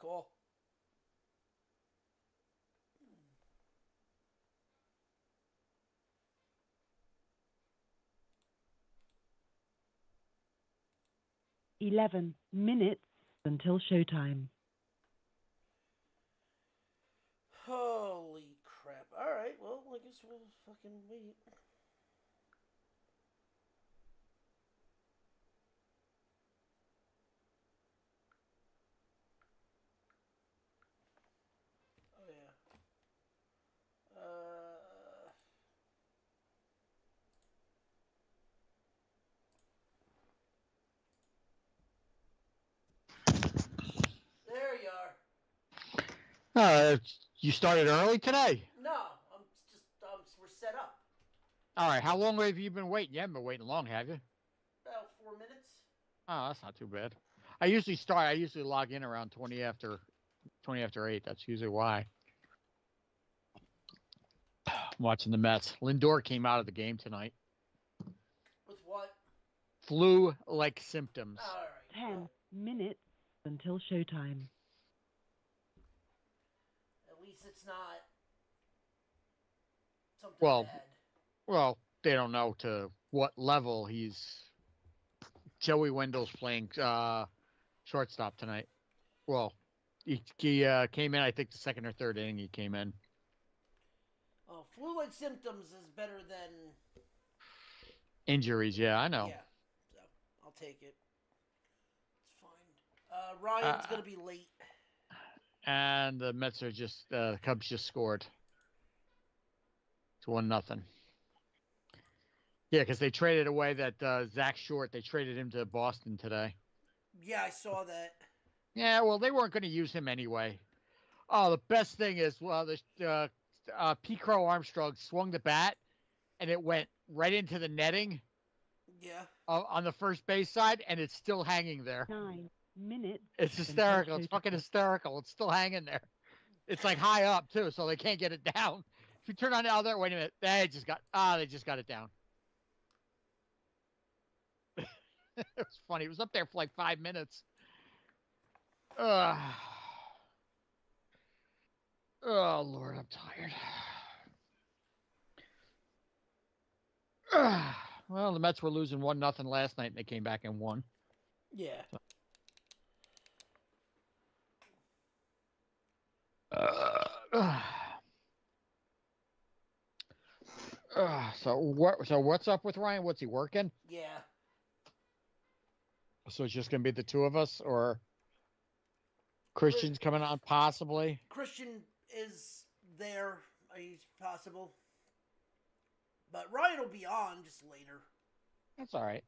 Cool. 11 minutes until showtime. Holy crap. Alright, well, I guess we'll fucking wait. Oh, yeah. There you are. Uh, you started early today. No, I'm just, we're set up. All right. How long have you been waiting? You haven't been waiting long, have you? About 4 minutes. Oh, that's not too bad. I usually log in around 20 after 8. That's usually why. I'm watching the Mets. Lindor came out of the game tonight. With what? Flu-like symptoms. Alright, 10 well, minutes until showtime. at least it's not something Well, bad. well, they don't know to what level he's. Joey Wendell's playing shortstop tonight. Well, he came in. I think the second or third inning he came in. Oh, flu-like symptoms is better than... Injuries, yeah, I know. Yeah, so I'll take it. It's fine. Ryan's Uh, gonna be late. and the Mets are just the Cubs just scored. It's 1-0. Yeah, because they traded away that Zach Short. They traded him to Boston today. Yeah, I saw that. Yeah, well, they weren't going to use him anyway. Oh, the best thing is, well, the P. Crow Armstrong swung the bat and it went right into the netting Yeah. on the first base side, and it's still hanging there. 9 minutes It's until hysterical. It's fucking showtime. hysterical. It's still hanging there. It's like high up too, so they can't get it down. If you turn on the other, wait a minute, they just got it down. It was funny. It was up there for like 5 minutes. Uh, oh Lord, I'm tired. Well, the Mets were losing 1-0 last night, and they came back and won. Yeah. Uh, so what's up with Ryan? What's he working? Yeah. So it's just gonna be the two of us, or Chris- Christian's coming on possibly. Christian is there. He's possible. But Ryan will be on just later. That's all right.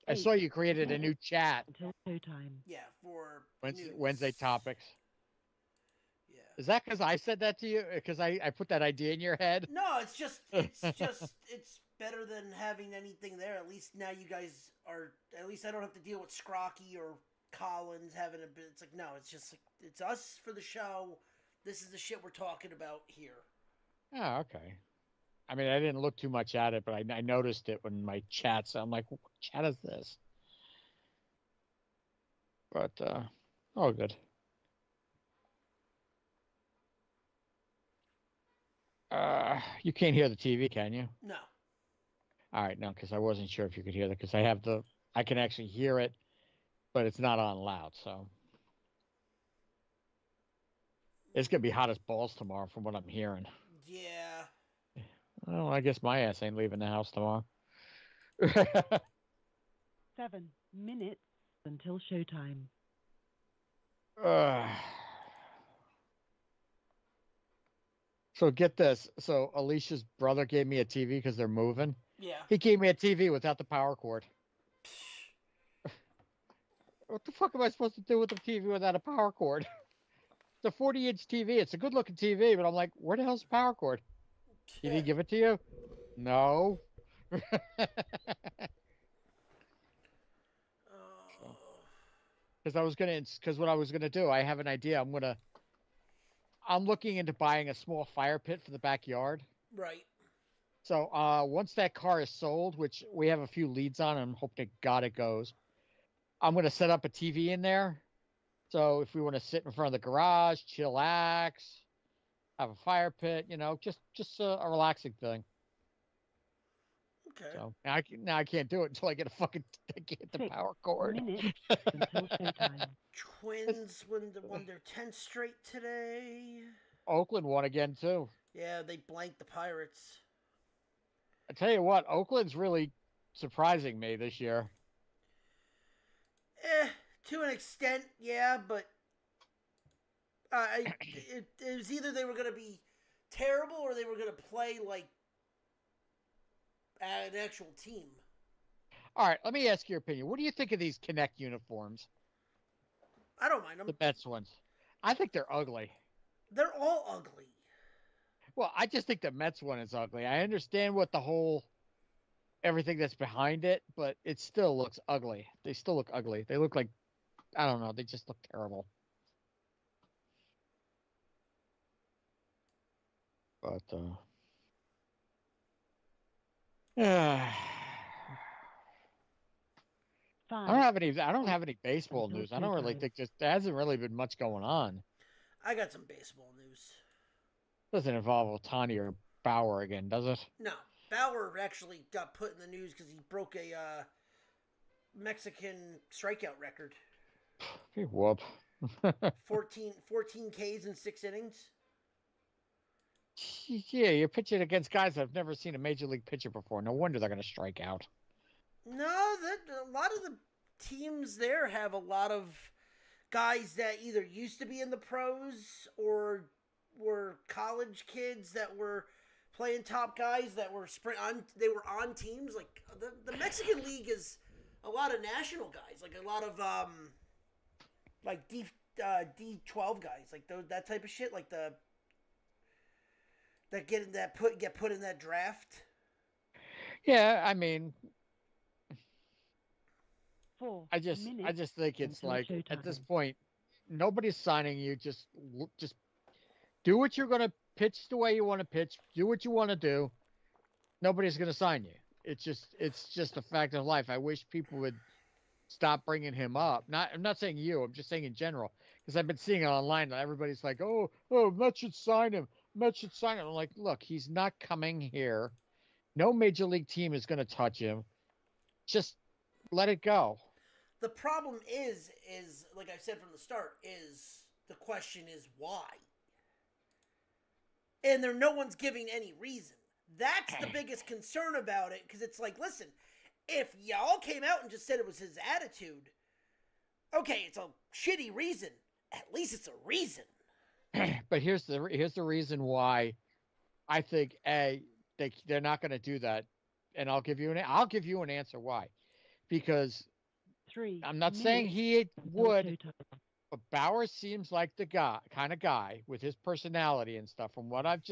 I 8 saw you created a new minutes chat. until showtime. Yeah, for Wednesday, news. Wednesday topics. Yeah. Is that because I said that to you? Because I put that idea in your head? No, it's better than having anything there. At least now you guys are. At least I don't have to deal with Scrocky or Collins having a bit. It's like no, it's just like it's us for the show. This is the shit we're talking about here. Oh, okay. I mean, I didn't look too much at it, but I noticed it when my chats. I'm like, what chat is this? But oh, good. You can't hear the TV, can you? No. All right, no, because I wasn't sure if you could hear that because I can actually hear it, but it's not on loud. So it's gonna be hot as balls tomorrow, from what I'm hearing. Yeah. Well, I guess my ass ain't leaving the house tomorrow. 7 minutes until showtime. uh, so get this. So Alicia's brother gave me a TV because they're moving. Yeah. He gave me a TV without the power cord. What the fuck am I supposed to do with the TV without a power cord? It's a 40-inch TV. It's a good looking TV, but I'm like, where the hell's the power cord? Did he give it to you? No. So, because what I was gonna do, I have an idea. I'm looking into buying a small fire pit for the backyard. Right. So once that car is sold, which we have a few leads on, and hope to God it goes. I'm gonna set up a TV in there. So if we want to sit in front of the garage, chillax, have a fire pit, just a relaxing thing. Okay. So now I can't do it until I get I get the 6 power cord. minutes until showtime. Twins won their 10th straight today. Oakland won again too. Yeah, they blanked the Pirates. I tell you what, Oakland's really surprising me this year. To an extent, yeah, but it was either they were going to be terrible or they were going to play like an actual team. All right, let me ask your opinion. What do you think of these Connect uniforms? I don't mind them. The Mets ones. I think they're ugly. They're all ugly. Well, I just think the Mets one is ugly. I understand what everything that's behind it, but it still looks ugly. They still look ugly. They look like, I don't know, they just look terrible. But, I don't have any baseball news. I don't really think there hasn't really been much going on. I got some baseball news. Doesn't involve Ohtani or Bauer again, does it? No. Bauer actually got put in the news because he broke a Mexican strikeout record. Whoop. 14 Ks in 6 innings. Yeah, you're pitching against guys that have never seen a major league pitcher before. No wonder they're going to strike out. No, a lot of the teams there have a lot of guys that either used to be in the pros or were college kids that were playing top guys that were they were on teams. Like the Mexican League is a lot of national guys, like a lot of like D12 guys, like that type of shit, like get put in that draft. Yeah, I mean, 4 I just think it's like showtime. At this point, nobody's signing you. Just do what you're going to pitch the way you want to pitch. Do what you want to do. Nobody's going to sign you. It's just a fact of life. I wish people would stop bringing him up. I'm not saying you. I'm just saying in general, because I've been seeing it online. And everybody's like, oh, Mets should sign him. Mets should sign him. I'm like, look, he's not coming here. No major league team is going to touch him. Just let it go. The problem is like I said from the start, is the question is why? And no one's giving any reason. That's the biggest concern about it, because it's like, listen, if y'all came out and just said it was his attitude, okay, it's a shitty reason. At least it's a reason. But here's the reason why I think they're not going to do that, and I'll give you an answer why. Because I'm not saying he would, but Bauer seems like the kind of guy with his personality and stuff. From what I've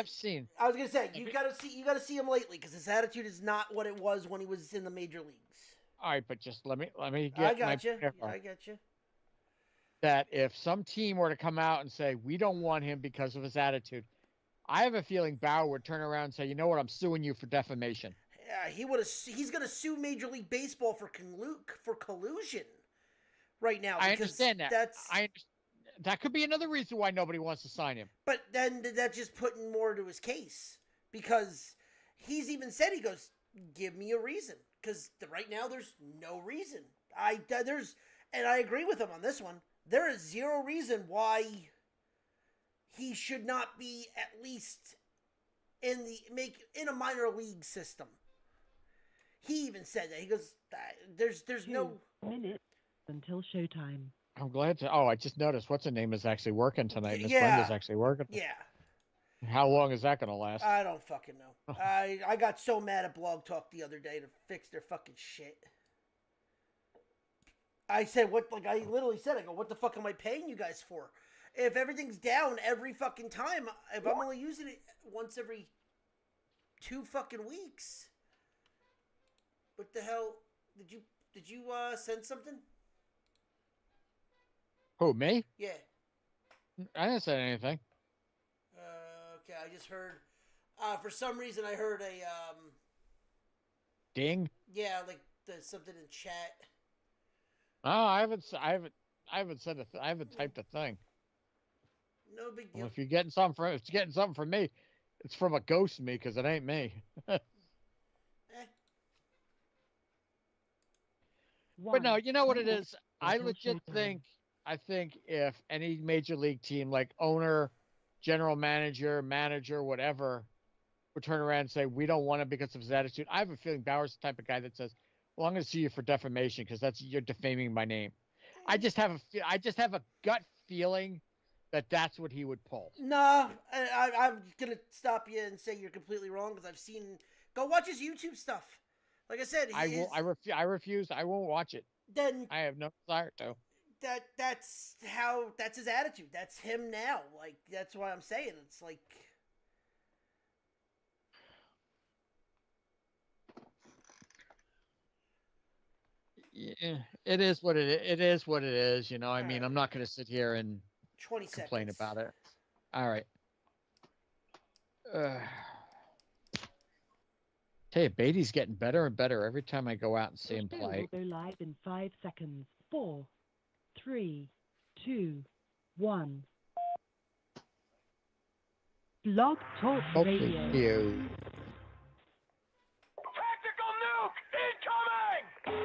seen, I was gonna say you gotta see him lately, because his attitude is not what it was when he was in the major leagues. All right, but just let me get. I got you. That if some team were to come out and say we don't want him because of his attitude, I have a feeling Bauer would turn around and say, you know what, I'm suing you for defamation. Yeah, he's going to sue Major League Baseball for collusion right now. I understand that. That could be another reason why nobody wants to sign him. But then that's just putting more to his case, because he's even said, he goes, give me a reason, because right now there's no reason. And I agree with him on this one. There is zero reason why he should not be at least in a minor league system. He even said that. He goes, there's no minutes until showtime. I'm glad to. Oh, I just noticed what's her name is actually working tonight. Miss Yeah. Brenda's actually working. Yeah. How long is that going to last? I don't fucking know. I got so mad at Blog Talk the other day to fix their fucking shit. I said, I literally said, I go, what the fuck am I paying you guys for? If everything's down every fucking time, if I'm only using it once every 2 fucking weeks. What the hell? Did you send something? Who, me? Yeah. I didn't say anything. Okay, I just heard, for some reason I heard a, ding? Yeah, like something in chat. No, I haven't. I haven't said I haven't typed a thing. No big Well, deal. if you're getting something from, if it's getting something from me, it's from a ghost me because it ain't me. Eh, But no, One you know what it minute is. I until legit showtime. I think if any major league team, like owner, general manager, manager, whatever, would turn around and say we don't want him because of his attitude, I have a feeling Bauer's the type of guy that says, "Well, I'm going to sue you for defamation because that's you're defaming my name." I just have a gut feeling that that's what he would pull. nah, I'm gonna stop you and say you're completely wrong because I've seen. Go watch his YouTube stuff. Like I said, I will. I refuse. I won't watch it. then I have no desire to. that's his attitude. That's him now. Like that's why I'm saying it's like Yeah, it is what it is. What it is. You know. I all mean, right, I'm not going to sit here and 20 complain seconds. about it. All right. Uh, tell you, Beatty's getting better and better every time I go out and see The him show play. will go live in 5 seconds. 4, 3, 2, 1. Blog Talk Okay, Radio. you. Tactical nuke incoming!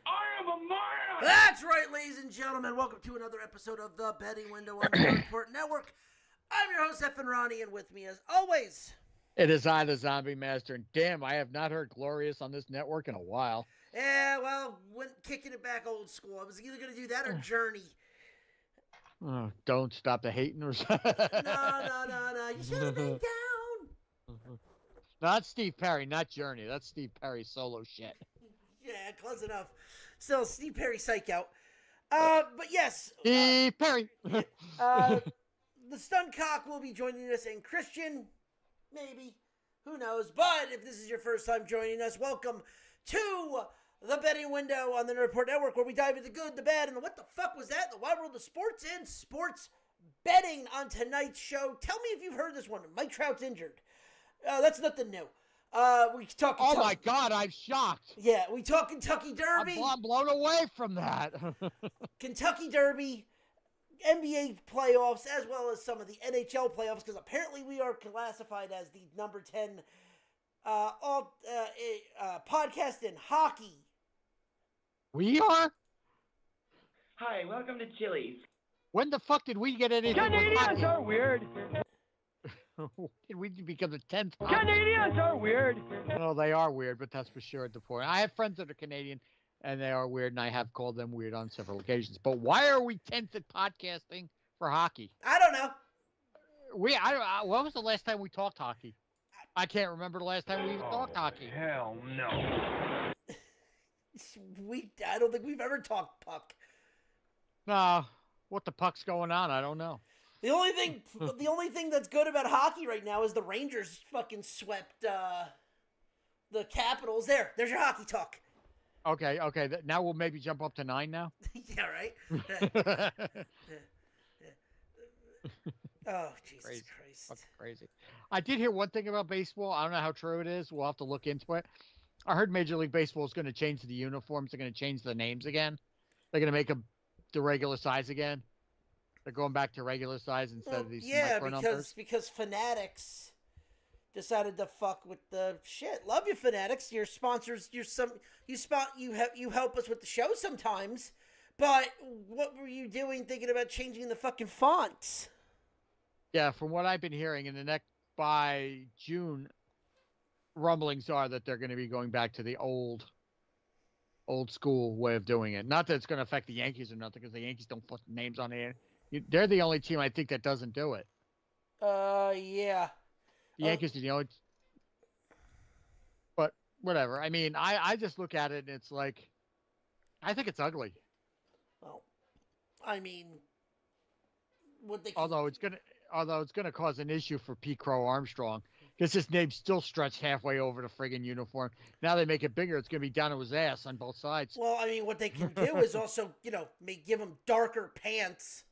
I am a man! That's right, ladies and gentlemen. Welcome to another episode of the Betting Window on the Nerdport Network. I'm your host, Effin Ronnie, and with me, as always, It is I, the Zombie Master, and damn, I have not heard Glorious on this network in a while. yeah, well, went kicking it back old school. I was either going to do that or Journey. Oh, don't stop the hating or No. You should have been down. Not Steve Perry, not Journey. That's Steve Perry solo shit. Yeah, close enough. Still, Steve Perry psych out. But yes, Steve Perry. the Stun Cock will be joining us, and Christian, maybe, who knows. But if this is your first time joining us, welcome to the Betting Window on the Nerdport Network, where we dive into the good, the bad, and the what the fuck was that? The wide world of sports and sports betting. On tonight's show, tell me if you've heard this one. Mike Trout's injured. That's nothing new. We talk. Oh my God, I'm shocked. Yeah, we talk Kentucky Derby. I'm blown away from that. Kentucky Derby, NBA playoffs, as well as some of the NHL playoffs, because apparently we are classified as the number 10 podcast in hockey. We are? Hi, welcome to Chili's. When the fuck did we get anything? Canadians are weird! Did we become the 10th? Canadians are weird! No, they are weird, but that's for sure at the point. I have friends that are Canadian, and they are weird, and I have called them weird on several occasions. But why are we 10th at podcasting for hockey? I don't know. When was the last time we talked hockey? I can't remember the last time we even talked hockey. Hell no. I don't think we've ever talked puck. No, what the puck's going on? I don't know. The only thing that's good about hockey right now is the Rangers fucking swept the Capitals. There's your hockey talk. Okay. Now we'll maybe jump up to 9 now. Yeah, right. Oh, Jesus Crazy. Christ. Fucking crazy. I did hear one thing about baseball. I don't know how true it is. We'll have to look into it. I heard Major League Baseball is going to change the uniforms. They're going to change the names again. They're going to make them the regular size again. They're going back to regular size instead of these micro numbers. because Fanatics decided to fuck with the shit. Love you, Fanatics. Your sponsors. You help us with the show sometimes. But what were you doing thinking about changing the fucking fonts? Yeah, from what I've been hearing, by June, rumblings are that they're going to be going back to the old old school way of doing it. Not that it's going to affect the Yankees or nothing, because the Yankees don't put names on there. They're the only team I think that doesn't do it. Yeah. The Yankees are the only. But whatever. I mean, I just look at it and it's like, I think it's ugly. Well, I mean, what they Although it's gonna cause an issue for Pete Crow Armstrong, because his name's still stretched halfway over the friggin' uniform. Now they make it bigger; it's gonna be down to his ass on both sides. Well, I mean, what they can do is also, give him darker pants.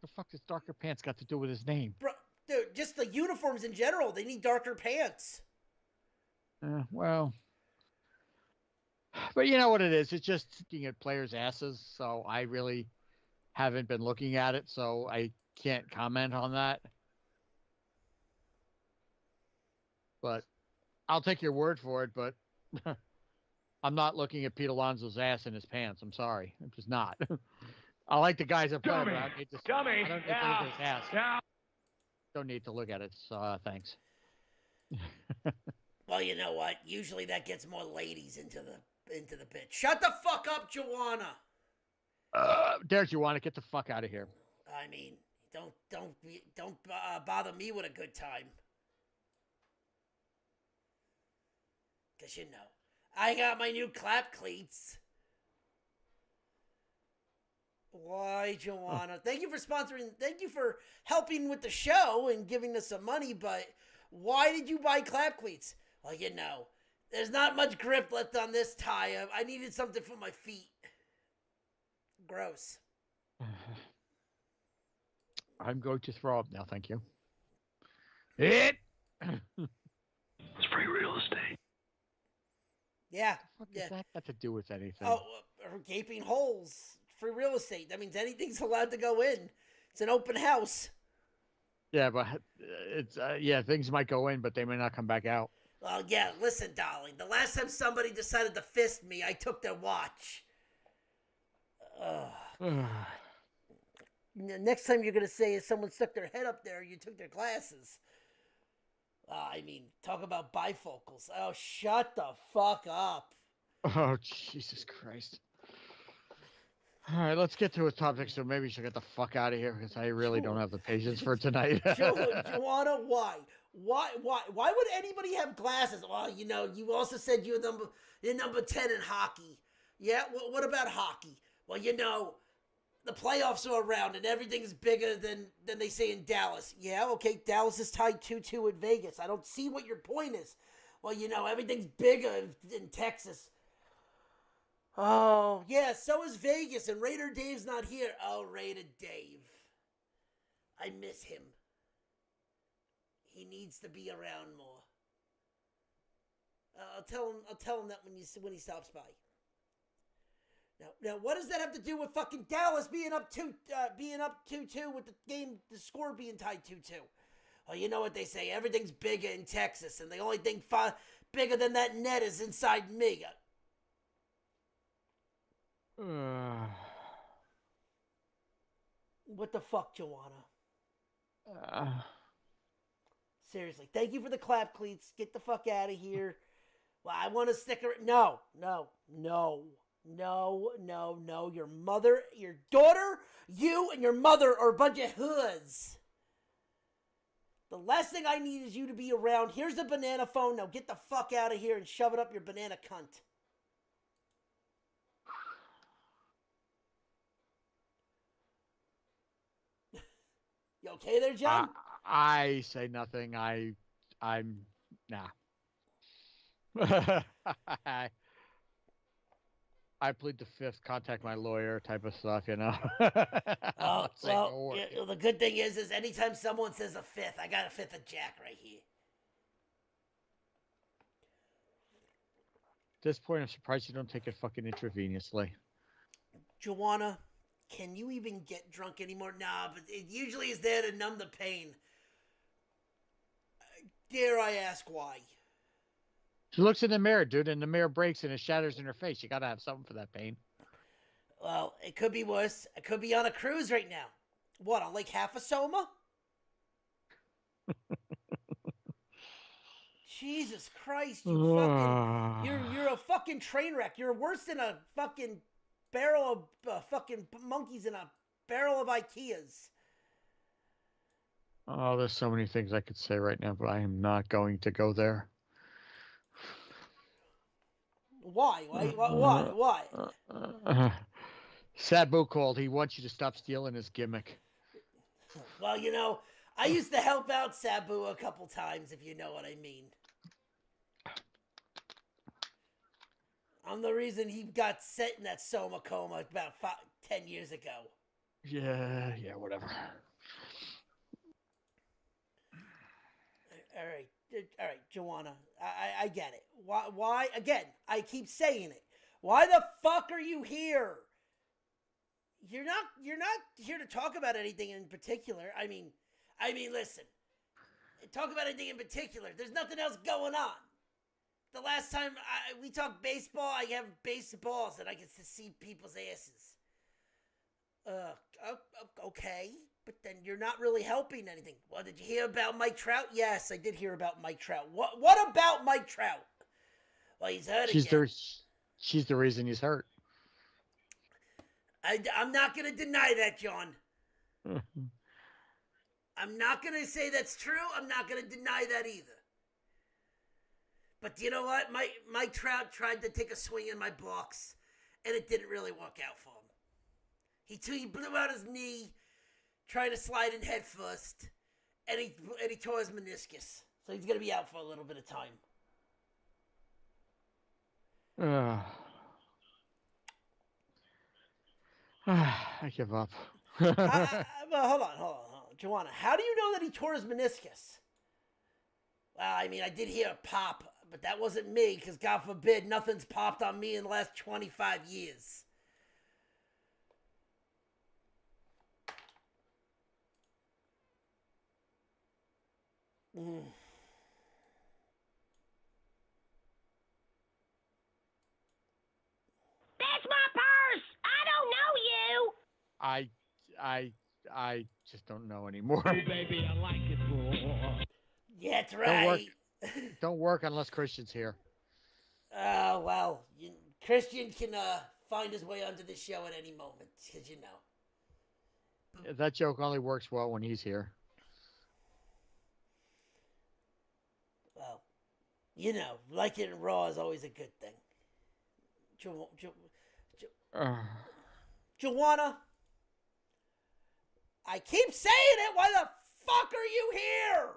The fuck does darker pants got to do with his name? Bro, dude, just the uniforms in general. They need darker pants. Well, but you know what it is? It's just looking at players' asses. So I really haven't been looking at it, so I can't comment on that. But I'll take your word for it. But I'm not looking at Pete Alonso's ass in his pants. I'm sorry. I'm just not. I like the guys that play, but I don't need to look at his ass. Yeah. Don't need to look at it. So thanks. Well, you know what? Usually that gets more ladies into the pit. Shut the fuck up, Joanna. Derek, you want to get the fuck out of here? I mean, don't bother me with a good time. 'Cause I got my new clap cleats. Why, Joanna? Thank you for sponsoring. Thank you for helping with the show and giving us some money, but why did you buy clap cleats? Well, there's not much grip left on this tie. I needed something for my feet. Gross. I'm going to throw up now, thank you. It's free real estate. Yeah. What does that have to do with anything? Oh, gaping holes. Free real estate. That means anything's allowed to go in. It's an open house. Yeah, but it's things might go in, but they may not come back out. Well, yeah, listen, darling. The last time somebody decided to fist me, I took their watch. Next time you're going to say is someone stuck their head up there, you took their glasses. Talk about bifocals. Oh, shut the fuck up. Oh, Jesus Christ. All right, let's get to a topic, so maybe we should get the fuck out of here, because I really don't have the patience for tonight. Joanna, why? Why would anybody have glasses? Well, you also said you're number 10 in hockey. Yeah, what about hockey? Well, the playoffs are around and everything's bigger than they say in Dallas. Yeah, okay, Dallas is tied 2-2 at Vegas. I don't see what your point is. Well, everything's bigger in Texas. Oh, yeah, so is Vegas, and Raider Dave's not here. Oh, Raider Dave. I miss him. He needs to be around more. I'll tell him that when he stops by. Now, what does that have to do with fucking Dallas being up 2-2 with the score being tied 2-2? Well, you know what they say, everything's bigger in Texas, and the only thing bigger than that net is inside me. What the fuck, Joanna? Seriously, thank you for the clap cleats. Get the fuck out of here. Well, I want to stick around. No. Your mother, your daughter, you, and your mother are a bunch of hoods. The last thing I need is you to be around. Here's the banana phone. Now get the fuck out of here and shove it up your banana cunt. You okay there, John? I say nothing. I'm nah. I plead the fifth. Contact my lawyer, type of stuff. Oh, well, the good thing is anytime someone says a fifth, I got a fifth of Jack right here. At this point, I'm surprised you don't take it fucking intravenously. Joanna, can you even get drunk anymore? Nah, but it usually is there to numb the pain. Dare I ask why? She looks in the mirror, dude, and the mirror breaks and it shatters in her face. You gotta have something for that pain. Well, it could be worse. I could be on a cruise right now. What, on Lake Hafasoma? Jesus Christ, you fucking, you're a fucking train wreck. You're worse than a fucking barrel of fucking monkeys in a barrel of IKEAs. Oh, there's so many things I could say right now, but I am not going to go there. Why? Why? Sabu called. He wants you to stop stealing his gimmick. Well, you know, I used to help out Sabu a couple times, if you know what I mean. I'm the reason he got set in that soma coma about 10 years ago. Yeah, whatever. All right, Joanna, I get it. Why? Again, I keep saying it. Why the fuck are you here? You're not here to talk about anything in particular. I mean, listen. Talk about anything in particular. There's nothing else going on. The last time we talked baseball, I have baseballs and I get to see people's asses. Okay, but then you're not really helping anything. Well, did you hear about Mike Trout? Yes, I did hear about Mike Trout. What about Mike Trout? Well, he's hurt again. She's the reason he's hurt. I'm not going to deny that, John. I'm not going to say that's true. I'm not going to deny that either. But you know what? Mike Trout tried to take a swing in my box, and it didn't really work out for him. He blew out his knee, trying to slide in head first, and he tore his meniscus. So he's going to be out for a little bit of time. I give up. Well, hold on. Joanna, how do you know that he tore his meniscus? Well, I mean, I did hear a pop, but that wasn't me, because God forbid, nothing's popped on me in the last 25 years. That's my purse! I don't know you! I just don't know anymore. Baby, I like it raw. Yeah, that's right. Don't work unless Christian's here. Well, Christian can find his way onto the show at any moment, because you know. That joke only works well when he's here. Well, you know, liking it raw is always a good thing. Joanna, I keep saying it. Why the fuck are you here?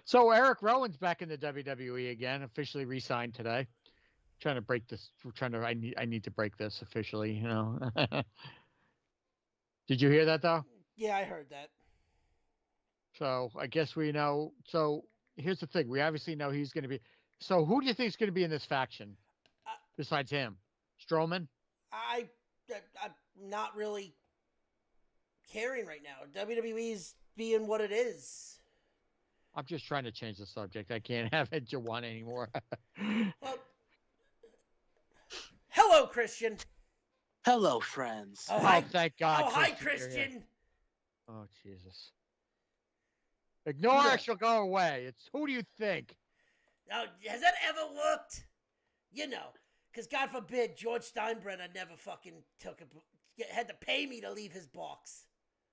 So Eric Rowan's back in the WWE again, officially re-signed today. Trying to break this. I need to break this officially. You know. Did you hear that though? Yeah, I heard that. So I guess we know. So here's the thing: we obviously know he's going to be. So who do you think is going to be in this faction besides him? Strowman? I'm not really caring right now. WWE's being what it is. I'm just trying to change the subject. I can't have it Joanna anymore. Well, hello, Christian. Hello, friends. Oh, hi. Oh, thank God. Oh, hi, you're here. Christian. Oh, Jesus. Ignore her, she'll go away. It's who do you think? Now, has that ever worked? You know, because God forbid George Steinbrenner never fucking had to pay me to leave his box.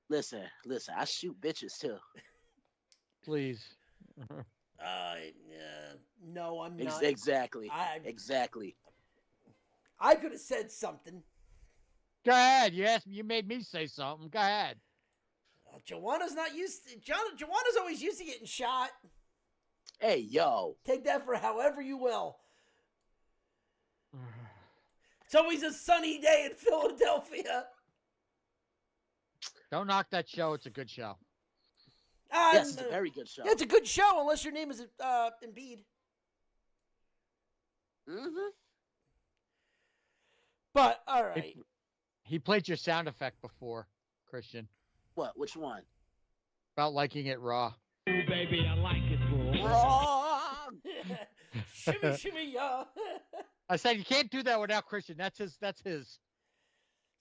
Listen, I shoot bitches too. Please. No, I'm not. Exactly. Exactly. I could have said something. Go ahead. You made me say something. Go ahead. Joanna's not used to... Joanna's always used to getting shot. Hey, yo. Take that for however you will. It's always a sunny day in Philadelphia. Don't knock that show. It's a good show. Yes, it's a very good show. Yeah, it's a good show, unless your name is Embiid. Mm-hmm. But, all right. He played your sound effect before, Christian. What? Which one? About liking it raw. Ooh, baby, I like it raw. Wrong. Shimmy, shimmy, yeah. I said you can't do that without Christian. That's his.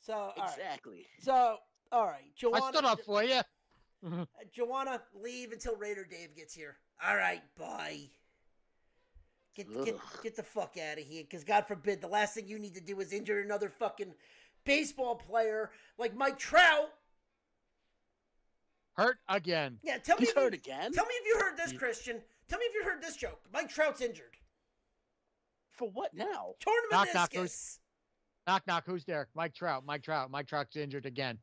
So, all right. Exactly. So, All right, Joanna. I stood up for you. Joanna, leave until Raider Dave gets here. All right, bye. Get the fuck out of here, because God forbid, the last thing you need to do is injure another fucking baseball player like Mike Trout. Hurt again. Yeah, tell me. He's hurt again? Tell me if you heard this, Christian. Tell me if you heard this joke. Mike Trout's injured. For what now? Torn Knock, knock, meniscus. Knock, knock. Who's there? Mike Trout. Mike Trout's injured again.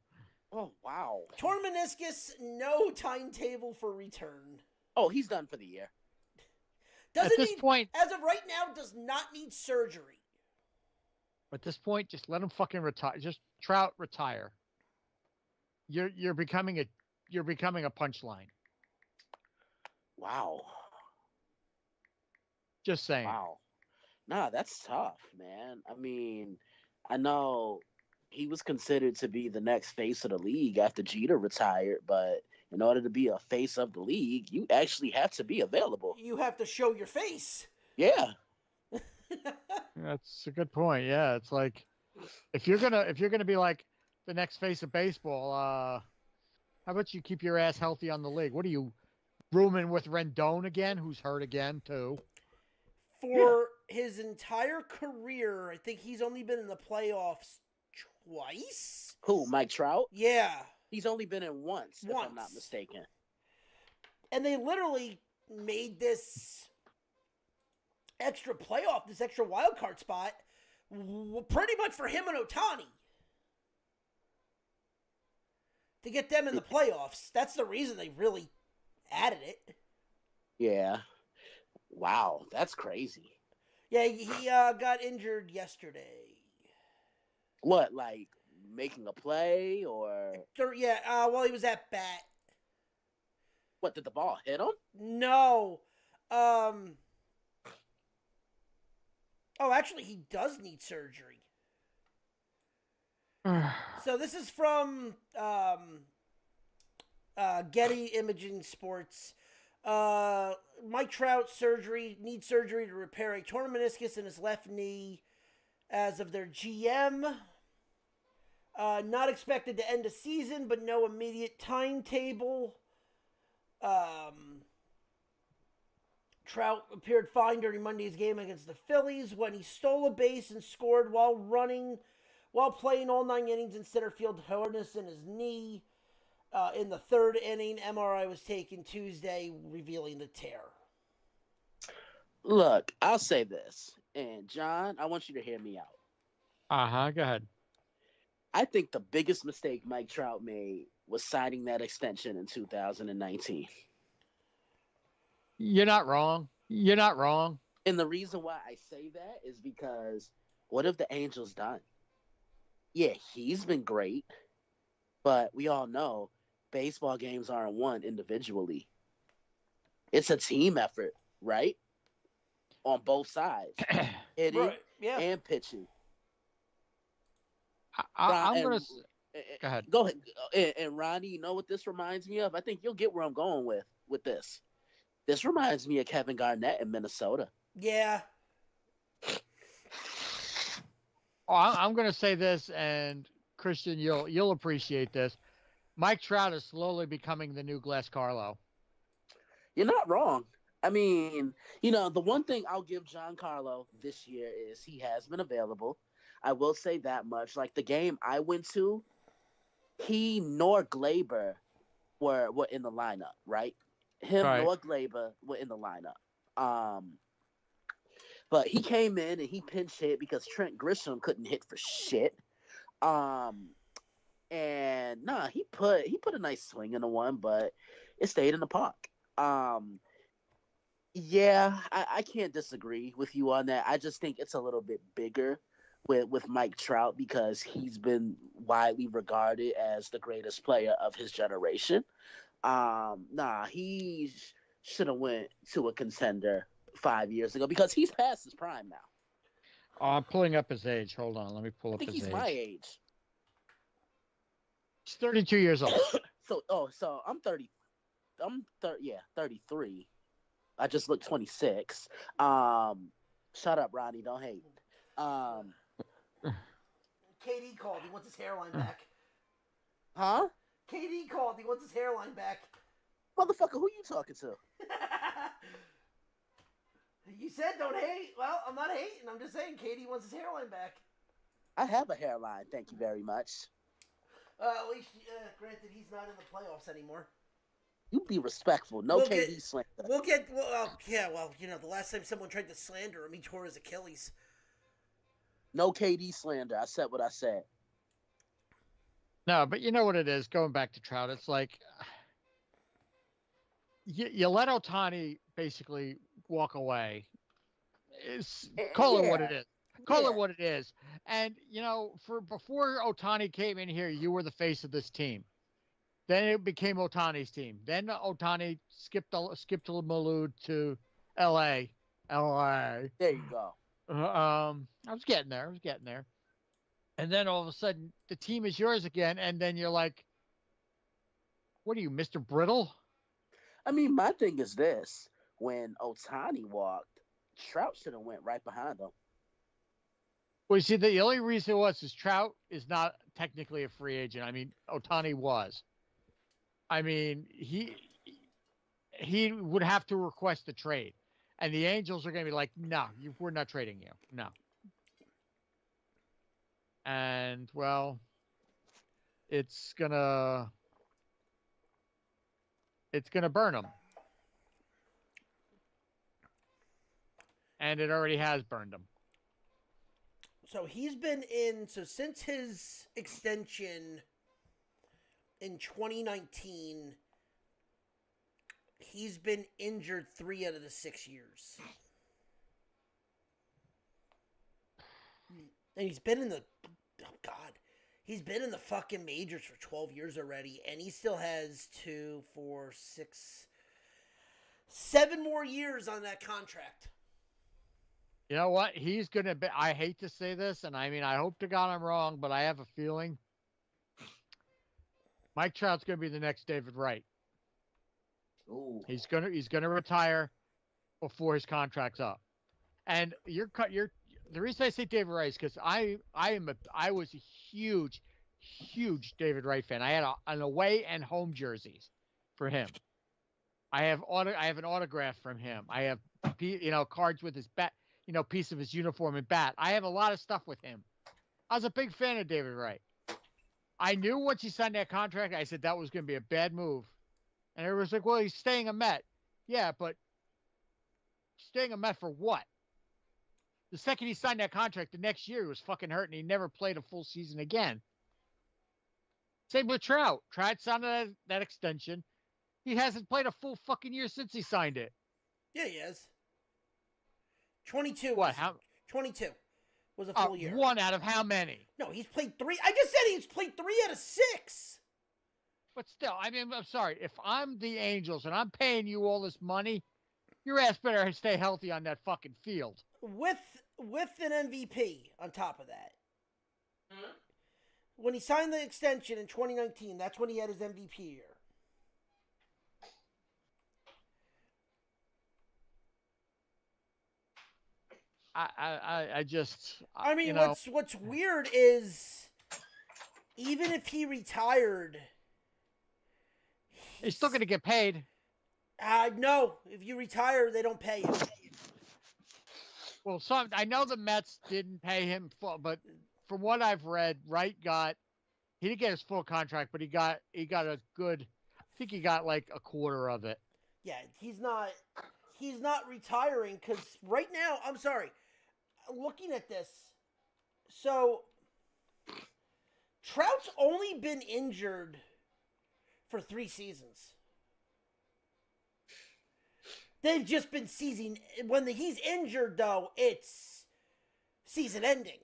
Oh, wow. Torn meniscus, no timetable for return. Oh, he's done for the year. Doesn't At this need, point, as of right now, does not need surgery. at this point, just let him fucking retire. Just Trout retire. You're becoming a punchline. Wow. Just saying. Wow. Nah, that's tough, man. I mean, I know he was considered to be the next face of the league after Jeter retired, but in order to be a face of the league, you actually have to be available. You have to show your face. Yeah. That's a good point. Yeah, it's like if you're gonna be like the next face of baseball, how about you keep your ass healthy on the league? What are you rooming with Rendon again, who's hurt again too? For his entire career, I think he's only been in the playoffs twice. Who, Mike Trout? Yeah. He's only been in once, if I'm not mistaken. And they literally made this extra playoff, this extra wild card spot, pretty much for him and Ohtani. To get them in the playoffs. That's the reason they really added it. Yeah. Wow, that's crazy. Yeah, he got injured yesterday. What, like making a play or? Yeah, well, he was at bat. What, did the ball hit him? No. Oh, actually, he does need surgery. So this is from Getty Imaging Sports. Mike Trout needs surgery to repair a torn meniscus in his left knee as of their GM. Not expected to end the season, but no immediate timetable. Trout appeared fine during Monday's game against the Phillies when he stole a base and scored while playing all 9 innings in center field, soreness in his knee. In the 3rd inning, MRI was taken Tuesday, revealing the tear. Look, I'll say this, and John, I want you to hear me out. Go ahead. I think the biggest mistake Mike Trout made was signing that extension in 2019. You're not wrong. And the reason why I say that is because what have the Angels done? Yeah, he's been great, but we all know baseball games aren't won individually. It's a team effort, right? On both sides, hitting Right, yeah. and pitching. I'm going to go ahead. Go ahead. And Ronnie, you know what this reminds me of? I think you'll get where I'm going with this. This reminds me of Kevin Garnett in Minnesota. Yeah. I'm going to say this, and Christian, you'll appreciate this. Mike Trout is slowly becoming the new Glass Carlo. You're not wrong. I mean, the one thing I'll give Giancarlo this year is he has been available. I will say that much. Like the game I went to, he nor Glaber were in the lineup, right? Him nor Glaber were in the lineup. But he came in and he pinch hit because Trent Grisham couldn't hit for shit. And he put a nice swing in the one, but it stayed in the park. Yeah, I can't disagree with you on that. I just think it's a little bit bigger with Mike Trout because he's been widely regarded as the greatest player of his generation. He should have went to a contender 5 years ago because he's past his prime now. I'm pulling up his age. Hold on, let me pull up his age. I think he's my age. He's 32 years old. So I'm 30. I'm 33. I just looked 26. Shut up, Ronnie. Don't hate. KD called. He wants his hairline back. Huh? KD called. He wants his hairline back. Motherfucker, who you talking to? You said don't hate. Well, I'm not hating. I'm just saying KD wants his hairline back. I have a hairline, thank you very much. At least, granted, he's not in the playoffs anymore. You be respectful. No We'll KD get- slander. The last time someone tried to slander him, he tore his Achilles. No KD slander. I said what I said. No, but you know what it is. Going back to Trout, it's like you let Otani basically walk away. Call it what it is. Call it what it is. And for before Otani came in here, you were the face of this team. Then it became Otani's team. Then Otani skipped Malud to L.A. There you go. I was getting there. And then all of a sudden, the team is yours again. And then you're like, what are you, Mr. Brittle? I mean, my thing is this. When Otani walked, Trout should have went right behind him. Well, you see, the only reason is Trout is not technically a free agent. I mean, Otani was. I mean, he would have to request a trade. And the Angels are going to be like, no, we're not trading you. No. And, well, it's going to burn him. And it already has burned him. So since his extension in 2019, he's been injured 3 out of the 6 years. And he's been in the fucking majors for 12 years already, and he still has 2, 4, 6, 7 more years on that contract. You know what? He's going to be, I hate to say this, and I mean, I hope to God I'm wrong, but I have a feeling Mike Trout's going to be the next David Wright. Ooh. He's going to retire before his contract's up. And the reason I say David Wright is because I was a huge David Wright fan. I had an away and home jerseys for him. I have an autograph from him. I have cards with his bat, piece of his uniform and bat. I have a lot of stuff with him. I was a big fan of David Wright. I knew once he signed that contract, I said that was going to be a bad move. And everyone's like, well, he's staying a Met. Yeah, but staying a Met for what? The second he signed that contract, the next year he was fucking hurt and he never played a full season again. Same with Trout. Trout signed that extension. He hasn't played a full fucking year since he signed it. Yeah, he has. 22. What? How? 22 was a full year. 1 out of how many? No, he's played 3. I just said he's played 3 out of 6. But still, I mean, I'm sorry. If I'm the Angels and I'm paying you all this money, your ass better stay healthy on that fucking field. With an MVP on top of that. When he signed the extension in 2019, that's when he had his MVP year. I just. I mean, what's weird is even if he retired, he's still going to get paid. No, if you retire, they don't pay you. Well, I know the Mets didn't pay him full, but from what I've read, Wright he didn't get his full contract, but he got a good. I think he got like a quarter of it. Yeah, he's not retiring because right now, I'm sorry, looking at this, so Trout's only been injured for 3 seasons. They've just been season. When he's injured, though, it's season ending.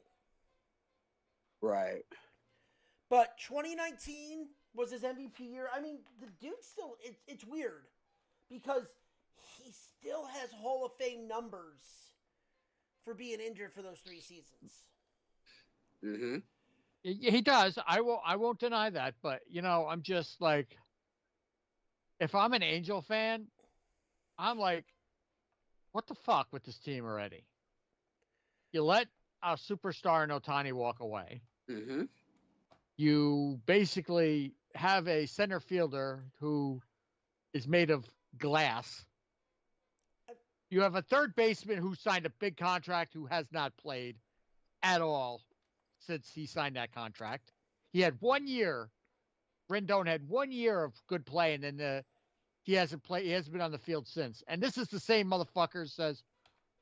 Right. But 2019 was his MVP year. I mean, the dude still. It's weird because he still has Hall of Fame numbers for being injured for those 3 seasons. Mm-hmm. He does. I won't deny that. But I'm just like, if I'm an Angel fan, I'm like, what the fuck with this team already? You let a superstar in Otani walk away. Mm-hmm. you basically have a center fielder who is made of glass. You have a third baseman who signed a big contract who has not played at all since he signed that contract. He had 1 year. Rendon had 1 year of good play, and then he hasn't played. He hasn't been on the field since. And this is the same motherfucker who says,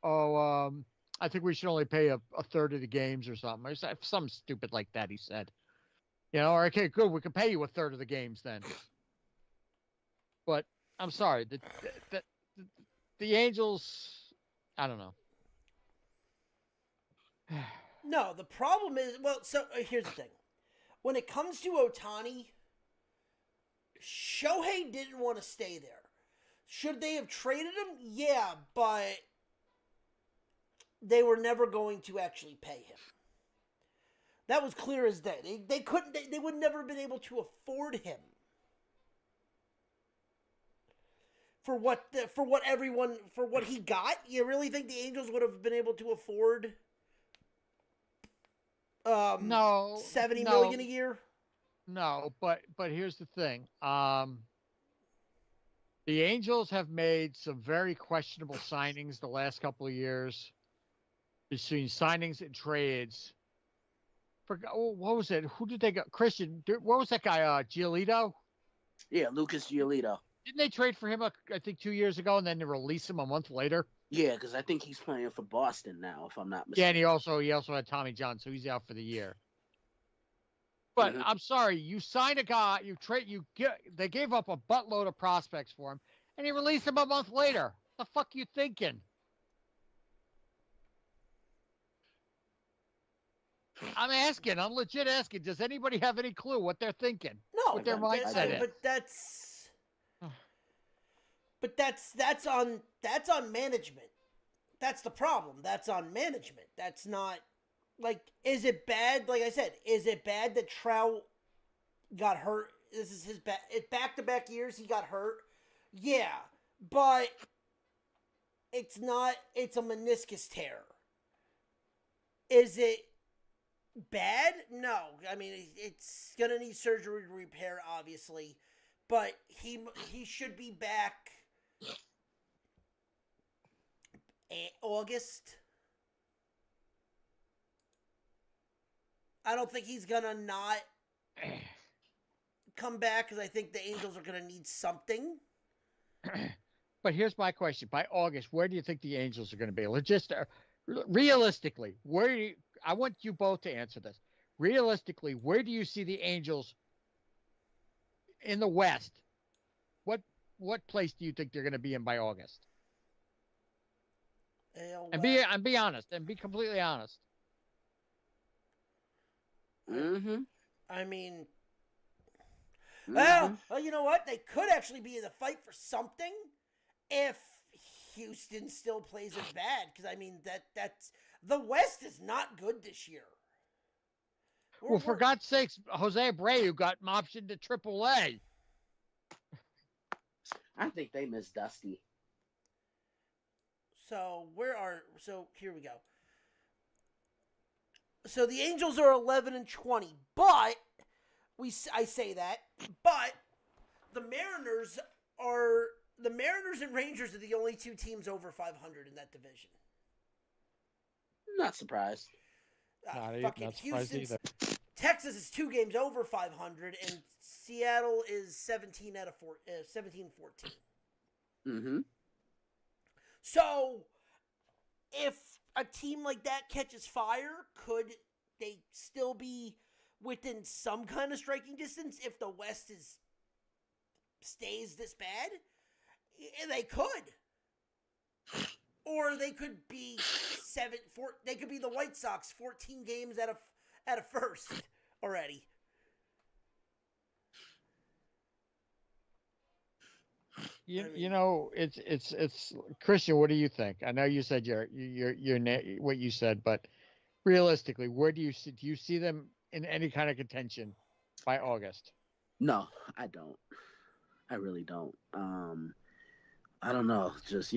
"Oh, I think we should only pay a third of the games or something." Or something stupid like that. He said, or okay, good, we can pay you a third of the games then. But I'm sorry, the Angels, I don't know. No, the problem is, so here's the thing. When it comes to Ohtani, Shohei didn't want to stay there. Should they have traded him? Yeah, but they were never going to actually pay him. That was clear as day. They couldn't. They would never have been able to afford him for what he got. You really think the Angels would have been able to afford? No, $70 million a year. No, but here's the thing. The Angels have made some very questionable signings the last couple of years, between signings and trades. What was it? Who did they get? Christian. What was that guy? Giolito? Yeah, Lucas Giolito. Didn't they trade for him, I think, 2 years ago, and then they release him a month later? Yeah, because I think he's playing for Boston now, if I'm not mistaken. Yeah, and he also had Tommy John, so he's out for the year. But I'm sorry, you sign a guy, they gave up a buttload of prospects for him, and you release him a month later. What the fuck you thinking? I'm legit asking. Does anybody have any clue what they're thinking? No, what their mindset is? But that's on management. That's the problem. That's on management. That's not, like, is it bad? Like I said, is it bad that Trout got hurt? This is his back-to-back years he got hurt. Yeah, but it's not. It's a meniscus tear. Is it bad? No. I mean, it's gonna need surgery to repair, obviously, but he should be back August. I don't think he's gonna not come back, because I think the Angels are gonna need something. But here's my question: by August, where do you think the Angels are going to be? Realistically, I want you both to answer this. Realistically, where do you see the Angels in the West? What place do you think they're going to be in by August? And be honest, and be completely honest. I mean, well, you know what? They could actually be in the fight for something if Houston still plays as bad. Because I mean, that's the West is not good this year. Well, for God's sakes, Jose Abreu got optioned to AAA. I think they miss Dusty. So here we go. So the Angels are 11-20, but I say that, but the Mariners and Rangers are the only two teams over 500 in that division. Not surprised. Not surprised either. Texas is 2 games over 500, and Seattle is 17-14. So, if a team like that catches fire, could they still be within some kind of striking distance if the West stays this bad? They could. Or they could be they could be the White Sox, 14 games out of first already. You know, it's Christian. What do you think? I know you said you're what you said, but realistically, where do you see them in any kind of contention by August? No, I don't. I really don't. I don't know. Just,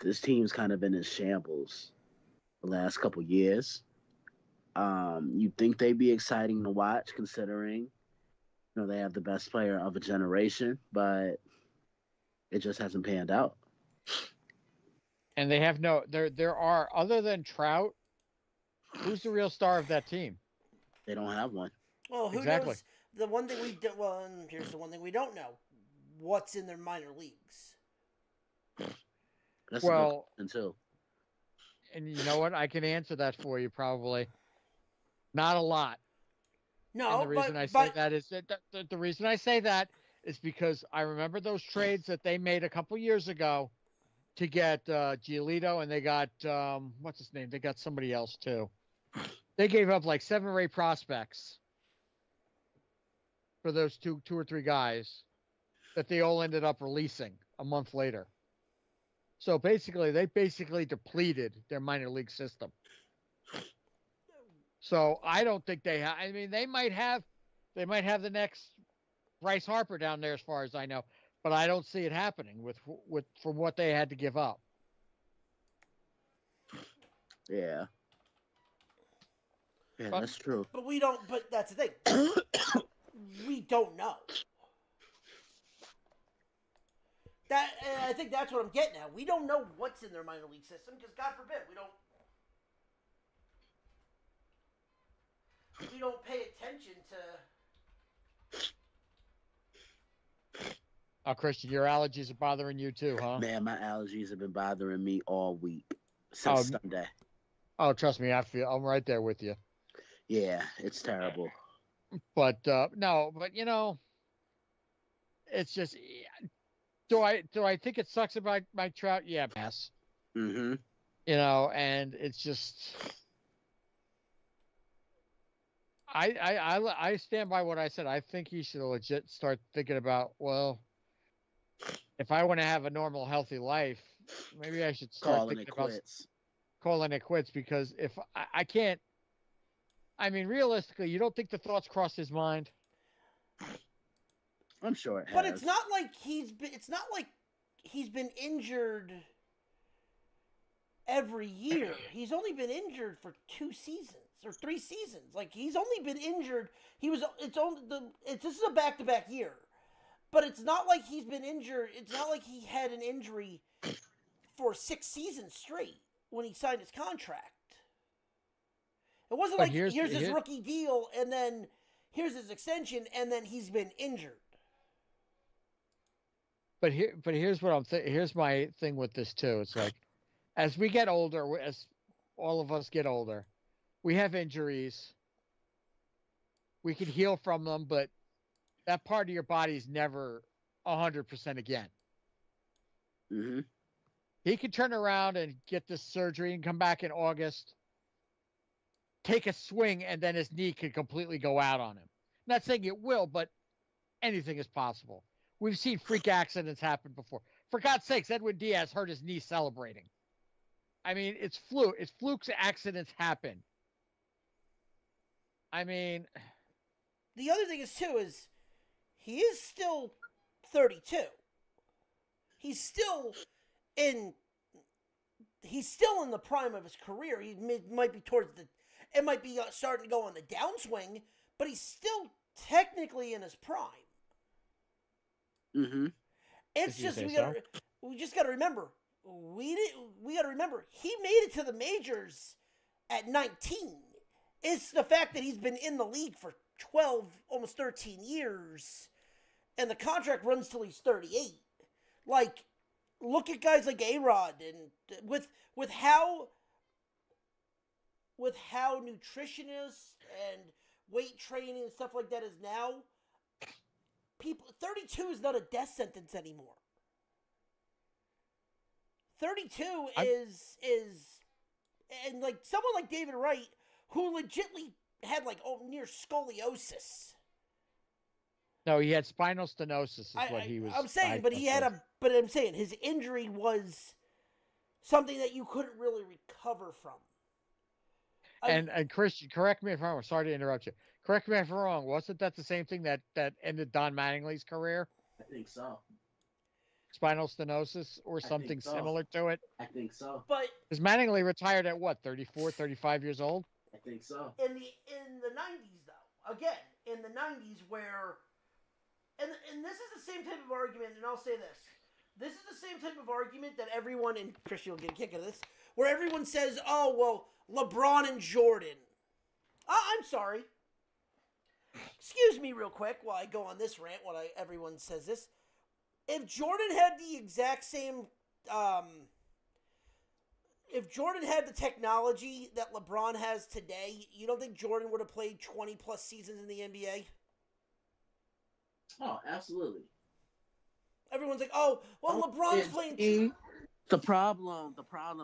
this team's kind of been in shambles the last couple years. You'd think they'd be exciting to watch, considering they have the best player of a generation, but it just hasn't panned out. And they have no there are other than Trout, who's the real star of that team? They don't have one. Well, who Exactly. knows? The one thing we do, well, and here's the one thing we don't know: what's in their minor leagues. That's a Well, good question, too. and you know what? I can answer that for you probably. Not a lot. No, And the reason I say that is that the reason I say that is because I remember those trades that they made a couple years ago to get Giolito, and they got what's his name? They got somebody else too. They gave up like 7 or 8 prospects for those two or three guys that they all ended up releasing a month later. So basically, they depleted their minor league system. So I don't think they have. I mean, they might have the next Bryce Harper down there, as far as I know, but I don't see it happening with from what they had to give up. Yeah. Yeah, that's true. But we don't. But that's the thing. We don't know. I think that's what I'm getting at. We don't know what's in their minor league system because, God forbid, we don't pay attention to. Oh, Christian, your allergies are bothering you too, huh? Man, my allergies have been bothering me all week since Sunday. Oh, trust me, I'm right there with you. Yeah, it's terrible. But no, but it's just. Do I think it sucks about Mike Trout? Yeah, yes. Mm-hmm. And it's just. I stand by what I said. I think he should legit start thinking about, well, if I want to have a normal, healthy life, maybe I should start thinking about calling it quits, because if I can't, I mean, realistically, you don't think the thoughts cross his mind? I'm sure it has. But it's not like he's been injured every year. He's only been injured for 2 seasons or 3 seasons. Like, he's only been injured. This is a back-to-back year. But it's not like he's been injured. It's not like he had an injury for 6 seasons straight when he signed his contract. It wasn't like here's his rookie deal and then here's his extension and then he's been injured. But here's what here's my thing with this too. It's like, as we get older, as all of us get older, we have injuries. We can heal from them, but that part of your body's never 100% again. Mm-hmm. He could turn around and get this surgery and come back in August, take a swing, and then his knee could completely go out on him. Not saying it will, but anything is possible. We've seen freak accidents happen before. For God's sakes, Edwin Diaz hurt his knee celebrating. I mean, it's flukes, accidents happen. I mean, the other thing is too is he is still 32. He's still in the prime of his career. He might be it might be starting to go on the downswing, but he's still technically in his prime. Mm-hmm. It's just we just got to remember we got to remember he made it to the majors at 19. It's the fact that he's been in the league for 12, almost 13 years, and the contract runs till he's 38. Like, look at guys like A-Rod, and with how nutritionists and weight training and stuff like that is now. 32 is not a death sentence anymore. 32 is and like someone like David Wright, who legitly had like near scoliosis. no, he had spinal stenosis. Is what he was. I'm saying, but I'm saying his injury was something that you couldn't really recover from. And Christian, correct me if I'm wrong. Sorry to interrupt you. Correct me if I'm wrong. Wasn't that the same thing that ended Don Mattingly's career? I think so. Spinal stenosis or something similar to it? I think so. But because Mattingly retired at what, 34, 35 years old? I think so. In the 90s, though, again, in the 90s where, and this is the same type of argument, and I'll say this. This is the same type of argument that everyone, and Christian will get a kick out of this, where everyone says, oh, well, LeBron and Jordan. I'm sorry. Excuse me real quick while I go on this rant while everyone says this. If Jordan had the exact same, if Jordan had the technology that LeBron has today, you don't think Jordan would have played 20-plus seasons in the NBA? Oh, absolutely. Everyone's like, oh, well, LeBron's playing... The problem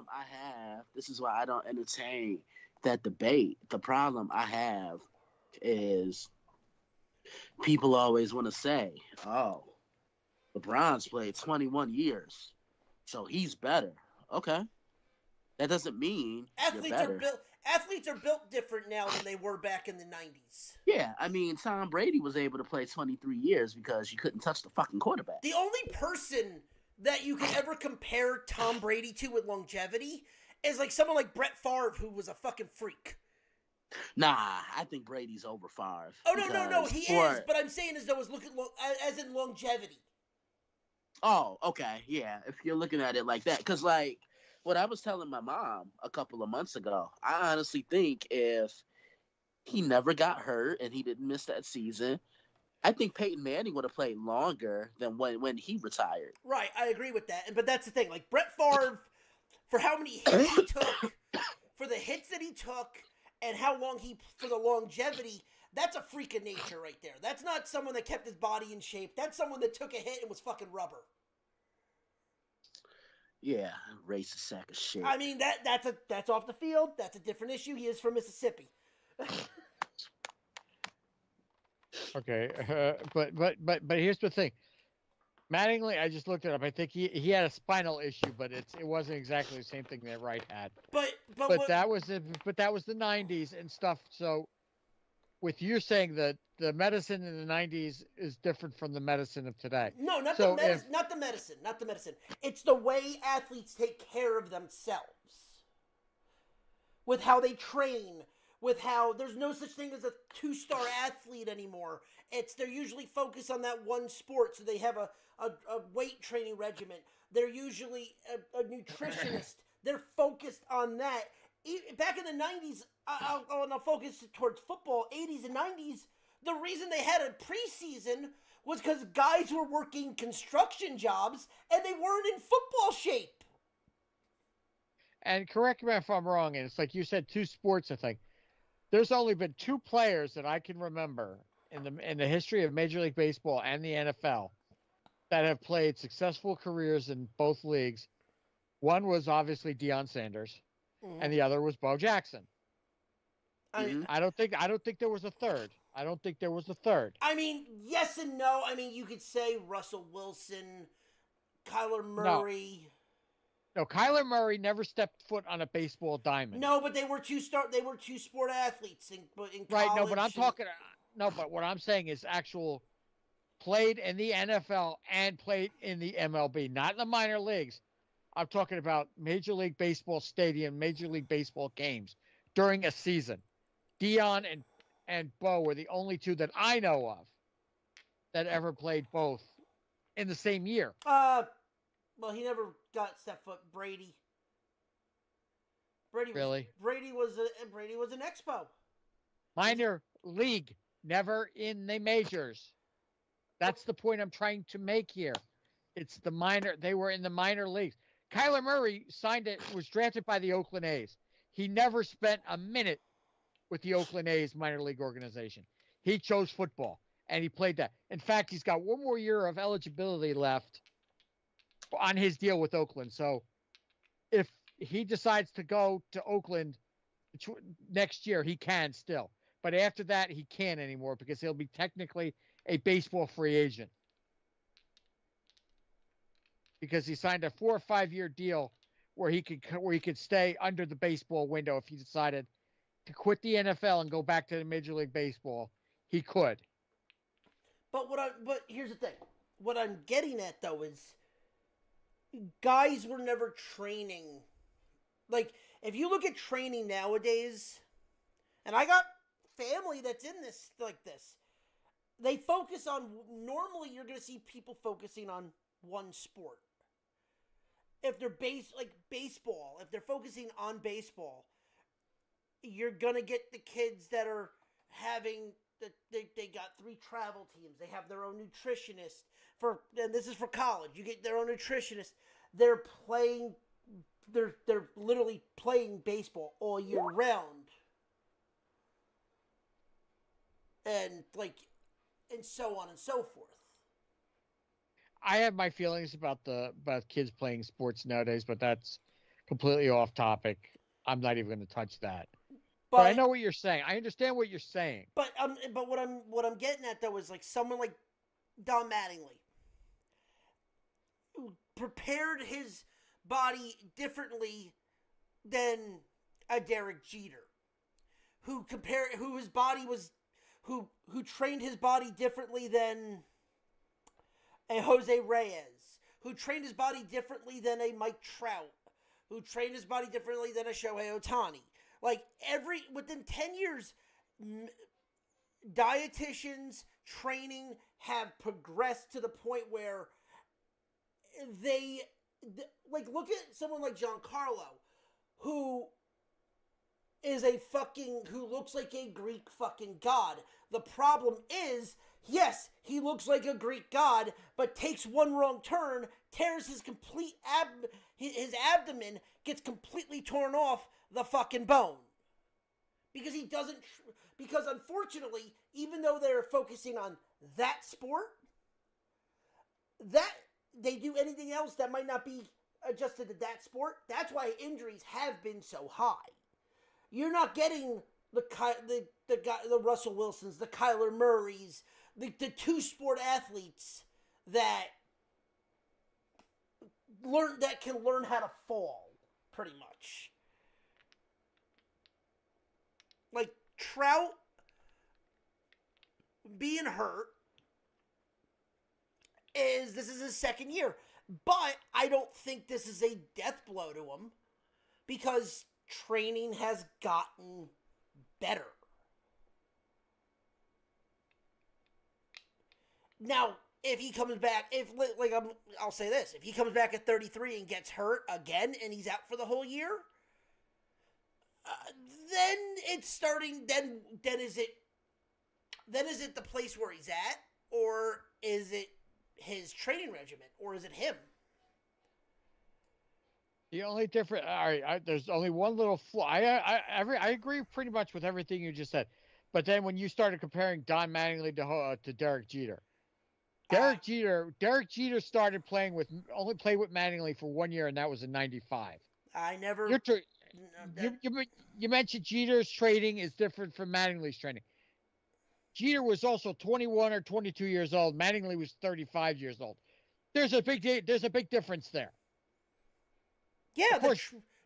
I have, this is why I don't entertain that debate. The problem I have is people always want to say, oh, LeBron's played 21 years, so he's better. Okay. That doesn't mean you're better. Athletes are built different now than they were back in the 90s. Yeah, I mean, Tom Brady was able to play 23 years because you couldn't touch the fucking quarterback. The only person that you could ever compare Tom Brady to with longevity is like someone like Brett Favre, who was a fucking freak. Nah, I think Brady's over Favre. Oh, no, he is, but I'm saying as though as in longevity. Oh, okay, yeah, if you're looking at it like that. Because, like, what I was telling my mom a couple of months ago, I honestly think if he never got hurt and he didn't miss that season, I think Peyton Manning would have played longer than when he retired. Right, I agree with that. But that's the thing. Like, Brett Favre, for how many hits he took, for the hits that he took, and how long for the longevity, that's a freak of nature right there. That's not someone that kept his body in shape. That's someone that took a hit and was fucking rubber. Yeah, racist sack of shit. I mean, that's off the field. That's a different issue. He is from Mississippi. Okay, but here's the thing. Mattingly, I just looked it up. I think he had a spinal issue, but it wasn't exactly the same thing that Wright had. But that was the 90s and stuff. So, with you saying that the medicine in the 90s is different from the medicine of today. No, not the medicine. It's the way athletes take care of themselves. With how they train, with how there's no such thing as a 2-star athlete anymore. They're usually focused on that one sport, so they have a weight training regimen. They're usually a nutritionist. They're focused on that. Back in the 90s, I'll focus towards football, 80s and 90s, the reason they had a preseason was because guys were working construction jobs and they weren't in football shape. And correct me if I'm wrong, and it's like you said, 2 sports, I think. There's only been 2 players that I can remember in the history of Major League Baseball and the NFL that have played successful careers in both leagues. One was obviously Deion Sanders, and the other was Bo Jackson. I don't think there was a third. I mean, yes and no. I mean, you could say Russell Wilson, Kyler Murray. No, Kyler Murray never stepped foot on a baseball diamond. No, but they were 2-sport athletes in college. Right, no, but but what I'm saying is actual played in the NFL and played in the MLB, not in the minor leagues. I'm talking about Major League Baseball stadium, Major League Baseball games during a season. Deion and Bo were the only 2 that I know of that ever played both in the same year. Well, he never got step foot. Brady was an expo. Minor league, never in the majors. That's the point I'm trying to make here. It's the minor. They were in the minor leagues. Kyler Murray was drafted by the Oakland A's. He never spent a minute with the Oakland A's minor league organization. He chose football, and he played that. In fact, he's got 1 more year of eligibility left on his deal with Oakland. So if he decides to go to Oakland next year, he can still. But after that, he can't anymore because he'll be technically a baseball free agent. Because he signed a 4 or 5 year deal where he could stay under the baseball window if he decided to quit the NFL and go back to the Major League Baseball. He could. But here's the thing. What I'm getting at though is guys were never training. Like if you look at training nowadays, And I got family that's in this like this. They focus on, normally you're going to see people focusing on one sport. If they're baseball, if they're focusing on baseball, you're going to get the kids that are having, they got 3 travel teams. They have their own nutritionist and this is for college. You get their own nutritionist. They're literally playing baseball all year round. And so on and so forth. I have my feelings about kids playing sports nowadays, but that's completely off topic. I'm not even going to touch that. But I know what you're saying. I understand what you're saying. But what I'm getting at though is like someone like Don Mattingly, who prepared his body differently than a Derek Jeter, who trained his body differently than a Jose Reyes, who trained his body differently than a Mike Trout, who trained his body differently than a Shohei Ohtani. Like within 10 years, dietitians training have progressed to the point where look at someone like Giancarlo, who looks like a Greek fucking god. The problem is, yes, he looks like a Greek god, but takes one wrong turn, tears his complete his abdomen, gets completely torn off the fucking bone. Because because unfortunately, even though they're focusing on that sport, that they do anything else that might not be adjusted to that sport. That's why injuries have been so high. You're not getting the Russell Wilsons, the Kyler Murrays, the 2-sport athletes that can learn how to fall, pretty much. Like Trout being hurt this is his second year, but I don't think this is a death blow to him because training has gotten better. Now, if he comes back, I'll say this, if he comes back at 33 and gets hurt again and he's out for the whole year, then it's starting, then is it the place where he's at, or is it his training regimen, or is it him? The only difference, all right, there's only one little flaw. I agree pretty much with everything you just said, but then when you started comparing Don Mattingly to Derek Jeter, Derek Jeter started only played with Mattingly for 1 year, and that was in '95. I never. You mentioned Jeter's training is different from Mattingly's training. Jeter was also 21 or 22 years old. Mattingly was 35 years old. There's a big difference there. Yeah, of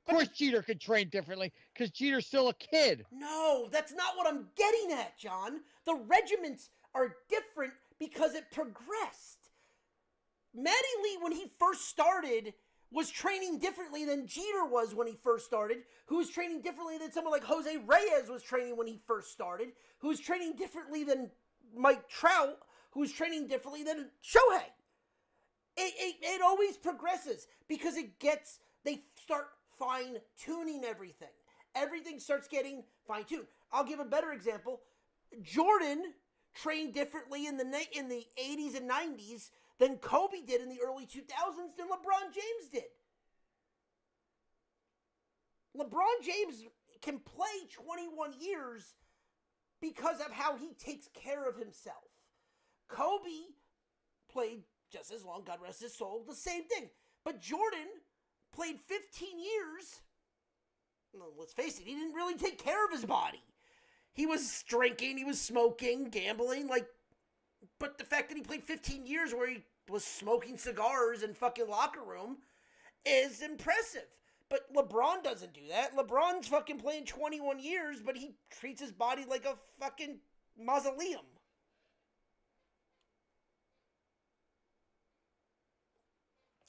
course, Jeter could train differently because Jeter's still a kid. No, that's not what I'm getting at, John. The regiments are different because it progressed. Mattingly, when he first started, was training differently than Jeter was when he first started, who was training differently than someone like Jose Reyes was training when he first started, who was training differently than Mike Trout, who was training differently than Shohei. It always progresses because they start fine-tuning everything. Everything starts getting fine-tuned. I'll give a better example. Jordan trained differently in the 80s and 90s than Kobe did in the early 2000s than LeBron James did. LeBron James can play 21 years because of how he takes care of himself. Kobe played just as long, God rest his soul, the same thing. But Jordan played 15 years. Well, let's face it, he didn't really take care of his body. He was drinking, he was smoking, gambling, but the fact that he played 15 years where he was smoking cigars in fucking locker room is impressive. But LeBron doesn't do that. LeBron's fucking playing 21 years, but he treats his body like a fucking mausoleum.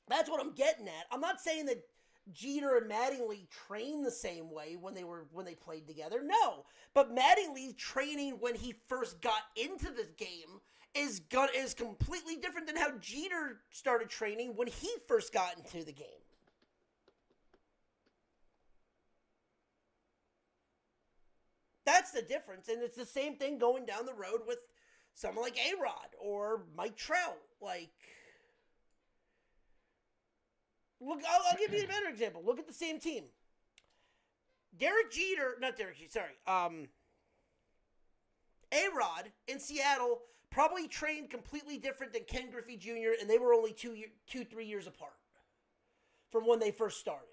That's what I'm getting at. I'm not saying that Jeter and Mattingly trained the same way when they played together? No. But Mattingly's training when he first got into the game is completely different than how Jeter started training when he first got into the game. That's the difference, and it's the same thing going down the road with someone like A-Rod or Mike Trout. Like, look, I'll give you a better example. Look at the same team. A-Rod in Seattle probably trained completely different than Ken Griffey Jr., and they were only 3 years apart from when they first started.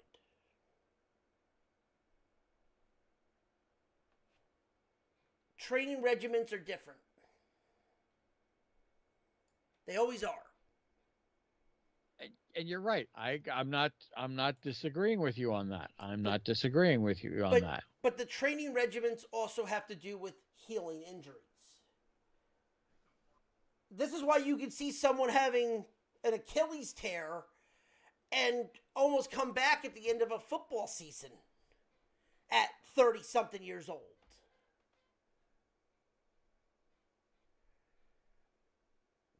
Training regimens are different. They always are. And you're right. I'm not disagreeing with you on that. I'm not disagreeing with you on that. But the training regimens also have to do with healing injuries. This is why you can see someone having an Achilles tear and almost come back at the end of a football season at 30-something years old.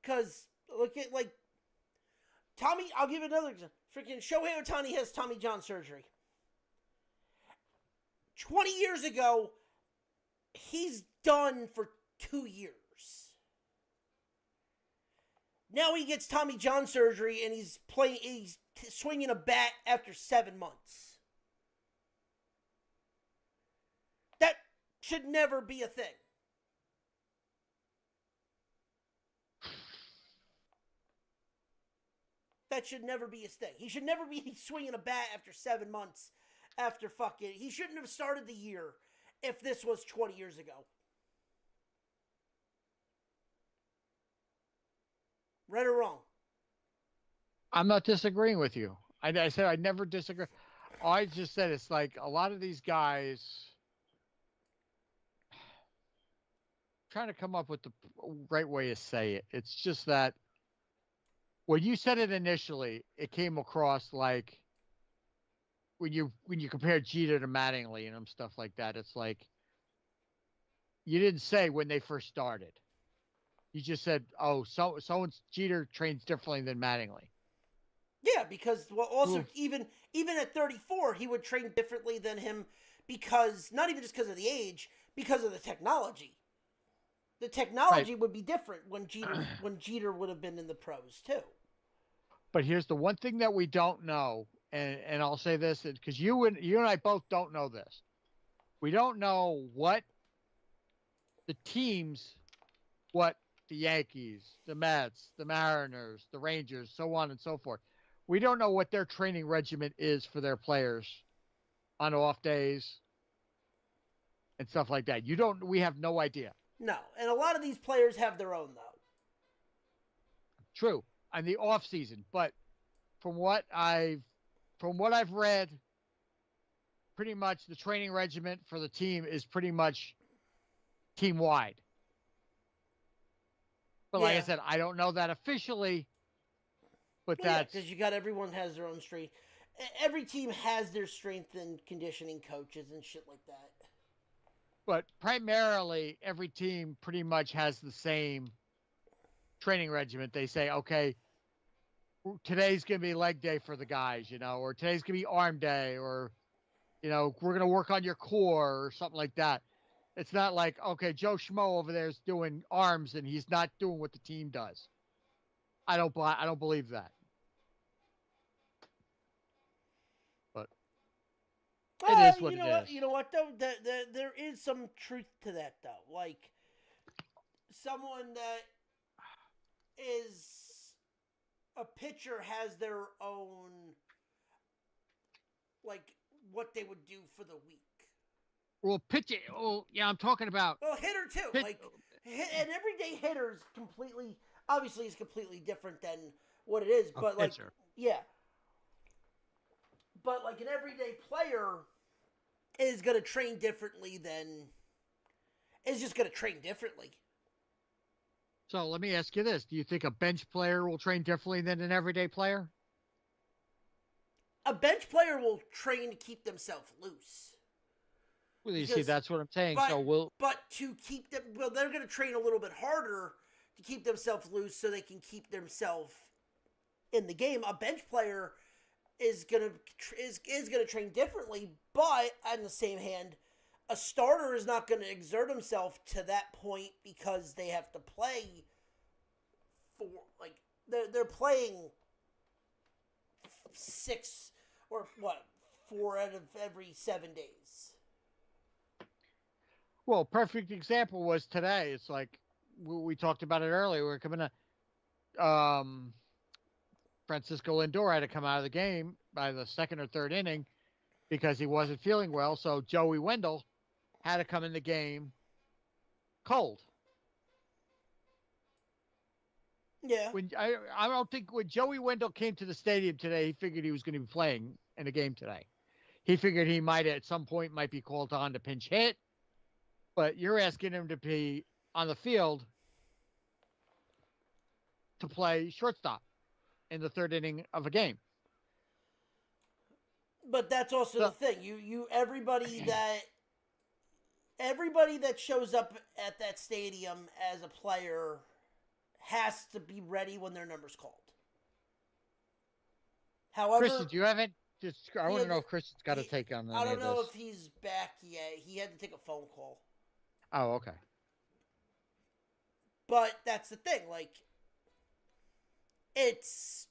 Because, look at, like, Tommy, I'll give you another example. Freaking Shohei Ohtani has Tommy John surgery. 20 years ago, he's done for 2 years. Now he gets Tommy John surgery and he's swinging a bat after 7 months. That should never be a thing. That should never be his thing. He should never be swinging a bat after 7 months after fucking... He shouldn't have started the year if this was 20 years ago. Right or wrong? I'm not disagreeing with you. I said I never disagree. I just said it's like a lot of these guys trying to come up with the right way to say it. It's just that when you said it initially, it came across like when you compare Jeter to Mattingly and stuff like that, it's like you didn't say when they first started. You just said, "Oh, someone's Jeter trains differently than Mattingly." Yeah, because even at 34, he would train differently than him because not even just because of the age, because of the technology. The technology would be different when Jeter would have been in the pros too. But here's the one thing that we don't know, and I'll say this because you and I both don't know this. We don't know what the teams, what the Yankees, the Mets, the Mariners, the Rangers, so on and so forth. We don't know what their training regimen is for their players on off days and stuff like that. We have no idea. No, and a lot of these players have their own though. True, on the off season, but from what I've read, pretty much the training regimen for the team is pretty much team wide. But like I said, I don't know that officially. But that's because everyone has their own strength. Every team has their strength and conditioning coaches and shit like that. But primarily, every team pretty much has the same training regimen. They say, okay, today's going to be leg day for the guys, or today's going to be arm day, or, we're going to work on your core or something like that. It's not like, okay, Joe Schmo over there is doing arms and he's not doing what the team does. I don't believe that. But it is what it is. You know what, though? There is some truth to that, though. Like, someone that is a pitcher has their own, like, what they would do for the week. Well, pitching. Oh, yeah, I'm talking about. Well, hitter, too. An everyday hitter's completely... Obviously, it's completely different than what it is, but pitcher. Yeah. But like an everyday player is going to train differently is just going to train differently. So let me ask you this: do you think a bench player will train differently than an everyday player? a bench player will train to keep themselves loose. Well, you see, Because- that's what I'm saying. But, So we'll. but to keep them, well, they're going to train a little bit harder to keep themselves loose so they can keep themselves in the game. A bench player is going to train differently, but on the same hand, a starter is not going to exert himself to that point because they have to play for like they're playing 6 or what 4 out of every 7 days. Well, perfect example was today. It's like we talked about it earlier. We're coming to Francisco Lindor had to come out of the game by the second or third inning because he wasn't feeling well. So Joey Wendell had to come in the game cold. Yeah. When I don't think when Joey Wendell came to the stadium today, he figured he was going to be playing in a game today. He figured he might at some point might be called on to pinch hit. But you're asking him to be on the field to play shortstop in the third inning of a game. But that's also the thing. Everybody that shows up at that stadium as a player has to be ready when their number's called. However, Christian, do you have it? I want to know had- if Christian's got a take on I any don't of know this. if he's back yet. He had to take a phone call. Oh, okay. But that's the thing, like it's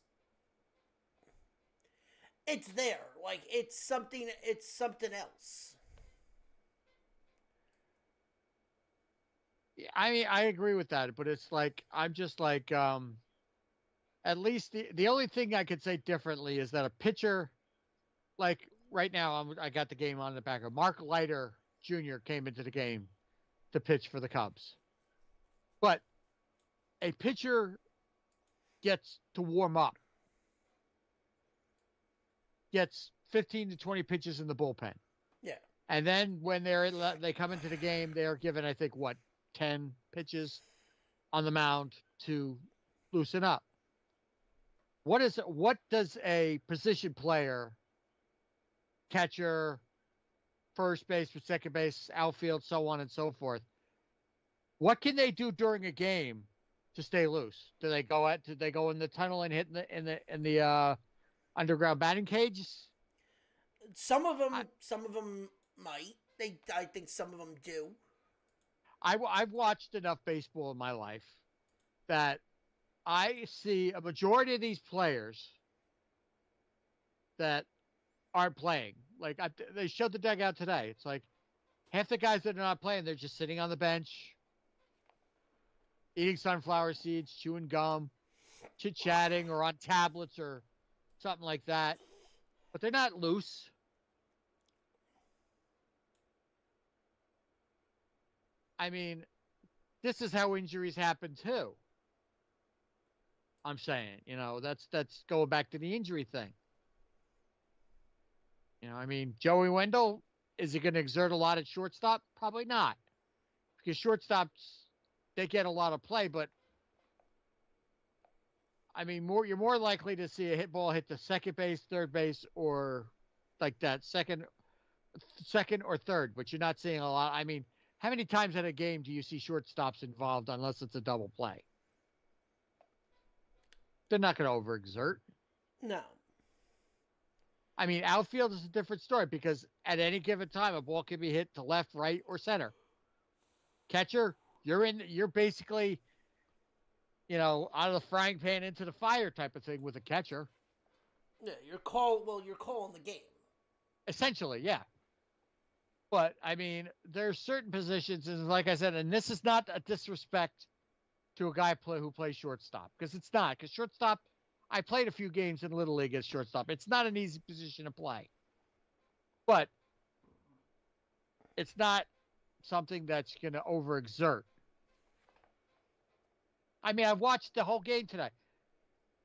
there. Like it's something else. Yeah, I mean, I agree with that, but it's like I'm just like at least the only thing I could say differently is that a pitcher like right now I got the game on the back of Mark Leiter Jr. came into the game to pitch for the Cubs. But a pitcher gets to warm up, gets 15 to 20 pitches in the bullpen. Yeah. And then when they come into the game, they're given, I think, 10 pitches on the mound to loosen up. What does a position player, catcher, first base, second base, outfield, so on and so forth, what can they do during a game to stay loose? Do they go in the tunnel and hit in the underground batting cages? Some of them might. I think some of them do. I've watched enough baseball in my life that I see a majority of these players that aren't playing. Like they showed the dugout today. It's like half the guys that are not playing, they're just sitting on the bench, eating sunflower seeds, chewing gum, chit-chatting, or on tablets or something like that. But they're not loose. I mean, this is how injuries happen too. I'm saying, that's going back to the injury thing. I mean, Joey Wendell, is he going to exert a lot at shortstop? Probably not. Because shortstops, they get a lot of play, but I mean, you're more likely to see a hit ball hit the second base, third base, or like that second or third, but you're not seeing a lot. I mean, how many times in a game do you see shortstops involved unless it's a double play? They're not going to overexert. No. I mean, outfield is a different story because at any given time, a ball can be hit to left, right, or center. Catcher, you're basically, out of the frying pan into the fire type of thing with a catcher. Yeah, you're calling the game. Essentially, yeah. But, I mean, there's certain positions, and like I said, and this is not a disrespect to a guy who plays shortstop, because it's not. Because shortstop, I played a few games in Little League as shortstop. It's not an easy position to play. But it's not something that's going to overexert. I mean, I've watched the whole game today.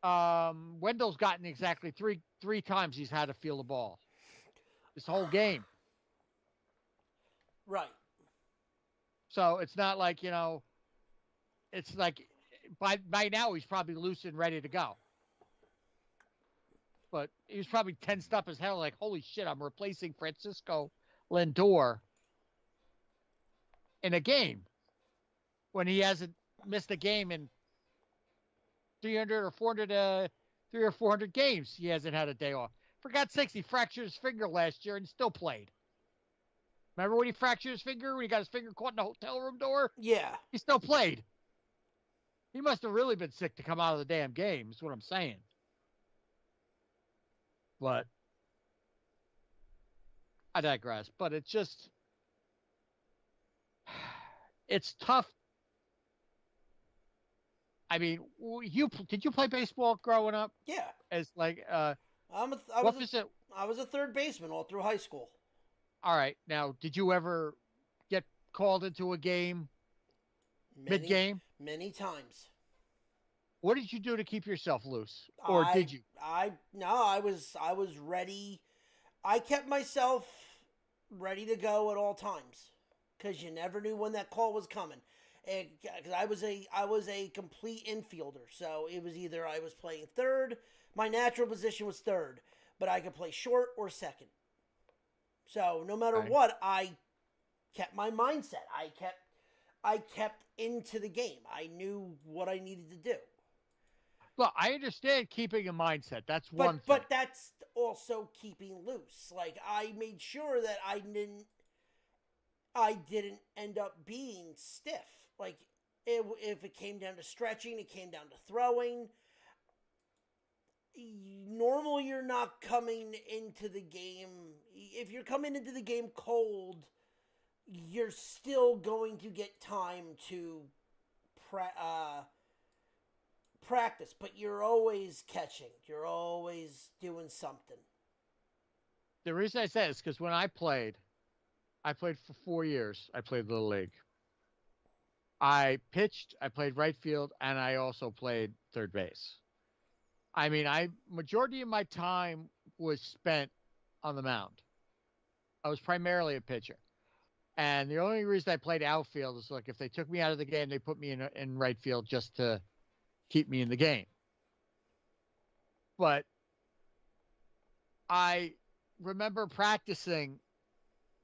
Wendell's gotten exactly three times he's had to feel the ball. This whole game. Right. So it's not like, it's like by now he's probably loose and ready to go. but he was probably tensed up as hell. Like, holy shit, I'm replacing Francisco Lindor in a game when he hasn't missed a game in 300 or 400, 300 or 400 games. He hasn't had a day off. For God's sakes, he fractured his finger last year and still played. Remember when he fractured his finger? When he got his finger caught in the hotel room door? Yeah. He still played. He must have really been sick to come out of the damn game, is what I'm saying. But I digress. But it's just, it's tough. I mean, did you play baseball growing up? Yeah. As like, I what was it? was a third baseman all through high school. All right. Now, did you ever get called into a game mid-game? Many times. What did you do to keep yourself loose, or did you? I was ready. I kept myself ready to go at all times because you never knew when that call was coming. Because I was a complete infielder, so it was either I was playing third. My natural position was third, but I could play short or second. So no matter what, I kept my mindset. I kept into the game. I knew what I needed to do. Well, I understand keeping a mindset. That's one thing. But that's also keeping loose. Like, I made sure that I didn't end up being stiff. Like, if it came down to stretching, it came down to throwing. Normally, you're not coming into the game. If you're coming into the game cold, you're still going to get time to practice, but you're always catching. You're always doing something. The reason I say it is because when I played for 4 years. I played Little League. I pitched, I played right field, and I also played third base. I mean, majority of my time was spent on the mound. I was primarily a pitcher. And the only reason I played outfield is, like, if they took me out of the game, they put me in right field just to keep me in the game. But I remember practicing.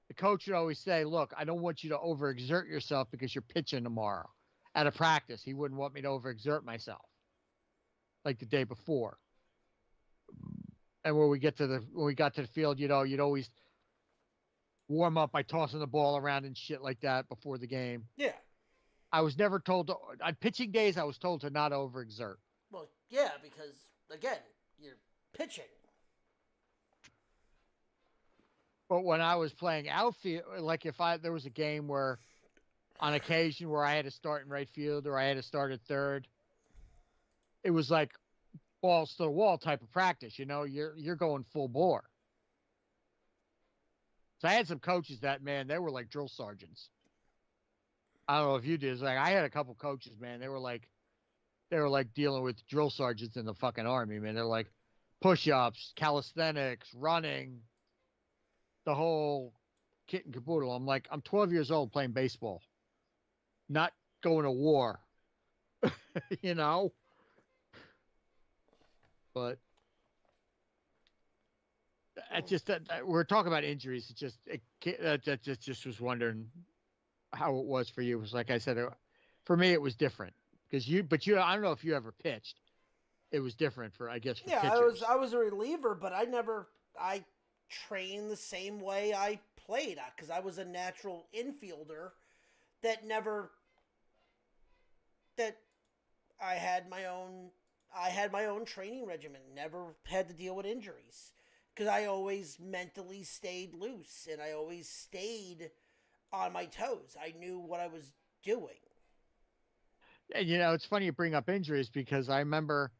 The coach would always say, look, I don't want you to overexert yourself because you're pitching tomorrow at a practice. He wouldn't want me to overexert myself like the day before. And when we got to the field, you'd always warm up by tossing the ball around and shit like that before the game. Yeah. I was never told to, on pitching days, I was told to not overexert. Well, yeah, because, again, you're pitching. But when I was playing outfield, like if there was a game where, on occasion, where I had to start in right field or I had to start at third, it was like balls to the wall type of practice. You know, you're going full bore. So I had some coaches that, man, they were like drill sergeants. I don't know if you did. It's like I had a couple coaches, man. They were like dealing with drill sergeants in the fucking army, man. They're like push-ups, calisthenics, running, the whole kit and caboodle. I'm like, I'm 12 years old playing baseball, not going to war, you know? But it's just that we're talking about injuries. It just was wondering how it was for you. It was like I said, for me, it was different because I don't know if you ever pitched. It was different for pitchers. I was a reliever, but I trained the same way I played because I was a natural infielder that I had my own training regimen, never had to deal with injuries because I always mentally stayed loose and I always stayed on my toes. I knew what I was doing. And it's funny you bring up injuries because I remember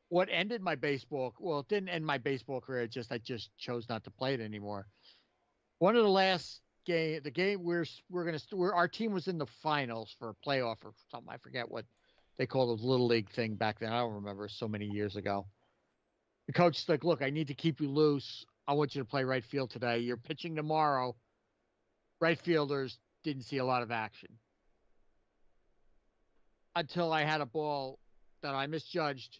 what ended my baseball. Well, it didn't end my baseball career. I just chose not to play it anymore. One of the last the game our team was in the finals for a playoff or something. I forget what they called the Little League thing back then. I don't remember, so many years ago. The coach is like, look, I need to keep you loose. I want you to play right field today. You're pitching tomorrow. Right fielders didn't see a lot of action until I had a ball that I misjudged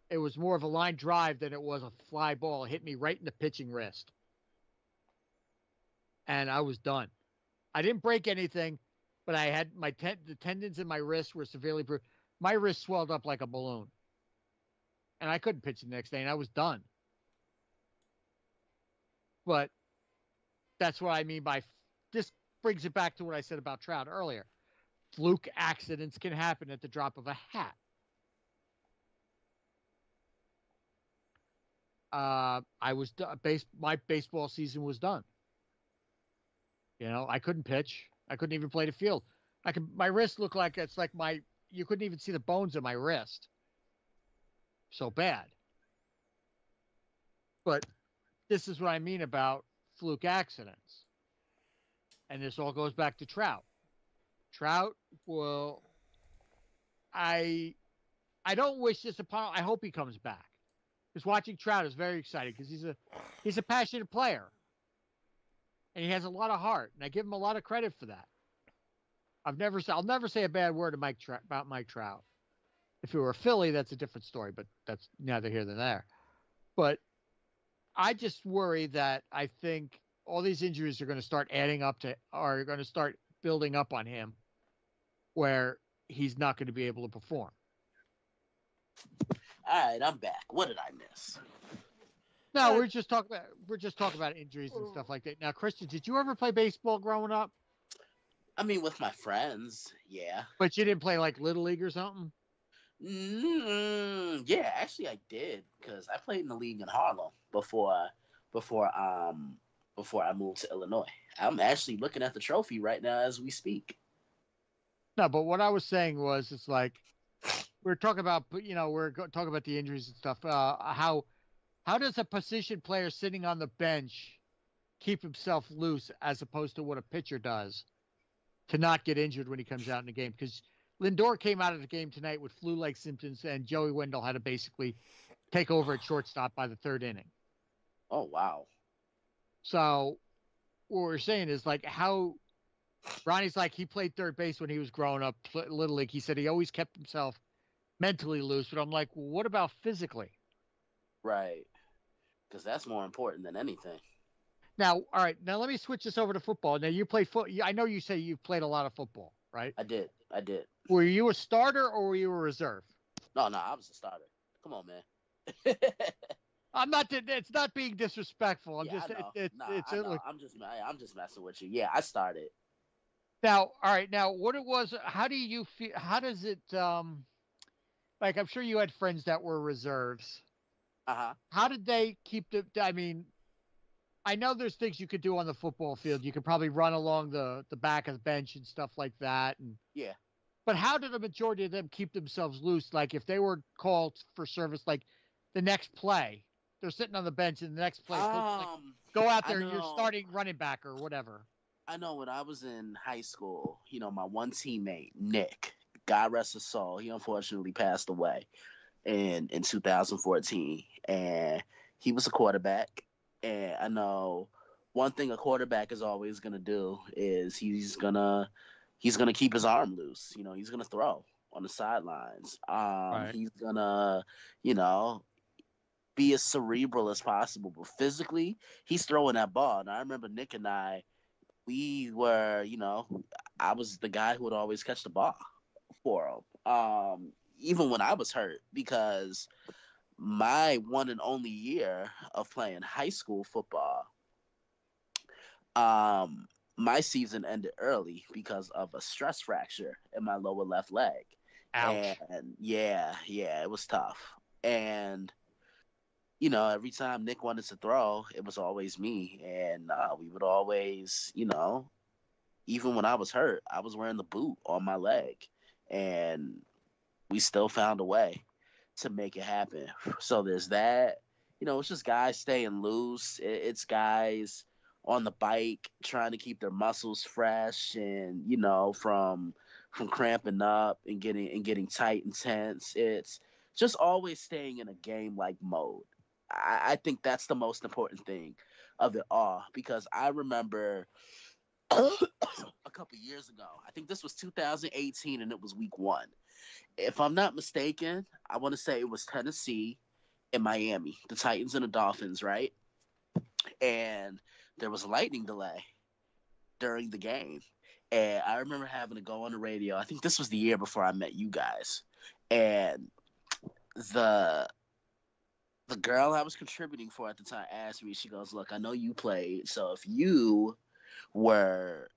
It was more of a line drive than it was a fly ball. It hit me right in the pitching wrist. And I was done. I didn't break anything, but I had the tendons in my wrist were severely bruised. My wrist swelled up like a balloon. And I couldn't pitch the next day, and I was done. But that's what I mean by this brings it back to what I said about Trout earlier. Fluke accidents can happen at the drop of a hat. I was my baseball season was done. I couldn't pitch. I couldn't even play the field. My wrist looked like you couldn't even see the bones of my wrist. So bad. But this is what I mean about fluke accidents. And this all goes back to Trout. Trout will I don't wish this upon I hope he comes back. Because watching Trout is very exciting because he's a passionate player. And he has a lot of heart, and I give him a lot of credit for that. I'll never say a bad word about Mike Trout. If it were a Philly, that's a different story, but that's neither here nor there. But I just worry that I think all these injuries are going to start are going to start building up on him where he's not going to be able to perform. All right, I'm back. What did I miss? No, we're just talking about injuries and stuff like that. Now, Christian, did you ever play baseball growing up? I mean, with my friends, yeah. But you didn't play like Little League or something? Yeah, actually, I did because I played in the league in Harlem before I moved to Illinois. I'm actually looking at the trophy right now as we speak. No, but what I was saying was, it's like we're talking about, we're talking about the injuries and stuff. How does a position player sitting on the bench keep himself loose as opposed to what a pitcher does to not get injured when he comes out in the game? Because Lindor came out of the game tonight with flu-like symptoms, and Joey Wendell had to basically take over at shortstop by the third inning. Oh, wow. So what we're saying is like how Ronnie's like he played third base when he was growing up, Little League. He said he always kept himself mentally loose. But I'm like, well, what about physically? Right. Because that's more important than anything. Now, all right. Now let me switch this over to football. Now you play I know you say you've played a lot of football, right? I did. Were you a starter or were you a reserve? No, I was a starter. Come on, man. I'm not. It's not being disrespectful. I'm just messing with you. Yeah, I started. Now, all right. Now, what it was? How do you feel? How does it? Like, I'm sure you had friends that were reserves. How did they keep the? I mean, I know there's things you could do on the football field. You could probably run along the back of the bench and stuff like that. And yeah. But how did the majority of them keep themselves loose? Like, if they were called for service, like the next play, they're sitting on the bench in the next play. Go out there, you're starting running back or whatever. I know when I was in high school, my one teammate, Nick, God rest his soul, he unfortunately passed away in 2014. And he was a quarterback. And I know one thing a quarterback is always going to do is he's going to keep his arm loose. He's going to throw on the sidelines. Right. He's going to, be as cerebral as possible. But physically, he's throwing that ball. And I remember Nick and I, we were, I was the guy who would always catch the ball for him. Even when I was hurt, because my one and only year of playing high school football, my season ended early because of a stress fracture in my lower left leg. Ouch. And yeah, it was tough. And every time Nick wanted to throw, it was always me. And we would always, even when I was hurt, I was wearing the boot on my leg. And we still found a way to make it happen. So there's that. It's just guys staying loose. It's guys on the bike trying to keep their muscles fresh and, from cramping up and getting tight and tense. It's just always staying in a game-like mode. I think that's the most important thing of it all, because I remember a couple years ago, I think this was 2018 and it was week 1. If I'm not mistaken, I want to say it was Tennessee and Miami, the Titans and the Dolphins, right? And there was a lightning delay during the game. And I remember having to go on the radio. I think this was the year before I met you guys. And the girl I was contributing for at the time asked me, she goes, "Look, I know you played, so if you were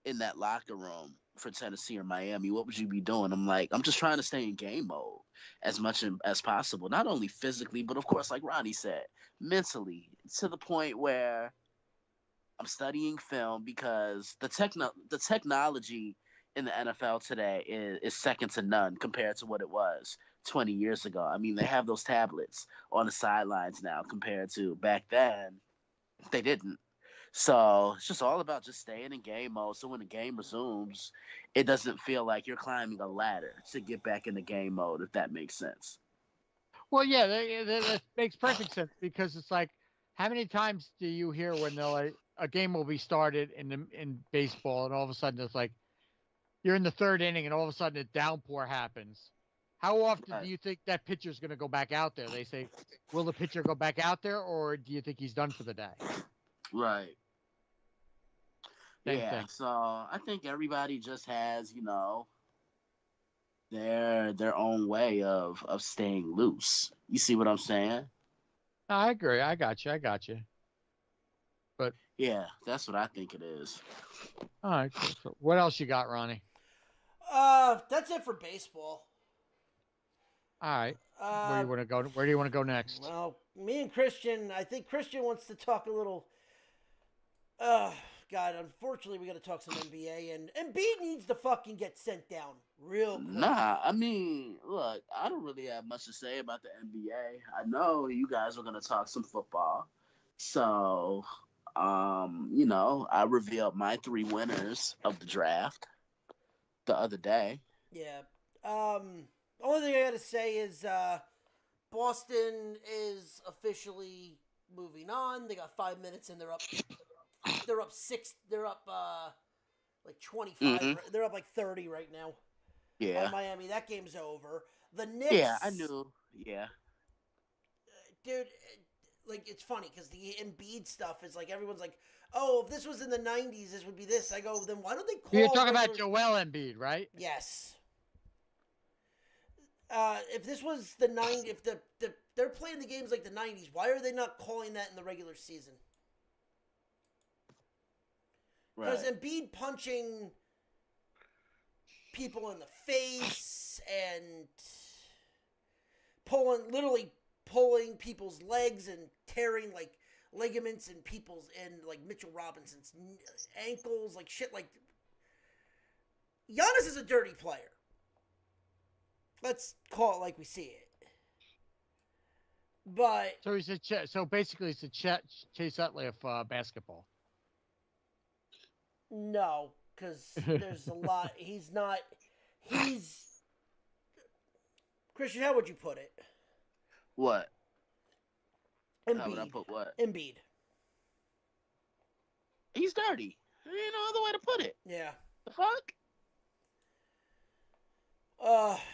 in that locker room for Tennessee or Miami, what would you be doing?" I'm like, "I'm just trying to stay in game mode as much as possible, not only physically, but of course, like Ronnie said, mentally, to the point where I'm studying film because the technology in the NFL today is second to none compared to what it was 20 years ago. I mean, they have those tablets on the sidelines now compared to back then, they didn't. So it's just all about just staying in game mode. So when the game resumes, it doesn't feel like you're climbing a ladder to get back in the game mode, if that makes sense. Well, yeah, that makes perfect sense because it's like, how many times do you hear when they're like a game will be started in baseball and all of a sudden it's like you're in the third inning and all of a sudden a downpour happens? How often do you think that pitcher's going to go back out there? They say, will the pitcher go back out there, or do you think he's done for the day? Right. Same Yeah. thing. So I think everybody just has, their own way of staying loose. You see what I'm saying? No, I agree. I got you. But Yeah, that's what I think it is. all right. Cool. So what else you got, Ronnie? That's it for baseball. All right. Where do you want to go? Where do you want to go next? Well, me and Christian, I think Christian wants to talk a little. God, unfortunately, we got to talk some NBA, and Embiid needs to fucking get sent down real quick. Nah, I mean, look, I don't really have much to say about the NBA. I know you guys are going to talk some football. So, I revealed my 3 winners of the draft the other day. Yeah. Only thing I got to say is Boston is officially moving on. They got 5 minutes and they're up 6. They're up like 25. Mhm. They're up like 30 right now. Yeah. On Miami. That game's over. The Knicks. Yeah, I knew. Yeah. Dude, like it's funny because the Embiid stuff is like everyone's like, "Oh, if this was in the 90s, this would be this." I go, "Then why don't they call?" You're talking about Joel Embiid, right? Yes. If this was the 90s, if they're playing the games like the 90s, why are they not calling that in the regular season? Because Right. Embiid punching people in the face and literally pulling people's legs and tearing like ligaments in people's like Mitchell Robinson's ankles, like shit. Like Giannis is a dirty player. Let's call it like we see it. But So so basically, it's a Chase Utley of basketball. no, because there's a lot. He's Christian. How would you put it? What? Embiid. How would I put what? Embiid. He's dirty. There ain't no other way to put it. Yeah. The fuck?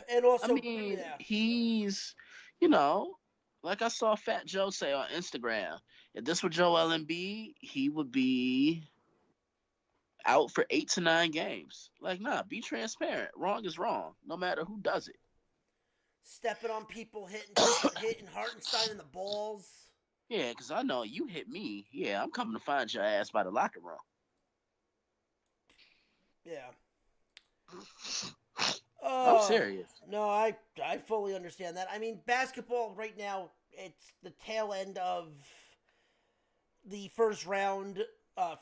And also, I mean, yeah. he's, like I saw Fat Joe say on Instagram, if this were Joel Embiid, he would be out for 8 to 9 games. Like, nah, be transparent. Wrong is wrong, no matter who does it. Stepping on people, hitting Hartenstein in the balls. Yeah, because I know you hit me. Yeah, I'm coming to find your ass by the locker room. Yeah. I'm serious. No, I fully understand that. I mean, basketball right now, it's the tail end of the first round.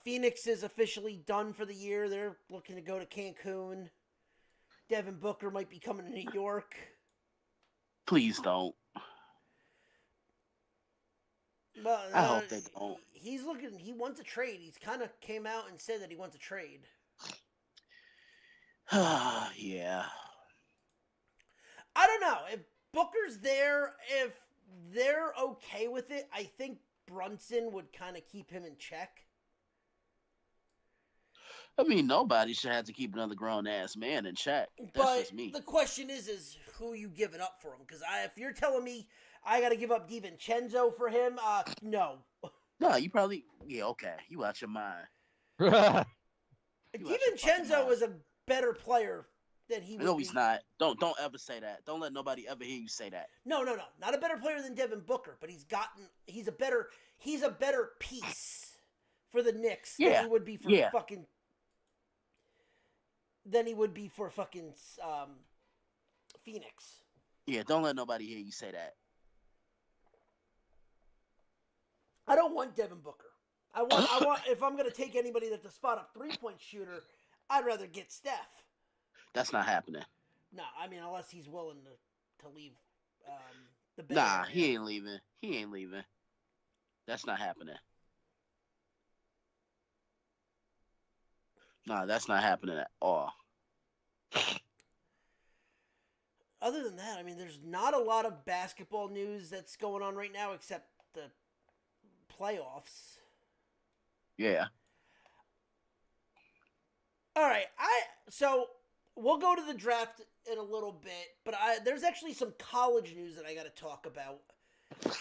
Phoenix is officially done for the year. They're looking to go to Cancun. Devin Booker might be coming to New York. Please don't. But, I hope they don't. He wants a trade. He's kind of came out and said that he wants a trade. Yeah. I don't know. If Booker's there, if they're okay with it, I think Brunson would kind of keep him in check. I mean, nobody should have to keep another grown ass man in check. That's But just me. the question is who you giving up for him? Because if you're telling me I got to give up DiVincenzo for him, no. No, you probably okay. You out your mind. Right. You out your fucking DiVincenzo mind. is a better player than he would No, be. he's not. Don't ever say that. Don't let nobody ever hear you say that. No, not a better player than Devin Booker, but he's a better piece for the Knicks than Yeah, he would be for yeah. fucking Phoenix. Yeah, don't let nobody hear you say that. I don't want Devin Booker. I want if I'm gonna take anybody that's a spot up 3-point shooter, I'd rather get Steph. That's not happening. No, I mean unless he's willing to leave the Bay Nah, Area. he ain't leaving. He ain't leaving. That's not happening. Nah, that's not happening at all. Other than that, I mean, there's not a lot of basketball news that's going on right now except the playoffs. Yeah. All right, so we'll go to the draft in a little bit, but there's actually some college news that I got to talk about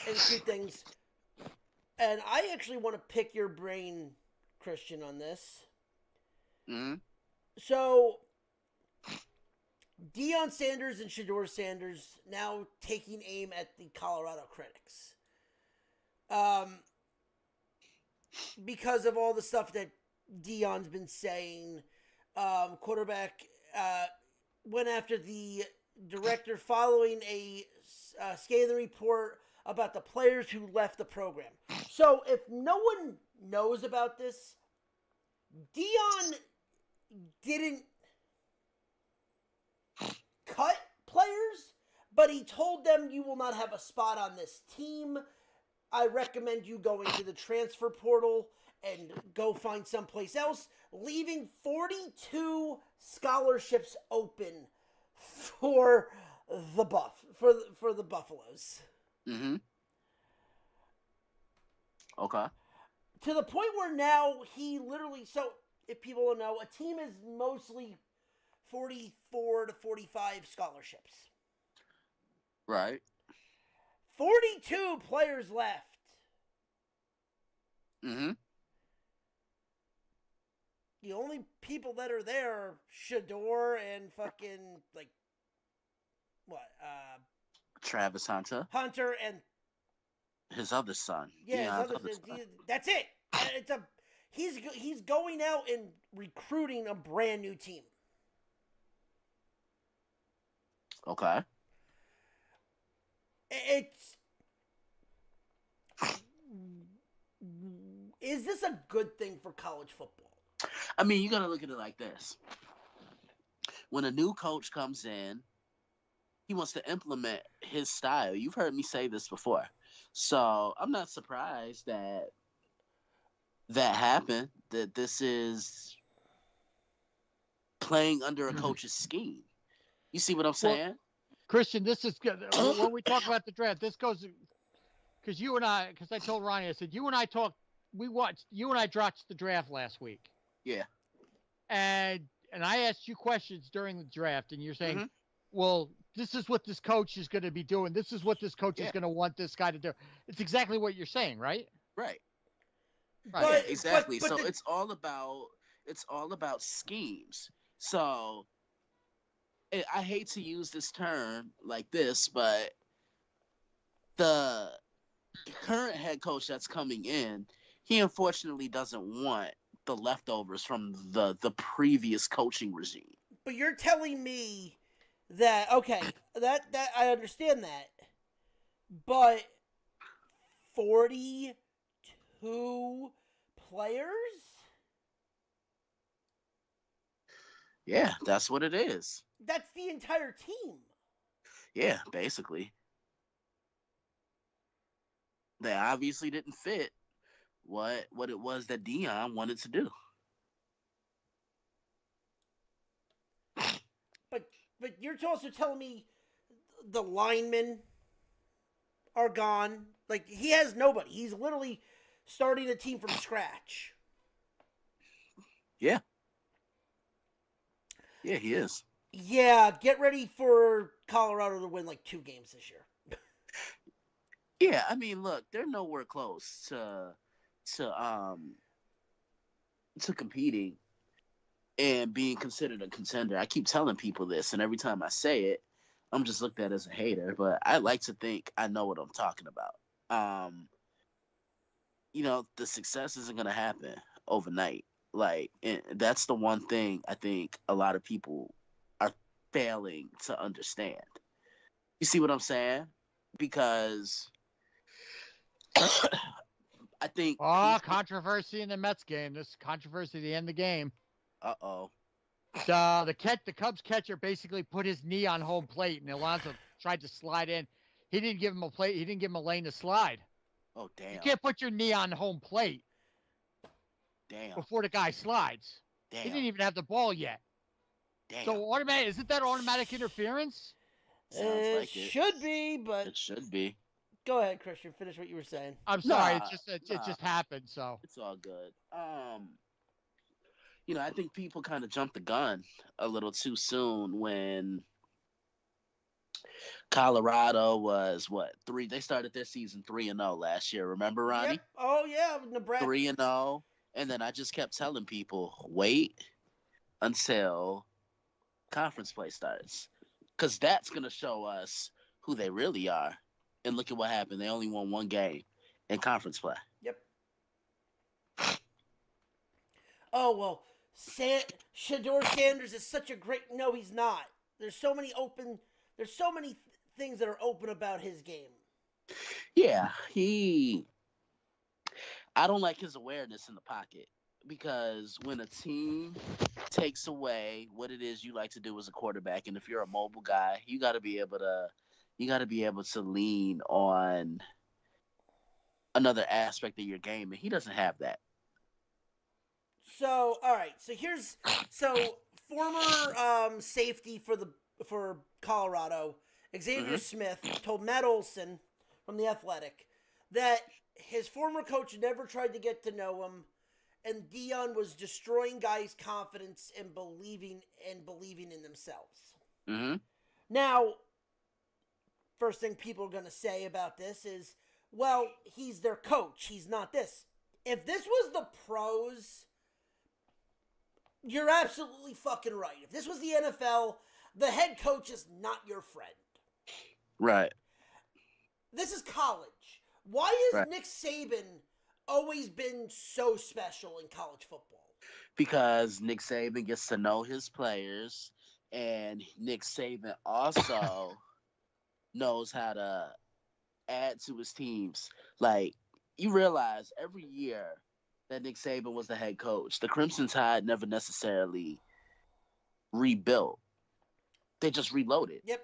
and two things. And I actually want to pick your brain, Christian, on this. Hmm. So, Deion Sanders and Shedeur Sanders now taking aim at the Colorado critics. Because of all the stuff that Deion's been saying, quarterback went after the director following a scathing report about the players who left the program. So, if no one knows about this, Deion didn't cut players, but he told them you will not have a spot on this team. I recommend you going to the transfer portal and go find someplace else, leaving 42 scholarships open for the for the Buffaloes. Hmm. Okay. To the point where now he literally, so if people don't know, a team is mostly 44 to 45 scholarships. Right. 42 players left. Hmm. The only people that are there are Shedeur and fucking, like, what, Travis Hunter, Hunter and, his other son. yeah, Deion's other son. that's it. He's going out and recruiting a brand new team. Okay. Is this a good thing for college football? I mean, you gotta look at it like this. When a new coach comes in, he wants to implement his style. You've heard me say this before. So I'm not surprised that happened, that this is playing under a coach's scheme. You see what I'm saying? Christian, this is good. When we talk about the draft, this goes because I told Ronnie, I said, you and I watched the draft last week. Yeah. And I asked you questions during the draft, and you're saying, Mhm. well, this is what this coach is going to be doing. This is what this coach is going to want this guy to do. It's exactly what you're saying, right? Right. Right. But- Yeah, exactly. but So the- it's all about schemes. So I hate to use this term like this, but the current head coach that's coming in, he unfortunately doesn't want the leftovers from the previous coaching regime. But you're telling me that, okay, that I understand that, but 42 players? Yeah, that's what it is. That's the entire team. Yeah, basically. They obviously didn't fit what it was that Deion wanted to do. But you're also telling me the linemen are gone. Like, he has nobody. He's literally starting a team from scratch. Yeah. Yeah, he is. Yeah, get ready for Colorado to win like 2 games this year. Yeah, I mean, look, they're nowhere close to to competing and being considered a contender. I keep telling people this, and every time I say it, I'm just looked at as a hater. But I like to think I know what I'm talking about. The success isn't gonna happen overnight. Like, and that's the one thing I think a lot of people are failing to understand. You see what I'm saying? Because I think. Controversy in the Mets game. This controversy at the end of the game. Uh-oh. The Cubs catcher basically put his knee on home plate, and Alonso tried to slide in. He didn't give him a plate. He didn't give him a lane to slide. Oh, damn. You can't put your knee on home plate before the guy slides. Damn. He didn't even have the ball yet. Damn. So isn't that automatic interference? Sounds It like it. should be, but It should be. go ahead, Christian. Finish what you were saying. I'm sorry. Nah, It just happened. So It's all good. I think people kind of jumped the gun a little too soon when Colorado was what 3. They started their season 3-0 last year. Remember, Ronnie? Yep. Oh yeah, Nebraska. 3-0, and then I just kept telling people, wait until conference play starts, because that's gonna show us who they really are. And look at what happened. They only won 1 game in conference play. Yep. Oh well, Shador Sanders is such a great. No, he's not. There's so many things that are open about his game. Yeah, I don't like his awareness in the pocket, because when a team takes away what it is you like to do as a quarterback, and if you're a mobile guy, you got to be able to lean on another aspect of your game, and he doesn't have that. So, all right. So former safety for Colorado, Xavier Smith, told Matt Olson from The Athletic that his former coach never tried to get to know him, and Deion was destroying guys' confidence and believing in themselves. Mm-hmm. Now, first thing people are going to say about this is, well, he's their coach. He's not this. If this was the pros, you're absolutely fucking right. If this was the NFL, the head coach is not your friend. Right. This is college. Why has Nick Saban always been so special in college football? Because Nick Saban gets to know his players, and Nick Saban also knows how to add to his teams. Like, you realize every year that Nick Saban was the head coach, the Crimson Tide never necessarily rebuilt. They just reloaded. Yep.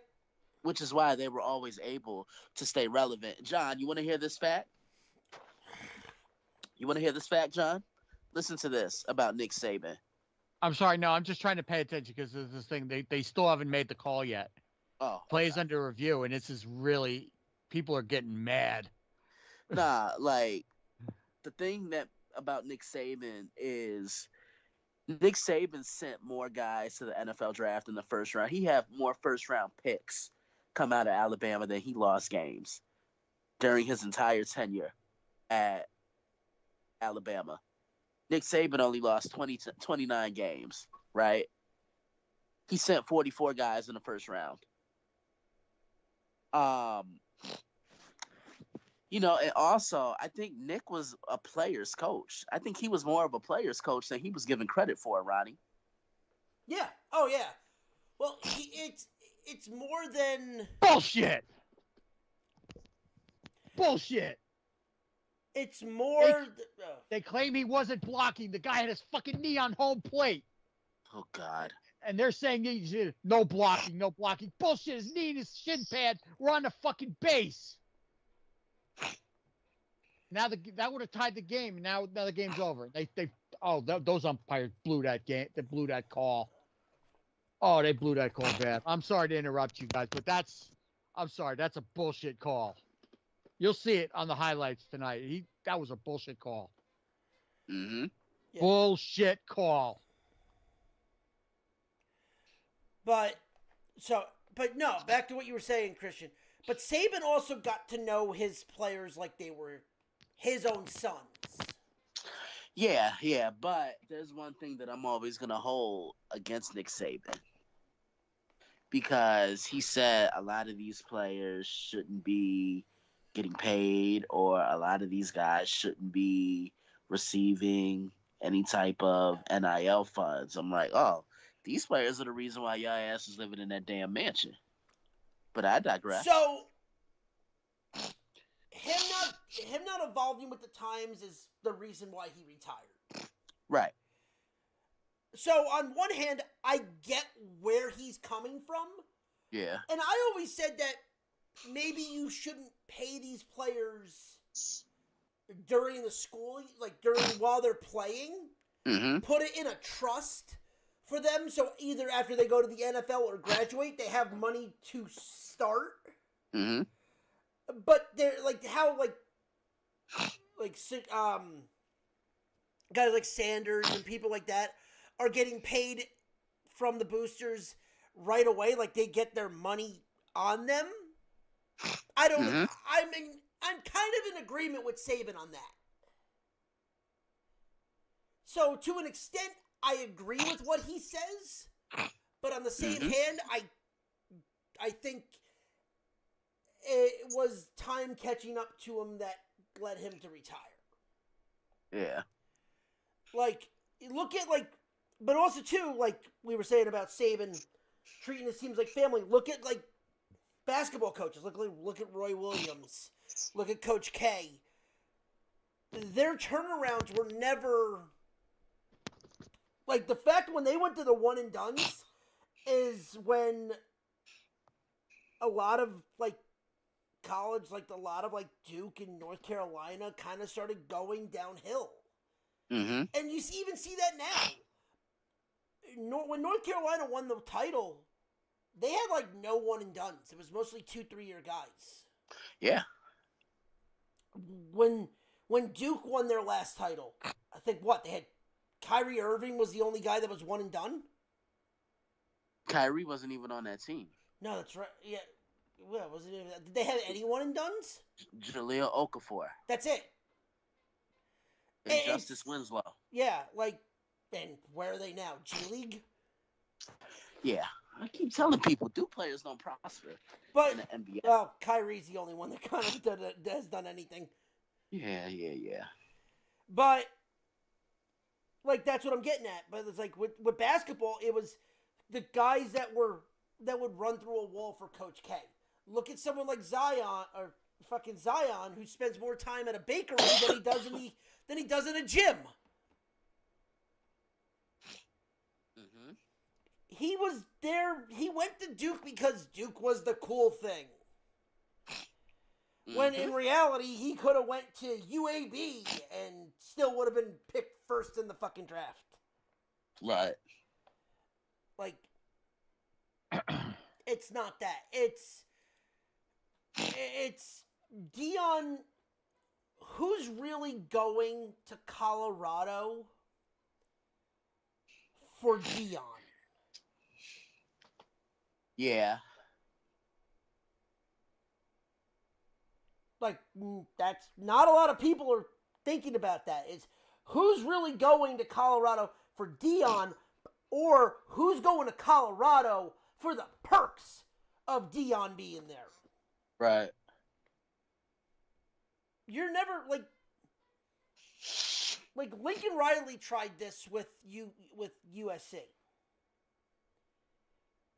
Which is why they were always able to stay relevant. John, you want to hear this fact? John? Listen to this about Nick Saban. I'm sorry. No, I'm just trying to pay attention because there's this thing. They still haven't made the call yet. Oh, Plays under review, and this is really people are getting mad. Nah, like the thing that about Nick Saban is Nick Saban sent more guys to the NFL draft in the first round. He had more first round picks come out of Alabama than he lost games during his entire tenure at Alabama. Nick Saban only lost 29 games, right? He sent 44 guys in the first round. And also, I think Nick was a player's coach. I think he was more of a player's coach than he was given credit for, Ronnie. Yeah. Oh, yeah. Well, it's more than... Bullshit! It's more... They claim he wasn't blocking. The guy had his fucking knee on home plate. Oh, God. And they're saying he's no blocking. Bullshit. His knee and his shin pad were on the fucking base. Now that would have tied the game. Now the game's over. Those umpires blew that game. They blew that call. Oh, they blew that call bad. I'm sorry to interrupt you guys, but that's a bullshit call. You'll see it on the highlights tonight. That was a bullshit call. Mm-hmm. Yeah. Bullshit call. But no, back to what you were saying, Christian. But Saban also got to know his players like they were his own sons. Yeah, but there's one thing that I'm always gonna hold against Nick Saban. Because he said a lot of these players shouldn't be getting paid, or a lot of these guys shouldn't be receiving any type of NIL funds. I'm like, oh, these players are the reason why y'all ass is living in that damn mansion. But I digress. So him not evolving with the times is the reason why he retired. Right. So on one hand, I get where he's coming from. Yeah. And I always said that maybe you shouldn't pay these players during the school, like while they're playing. Mm-hmm. Put it in a trust for them, so either after they go to the NFL or graduate, they have money to start. Mm-hmm. But they're like guys like Sanders and people like that are getting paid from the boosters right away, like they get their money on them. I don't. Mhm. I mean, I'm kind of in agreement with Saban on that. So to an extent, I agree with what he says, but on the same hand, I think it was time catching up to him that led him to retire. Yeah. Like, look at, like, but also, too, like we were saying about Saban treating his teams like family. Look at, like, basketball coaches. Look at Roy Williams. Look at Coach K. Their turnarounds were never... Like, the fact when they went to the one-and-dones is when a lot of, like, college, like, a lot of, like, Duke and North Carolina kind of started going downhill. Mm-hmm. And you even see that now. When North Carolina won the title, they had, like, no one-and-dones. It was mostly 2-3-year guys. Yeah. When Duke won their last title, I think, they had Kyrie Irving was the only guy that was one and done? Kyrie wasn't even on that team. No, that's right. Yeah. Well, wasn't even, did they have any one and dones? Jahlil Okafor. That's it. And Justice Winslow. Yeah, like, and where are they now? G League? Yeah. I keep telling people, Duke players don't prosper But, in the NBA. well, Kyrie's the only one that kind of has done anything. Yeah. But, like, that's what I'm getting at. But it's like, with basketball, it was the guys that would run through a wall for Coach K. Look at someone like Zion, or fucking Zion, who spends more time at a bakery than he does in a gym. Mm-hmm. He was there. He went to Duke because Duke was the cool thing. When in reality, he could have went to UAB and still would have been picked first in the fucking draft. Right. Like, it's not that. It's Deion. Who's really going to Colorado for Deion? Yeah. Like, that's not a lot of people are thinking about that. Is who's really going to Colorado for Deion, or who's going to Colorado for the perks of Deion being there? Right. You're never like Lincoln Riley tried this with USC.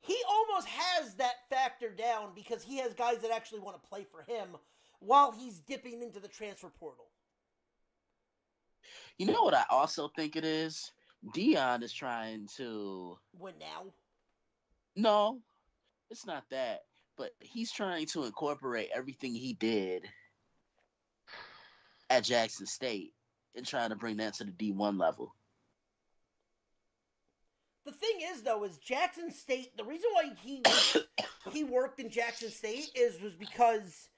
He almost has that factor down because he has guys that actually want to play for him while he's dipping into the transfer portal. You know what I also think it is? Deion is trying to... Win now? No, it's not that. But he's trying to incorporate everything he did at Jackson State and trying to bring that to the D1 level. The thing is, though, is Jackson State, the reason why he worked in Jackson State was because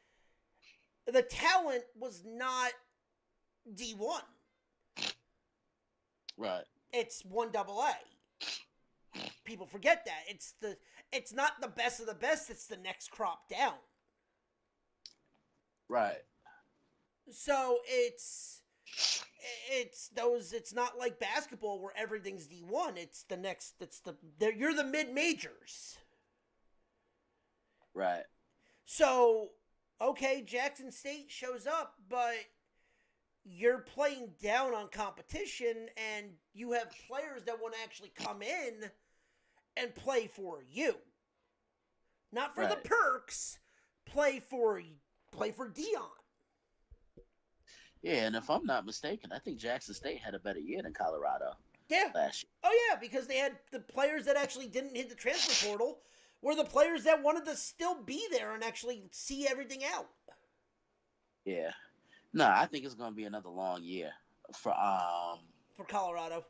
the talent was not D1. Right. It's 1AA. people forget that it's not the best of the best. It's the next crop down. Right. So it's not like basketball where everything's D1. You're the mid majors. Right. So, okay, Jackson State shows up, but you're playing down on competition, and you have players that want to actually come in and play for you. Not for the Right. perks, play for Dion. Yeah, and if I'm not mistaken, I think Jackson State had a better year than Colorado Yeah. last year. Oh, yeah, because they had the players that actually didn't hit the transfer portal were the players that wanted to still be there and actually see everything out. Yeah. No, I think it's going to be another long year for Colorado.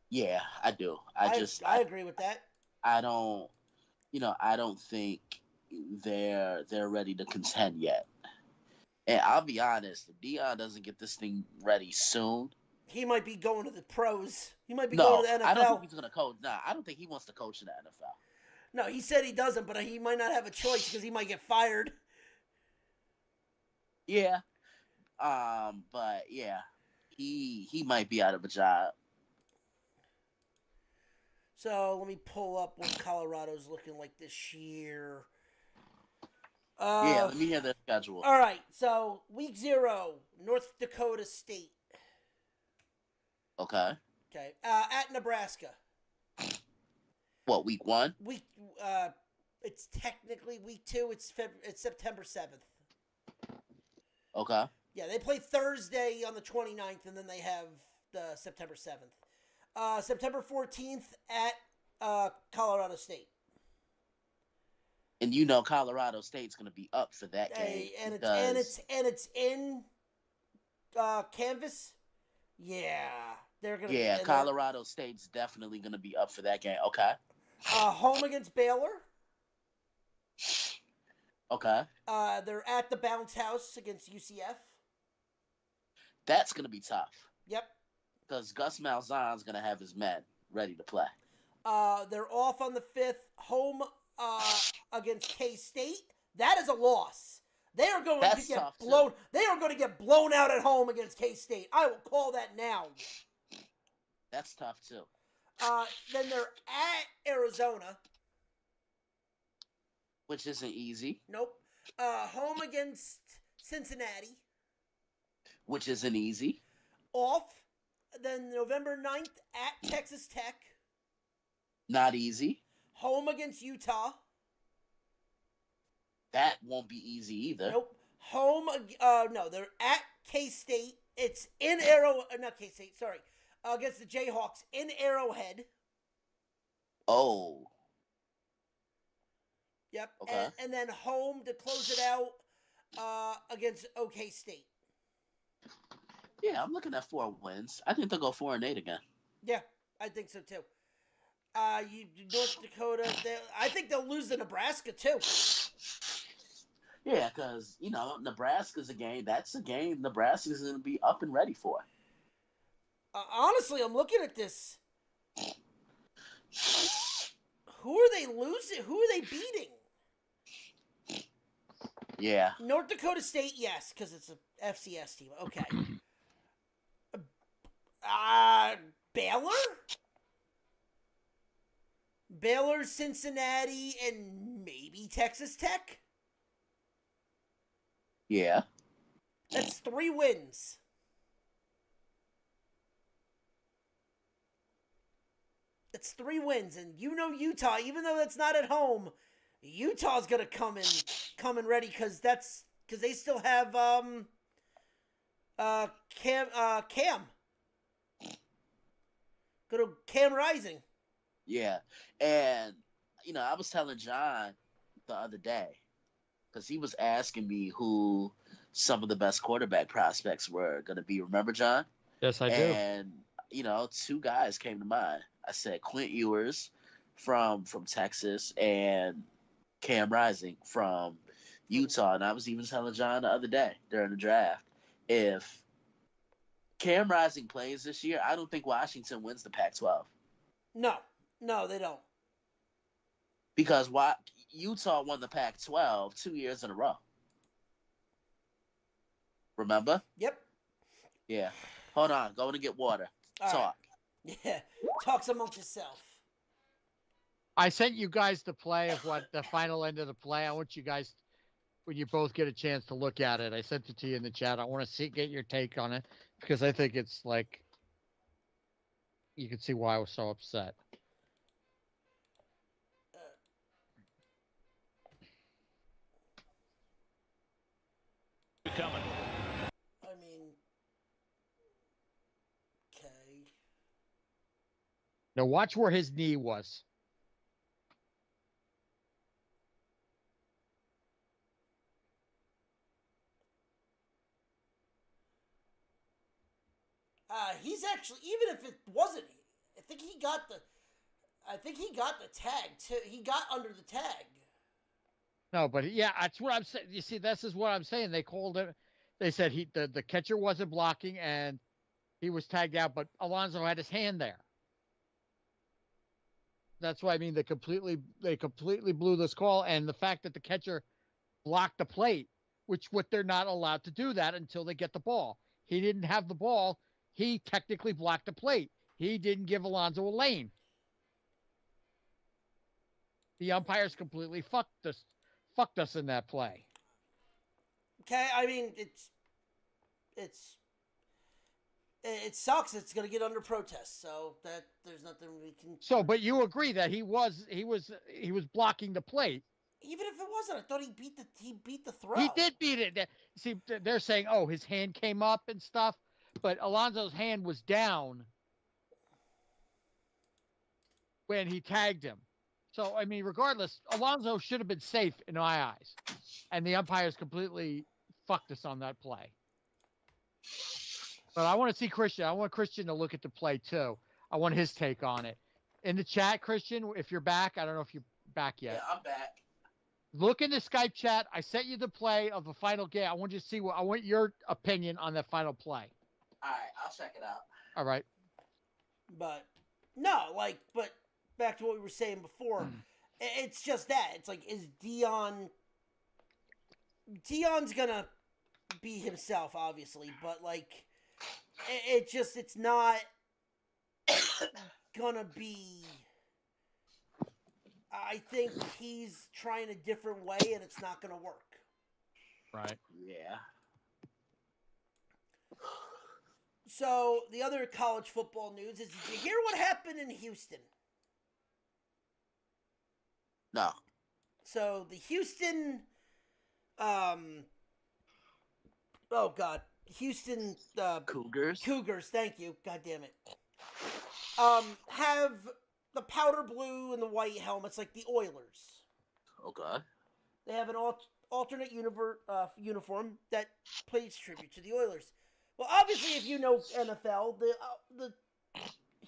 Yeah, I do. I agree with that. I don't think they're ready to contend yet. And I'll be honest, if Dion doesn't get this thing ready soon, He might be going to the pros. He might be no, going to the NFL. I don't think he's going to coach. Nah, I don't think he wants to coach in the NFL. No, he said he doesn't, but he might not have a choice because he might get fired. Yeah. But yeah, he might be out of a job. So let me pull up what Colorado's looking like this year. Yeah, let me hear their schedule. All right, so week 0, North Dakota State. Okay. Okay, at Nebraska. What, week 1? It's technically week 2. It's September 7th. Okay. Yeah, they play Thursday on the 29th, and then they have the September 7th. September 14th at Colorado State. And Colorado State's going to be up for that game. And because... it's in Canvas. Yeah, they're gonna. Yeah, Colorado State's definitely going to be up for that game. Okay. Home against Baylor. Okay. They're at the Bounce House against UCF. That's going to be tough. Yep. Because Gus Malzahn's going to have his men ready to play. They're off on the 5th. Home against K-State. That is a loss. They are going to get blown. They are going to get blown out at home against K-State. I will call that now. That's tough too. Then they're at Arizona, which isn't easy. Nope. Home against Cincinnati, which isn't easy. Off. Then November 9th at Texas Tech. Not easy. Home against Utah. That won't be easy either. Nope. Home. No, they're at K-State. It's in not K-State. Sorry, against the Jayhawks in Arrowhead. Oh. Yep. Okay. And then home to close it out against OK State. Yeah, I'm looking at 4 wins. I think they'll go 4-8 again. Yeah, I think so too. North Dakota. I think they'll lose to Nebraska too. Yeah, because Nebraska's a game. That's a game Nebraska's going to be up and ready for. Honestly, I'm looking at this. Who are they losing? Who are they beating? Yeah. North Dakota State, yes, because it's a FCS team. Okay. Baylor? Baylor, Cincinnati, and maybe Texas Tech? Yeah. That's 3 wins. It's 3 wins, and Utah, even though that's not at home, Utah's gonna come in ready because they still have Cam. Go to Cam Rising. Yeah, and I was telling John the other day because he was asking me who some of the best quarterback prospects were going to be. Remember, John? Yes, I do. And 2 guys came to mind. I said Quint Ewers from Texas and Cam Rising from Utah. And I was even telling John the other day during the draft, if Cam Rising plays this year, I don't think Washington wins the Pac-12. No, they don't. Because why Utah won the Pac-12 2 years in a row. Remember? Yep. Yeah. Hold on. Going to get water. All Talk. right. Yeah. Talks amongst yourself. I sent you guys the play of what the final end of the play. I want you guys, when you both get a chance to look at it, I sent it to you in the chat. I want to get your take on it because I think it's like you can see why I was so upset. Coming. I mean, okay. Now watch where his knee was. He's actually, even if it wasn't, I think he got the tag too. He got under the tag. No, but yeah, that's what I'm saying. You see, this is what I'm saying. They called it. They said the catcher wasn't blocking and he was tagged out, but Alonso had his hand there. That's why I mean they completely blew this call, and the fact that the catcher blocked the plate, what they're not allowed to do that until they get the ball. He didn't have the ball. He technically blocked the plate. He didn't give Alonso a lane. The umpires completely fucked us in that play. Okay, I mean it sucks. It's gonna get under protest, so that there's nothing we can. So, but you agree that he was blocking the plate. Even if it wasn't, I thought he beat the throw. He did beat it. See, they're saying, oh, his hand came up and stuff, but Alonso's hand was down when he tagged him. So, I mean, regardless, Alonso should have been safe in my eyes, and the umpires completely fucked us on that play. But I want to see Christian. I want Christian to look at the play too. I want his take on it. In the chat, Christian, if you're back, I don't know if you're back yet. Yeah, I'm back. Look in the Skype chat. I sent you the play of the final game. I want you to see I want your opinion on that final play. All right, I'll check it out. All right. But no, but back to what we were saying before. It's just that. It's like, is Dion's gonna be himself, obviously, but it's not gonna be. I think he's trying a different way, and it's not gonna work. Right. Yeah. So the other college football news is: did you hear what happened in Houston? No. So the Houston, Houston Cougars. Cougars. Thank you. God damn it. Have the powder blue and the white helmets like the Oilers. Okay. They have an alternate uniform that pays tribute to the Oilers. Well, obviously, if you know NFL, the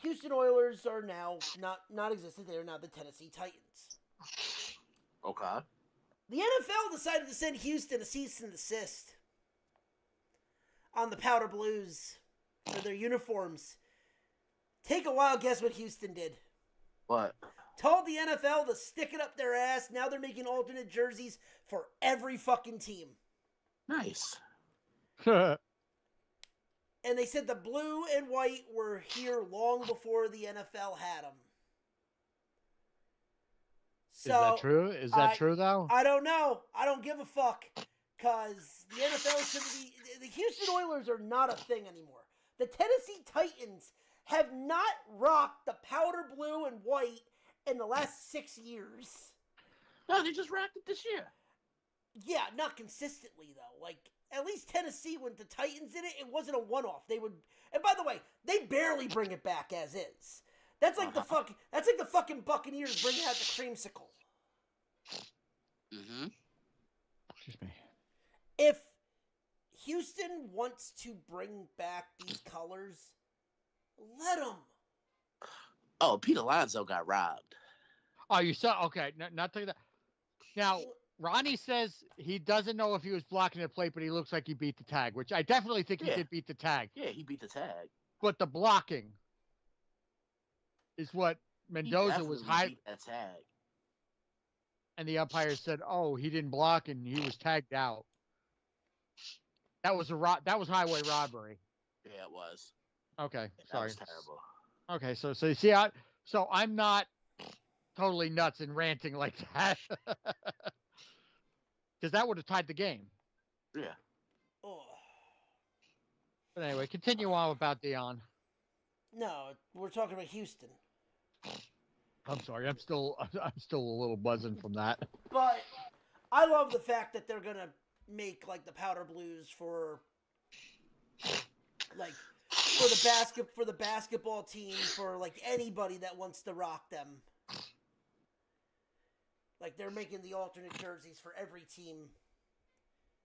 Houston Oilers are now not existent. They are now the Tennessee Titans. Okay. The NFL decided to send Houston a cease and desist on the powder blues for their uniforms. Take a wild guess what Houston did. What? Told the NFL to stick it up their ass. Now they're making alternate jerseys for every fucking team. Nice. And they said the blue and white were here long before the NFL had them. So, is that true? Is that true, though? I don't know. I don't give a fuck. Because the NFL shouldn't be... The Houston Oilers are not a thing anymore. The Tennessee Titans have not rocked the powder blue and white in the last 6 years. No, they just rocked it this year. Yeah, not consistently, though. At least Tennessee, when the Titans did it, it wasn't a one-off. They would... And by the way, they barely bring it back as is. That's like the fucking Buccaneers bringing out the creamsicle. Mm-hmm. Excuse me. If Houston wants to bring back these colors, let them. Oh, Pete Alonso got robbed. Oh, you saw? Okay, not taking that. Now, Ronnie says he doesn't know if he was blocking the plate, but he looks like he beat the tag, which I definitely think he did beat the tag. Yeah, he beat the tag. But the blocking is what Mendoza was high. Beat that tag. and the umpire said, "Oh, he didn't block and he was tagged out." That was that was highway robbery. Yeah, it was. Okay, That sorry. was terrible. Okay, so you see, I'm not totally nuts and ranting like that, because that would have tied the game. Yeah. Oh. But anyway, continue on about Dion. No, we're talking about Houston. I'm sorry, I'm still a little buzzing from that. But I love the fact that they're gonna make like the powder blues for the basketball team, for like anybody that wants to rock them. Like they're making the alternate jerseys for every team.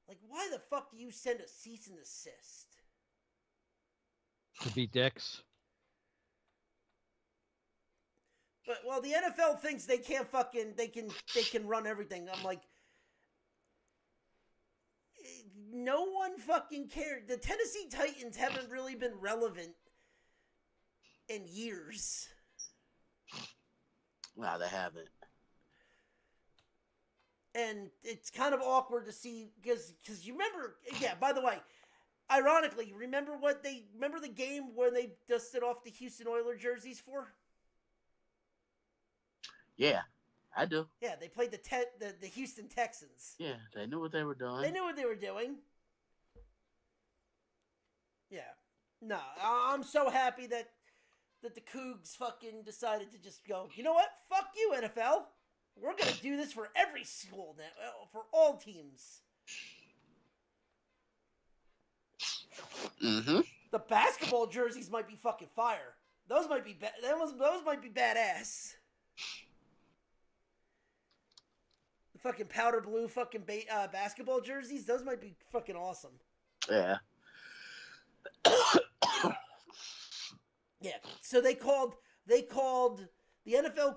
Like, why the fuck do you send a cease and desist? To be dicks. But well, the NFL thinks they can't fucking they can run everything. I'm like, no one fucking cared. The Tennessee Titans haven't really been relevant in years. No, they haven't. And it's kind of awkward to see because you remember, yeah, by the way, ironically, remember the game where they dusted off the Houston Oilers jerseys for? Yeah, I do. Yeah, they played the Houston Texans. Yeah, they knew what they were doing. They knew what they were doing. Yeah. No, I'm so happy that the Cougs fucking decided to just go, you know what? Fuck you, NFL. We're going to do this for every school now, for all teams. Mm-hmm. The basketball jerseys might be fucking fire. Those might be those might be badass. The fucking powder blue fucking basketball jerseys, those might be fucking awesome. Yeah. Yeah. So the NFL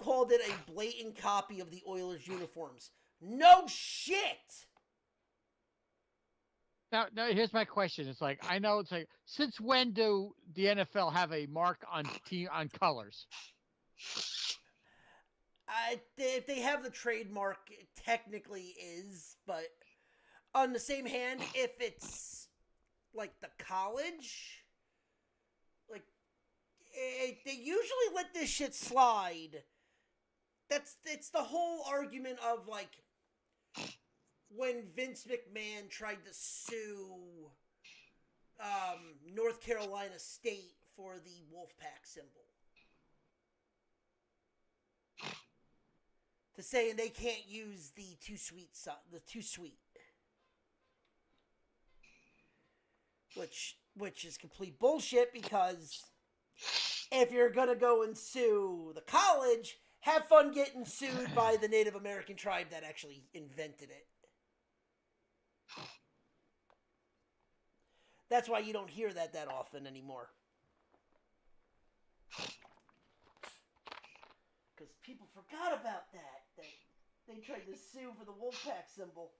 called it a blatant copy of the Oilers uniforms. No shit. Now, here's my question. It's like, I know it's like, since when do the NFL have a mark on colors? If they have the trademark, it technically is, but on the same hand, if it's like the college, like they usually let this shit slide. It's the whole argument of like when Vince McMahon tried to sue North Carolina State for the Wolfpack symbol. To say they can't use the too sweet, which is complete bullshit, because if you're gonna go and sue the college, have fun getting sued by the Native American tribe that actually invented it. That's why you don't hear that often anymore. Because people forgot about that they tried to sue for the Wolfpack symbol.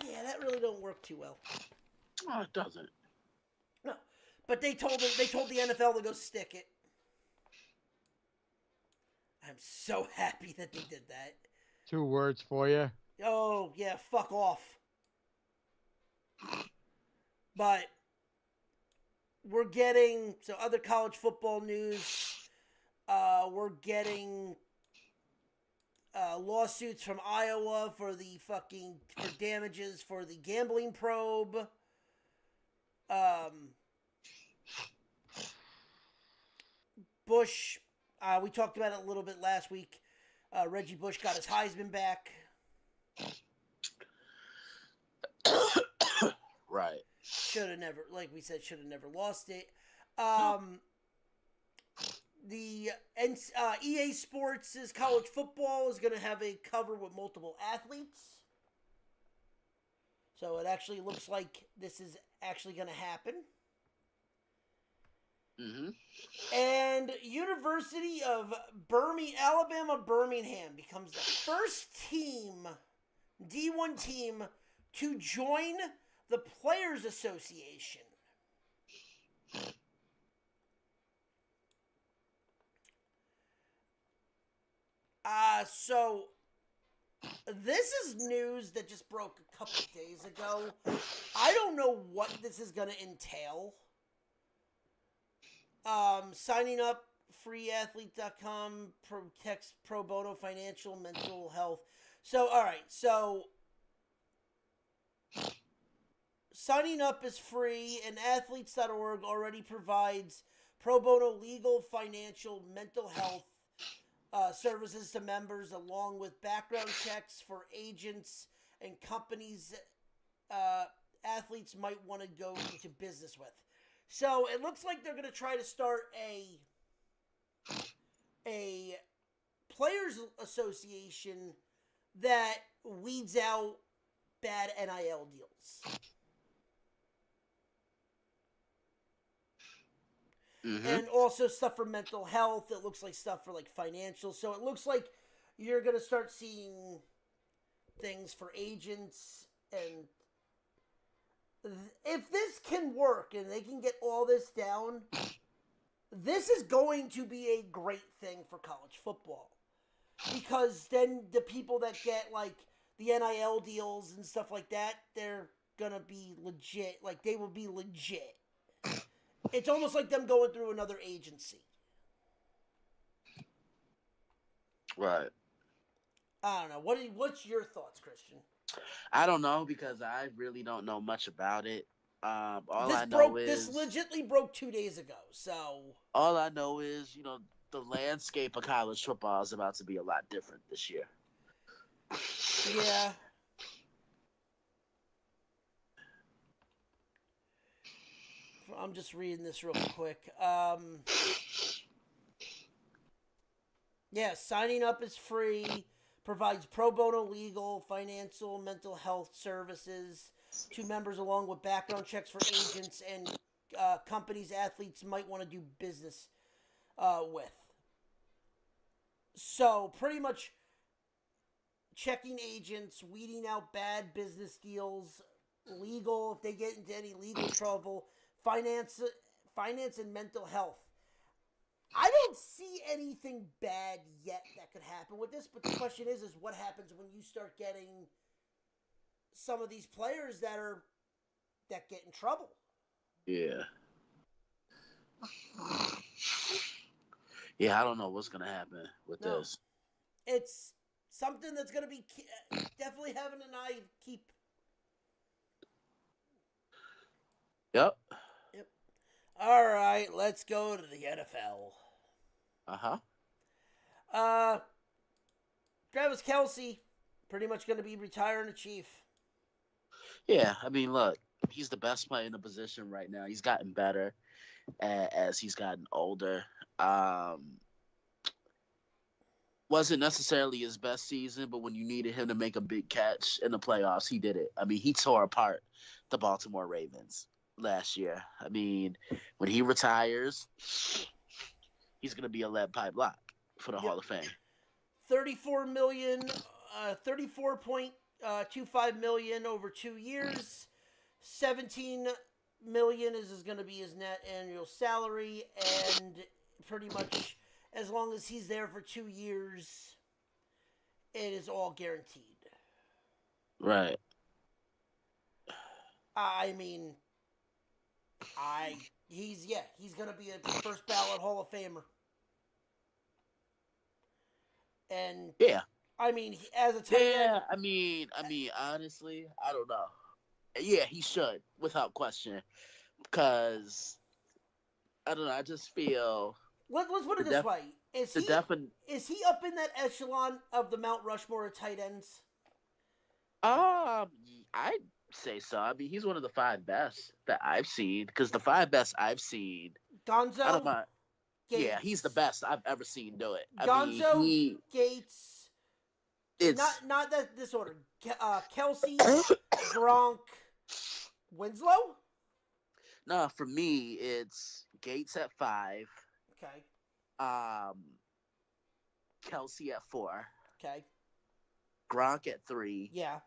Yeah, that really don't work too well. Oh, it doesn't. No, but they told the NFL to go stick it. I'm so happy that they did that. 2 words for you. Oh yeah, fuck off. But we're getting other college football news. We're getting lawsuits from Iowa for damages for the gambling probe. Bush, we talked about it a little bit last week. Reggie Bush got his Heisman back. Right. Should have never lost it. The EA Sports' college football is going to have a cover with multiple athletes. So it actually looks like this is actually going to happen. Mm-hmm. And University of Alabama Birmingham becomes the first D1 team to join the Players Association. So this is news that just broke a couple of days ago. I don't know what this is going to entail. Signing up, freeathlete.com protects pro bono financial mental health. So, all right. So, signing up is free, and athletes.org already provides pro bono legal, financial, mental health services to members, along with background checks for agents and companies athletes might want to go into business with. So it looks like they're going to try to start a players association that weeds out bad NIL deals. Mm-hmm. And also stuff for mental health. It looks like stuff for like financial. So it looks like you're going to start seeing things for agents. And if this can work and they can get all this down, this is going to be a great thing for college football. Because then the people that get like the NIL deals and stuff like that, they're going to be legit. Like they will be legit. It's almost like them going through another agency. Right. I don't know. What's your thoughts, Christian? I don't know because I really don't know much about it. This legitimately broke 2 days ago. So all I know is, the landscape of college football is about to be a lot different this year. Yeah. I'm just reading this real quick. Yeah, signing up is free. Provides pro bono legal, financial, mental health services to members, along with background checks for agents and companies athletes might want to do business with. So pretty much checking agents, weeding out bad business deals, legal if they get into any legal trouble. Finance and mental health. I don't see anything bad yet that could happen with this, but the question is what happens when you start getting some of these players that get in trouble? Yeah. Yeah, I don't know what's gonna happen with this. It's something that's gonna be definitely having an eye keep. Yep. All right, let's go to the NFL. Travis Kelce, pretty much going to be retiring a Chief. Yeah, I mean, look, he's the best player in the position right now. He's gotten better as he's gotten older. Wasn't necessarily his best season, but when you needed him to make a big catch in the playoffs, he did it. I mean, he tore apart the Baltimore Ravens last year. I mean, when he retires, he's going to be a lead pipe lock for the Hall of Fame. $34.25 million over 2 years. $17 million is going to be his net annual salary, and pretty much as long as he's there for 2 years, it is all guaranteed. Right. I mean, he's going to be a first ballot Hall of Famer. And yeah, I mean, as a tight end, I mean, honestly, I don't know. Yeah, he should, without question, because I don't know. I just feel. Let's put it this way: is he up in that echelon of the Mount Rushmore of tight ends? I'd say so. I mean, he's one of the 5 best that I've seen. Because the 5 best I've seen, Gonzo. I don't mind. Gates. Yeah, he's the best I've ever seen do it. Gonzo, Gates. It's not that disorder. Kelce, Gronk, Winslow. No, for me, it's Gates at 5. Okay. Kelce at 4. Okay. Gronk at 3. Yeah.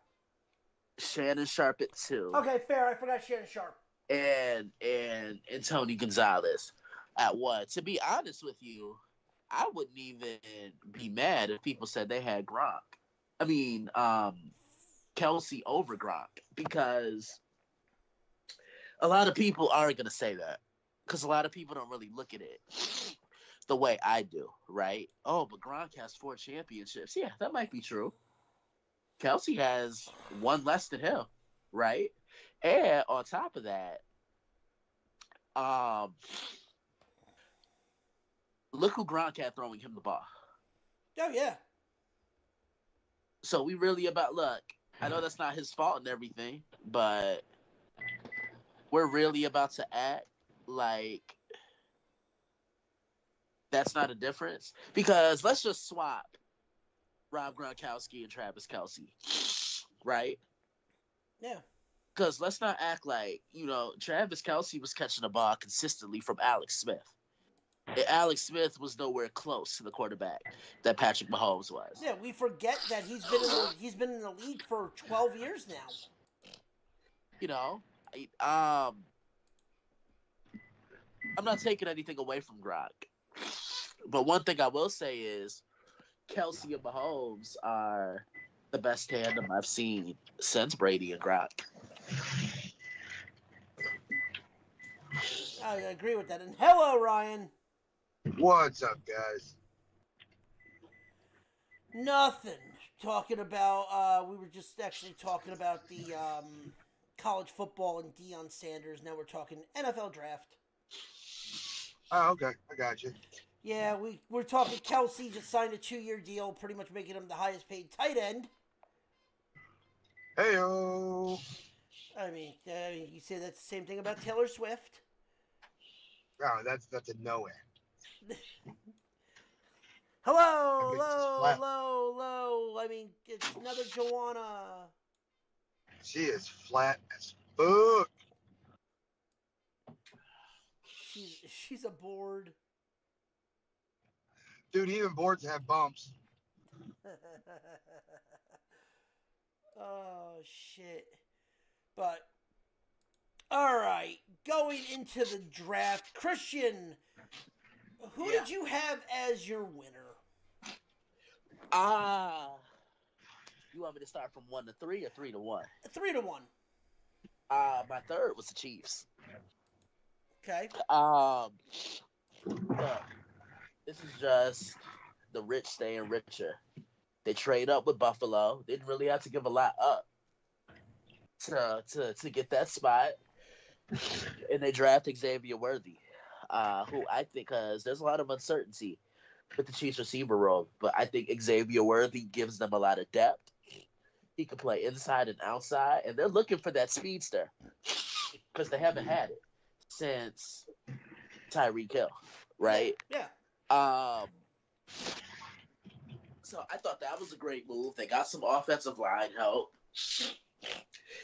Shannon Sharp at 2. Okay, fair. I forgot Shannon Sharp. And Tony Gonzalez at 1. To be honest with you, I wouldn't even be mad if people said they had Gronk. I mean, Kelsey over Gronk, because a lot of people aren't going to say that, because a lot of people don't really look at it the way I do, right? Oh, but Gronk has 4 championships. Yeah, that might be true. Kelsey has one less than him, right? And on top of that, um, look who Gronk had throwing him the ball. Oh yeah. So we really about luck. I know that's not his fault and everything, but we're really about to act like that's not a difference. Because let's just swap Rob Gronkowski and Travis Kelsey, right? Yeah. Because let's not act like, Travis Kelsey was catching the ball consistently from Alex Smith. And Alex Smith was nowhere close to the quarterback that Patrick Mahomes was. Yeah, we forget that he's been in the league for 12 years now. I'm not taking anything away from Gronk. But one thing I will say is Kelsey and Mahomes are the best tandem I've seen since Brady and Gronk. I agree with that. And hello, Ryan. What's up, guys? Nothing. Talking about, we were just actually talking about the college football and Deion Sanders. Now we're talking NFL draft. Oh, okay. I got you. Yeah, we're talking Kelsey just signed a 2-year deal, pretty much making him the highest paid tight end. Heyo. I mean, you say that's the same thing about Taylor Swift. Oh, that's a no end. Hello, I mean, low, flat. low, low. I mean, it's another Joanna. She is flat as fuck. She's a board. Dude, even boards have bumps. Oh shit. But all right, going into the draft, Christian, who did you have as your winner? You want me to start from 1 to 3 or 3 to 1? 3 to 1. My third was the Chiefs. Okay. Look, this is just the rich staying richer. They trade up with Buffalo. Didn't really have to give a lot up to get that spot. And they draft Xavier Worthy, who I think, because there's a lot of uncertainty with the Chiefs receiver role, but I think Xavier Worthy gives them a lot of depth. He can play inside and outside, and they're looking for that speedster because they haven't had it since Tyreek Hill, right? Yeah. So I thought that was a great move. They got some offensive line help.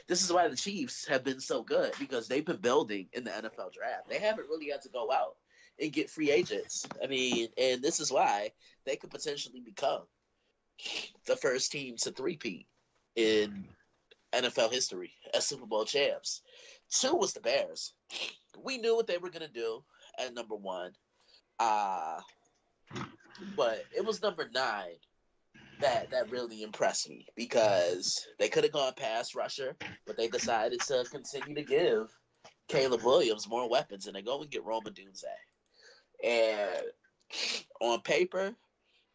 This is why the Chiefs have been so good, because they've been building in the NFL draft. They haven't really had to go out and get free agents. I mean, and this is why they could potentially become the first team to three-peat in NFL history as Super Bowl champs. 2 was the Bears. We knew what they were going to do at number 1. But it was number 9 that really impressed me, because they could have gone past rusher, but they decided to continue to give Caleb Williams more weapons, and they go and get Rome Odunze. And on paper,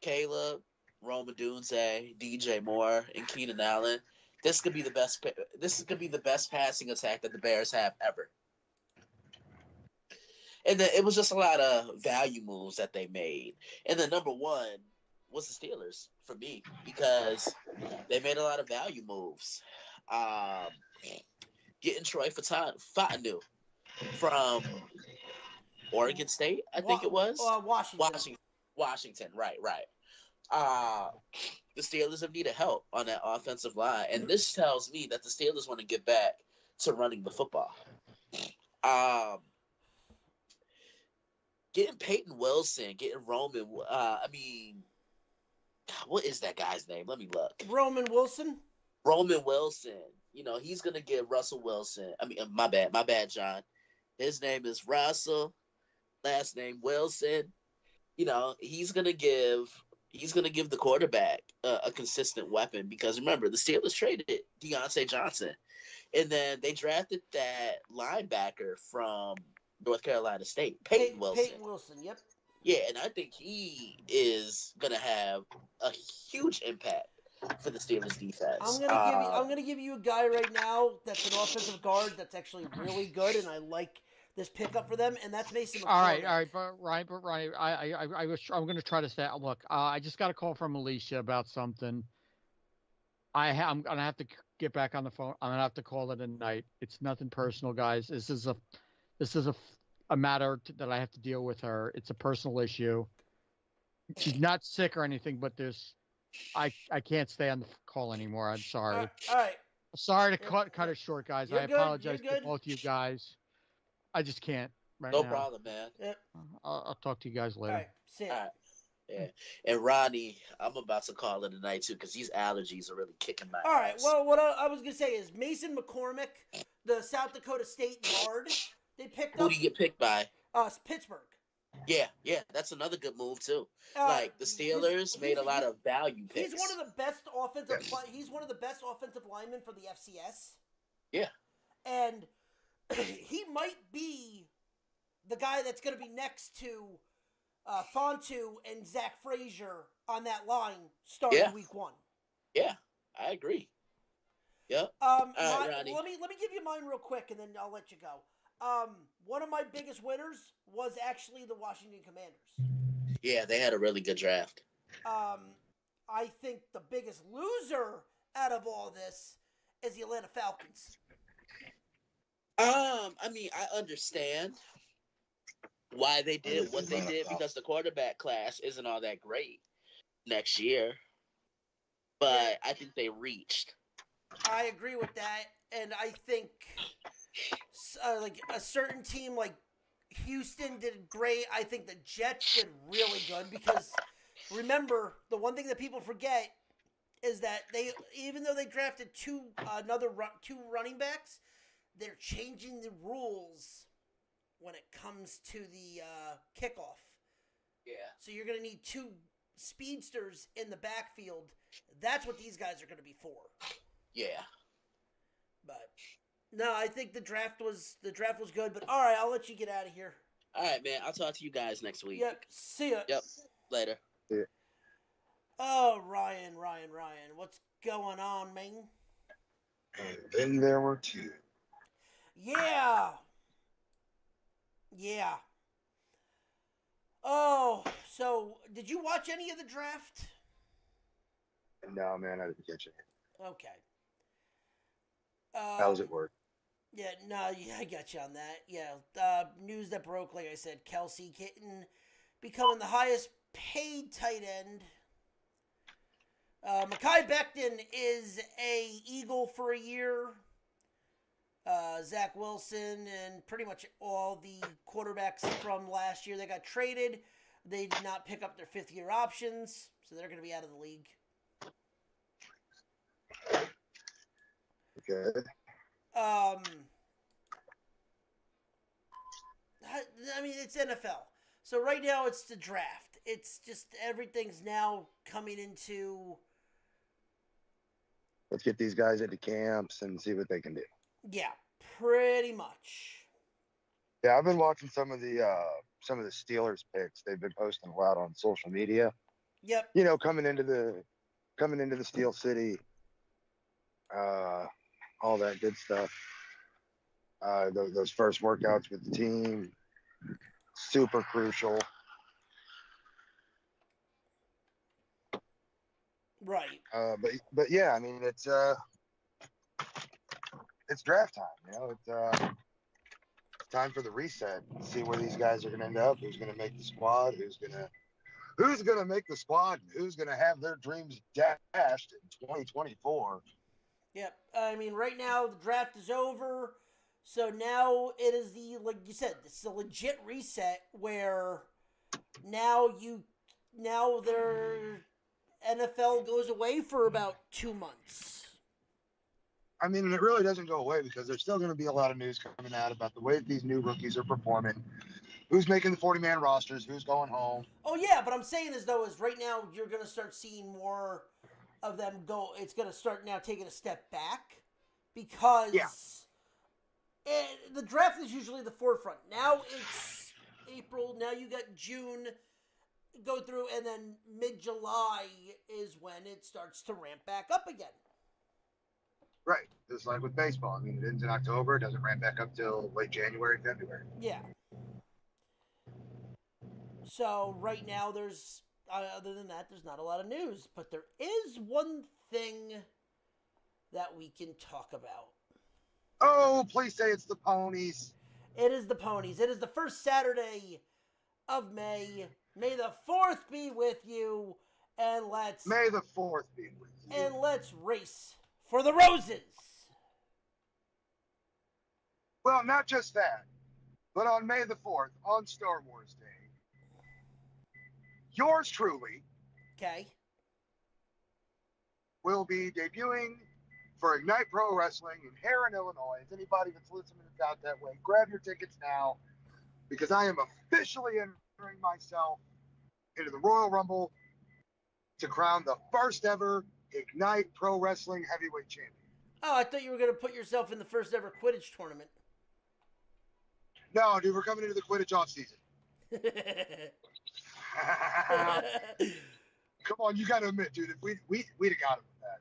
Caleb, Rome Odunze, DJ Moore, and Keenan Allen, this could be the best. This could be the best passing attack that the Bears have ever. And then it was just a lot of value moves that they made. And then number 1 was the Steelers for me, because they made a lot of value moves. Getting Troy Fautanu from Oregon State, I think it was. Washington, right. The Steelers have needed help on that offensive line, and this tells me that the Steelers want to get back to running the football. Getting Peyton Wilson, getting Roman. What is that guy's name? Let me look. Roman Wilson. He's gonna get Russell Wilson. My bad, John. His name is Russell. Last name Wilson. he's gonna give the quarterback a consistent weapon because remember the Steelers traded Deontay Johnson, and then they drafted that linebacker from North Carolina State, Peyton Wilson. Peyton Wilson, yep. Yeah, and I think he is gonna have a huge impact for the Steelers defense. I'm gonna give you a guy right now that's an offensive guard that's actually really good, and I like this pickup for them, and that's Mason McCormick. All right, but Ryan, I'm going to try to say, look, I just got a call from Alicia about something. I'm going to have to get back on the phone. I'm going to have to call it a night. It's nothing personal, guys. This is a matter that I have to deal with her. It's a personal issue. She's not sick or anything, but I can't stay on the call anymore. I'm sorry. All right. Sorry to cut it short, guys. You're I good. apologize You're to good. both of you guys. I just can't right No now. problem, man. Yep. I'll talk to you guys All later. right. See ya. All right. Yeah. And Ronnie, I'm about to call it a night too because these allergies are really kicking my All right. ass. Well, what I was gonna say is Mason McCormick, the South Dakota State guard, they picked Who up do you get picked by? Pittsburgh. Yeah, that's another good move too. The he's- Steelers made a lot of value picks. He's one of the best offensive. He's one of the best offensive linemen for the FCS. Yeah. And he might be the guy that's going to be next to Fontu and Zach Frazier on that line starting week 1. Yeah, I agree. Yep. Ronnie. Ronnie. Let me give you mine real quick, and then I'll let you go. One of my biggest winners was actually the Washington Commanders. Yeah, they had a really good draft. I think the biggest loser out of all this is the Atlanta Falcons. I mean, I understand why they did what they did because the quarterback class isn't all that great next year. But I think they reached. I agree with that, and I think like a certain team like Houston did great. I think the Jets did really good because remember the one thing that people forget is that they even though they drafted two running backs, they're changing the rules when it comes to the kickoff. Yeah. So you're going to need 2 speedsters in the backfield. That's what these guys are going to be for. Yeah. But no, I think the draft was good. But all right, I'll let you get out of here. All right, man. I'll talk to you guys next week. Yep. See ya. Yep. Later. Yeah. Oh, Ryan, what's going on, man? And then there were 2. Yeah. Oh, so did you watch any of the draft? No, man, I didn't catch it. Okay. How was it work? Yeah, no, yeah, I got you on that. Yeah, news that broke, like I said, Kelsey Kitten becoming the highest paid tight end. Mekhi Becton is a Eagle for a year. Zach Wilson and pretty much all the quarterbacks from last year that got traded, they did not pick up their 5th-year options, so they're going to be out of the league. Okay. I mean, it's NFL. So right now it's the draft. It's just everything's now coming into... Let's get these guys into camps and see what they can do. Yeah, pretty much. Yeah, I've been watching some of the Steelers picks. They've been posting a lot on social media. Yep. You know, coming into the Steel City, all that good stuff. Those first workouts with the team, super crucial. Right. But yeah, I mean it's draft time. You know, it's time for the reset. See where these guys are going to end up. Who's going to make the squad? Who's going to make the squad? Who's going to have their dreams dashed in 2024? Yep. I mean, right now the draft is over, so now it is like you said, it's a legit reset where now their NFL goes away for about 2 months. I mean, it really doesn't go away because there's still going to be a lot of news coming out about the way that these new rookies are performing. who's making the 40-man rosters, who's going home. Oh yeah, but I'm saying is right now you're gonna start seeing more of them go. It's gonna start now taking a step back because the draft is usually the forefront. Now it's April. Now you got June go through, and then mid-July is when it starts to ramp back up again. Right. Just like with baseball. I mean, it ends in October. It doesn't ramp back up till late January, February. Yeah. So right now there's, other than that, there's not a lot of news. But there is one thing that we can talk about. Oh, please say it's the ponies. It is the ponies. It is the first Saturday of May. May the 4th be with you. And May the 4th be with you. And let's race for the roses. Well, not just that, but on May the 4th, on Star Wars Day, yours truly will be debuting for Ignite Pro Wrestling in Heron, Illinois. If anybody that's listening is out that way, grab your tickets now, because I am officially entering myself into the Royal Rumble to crown the first ever Ignite Pro Wrestling Heavyweight Champion. Oh, I thought you were going to put yourself in the first ever Quidditch tournament. No, dude, we're coming into the Quidditch off season. Come on, you got to admit, dude, we'd have got him with that.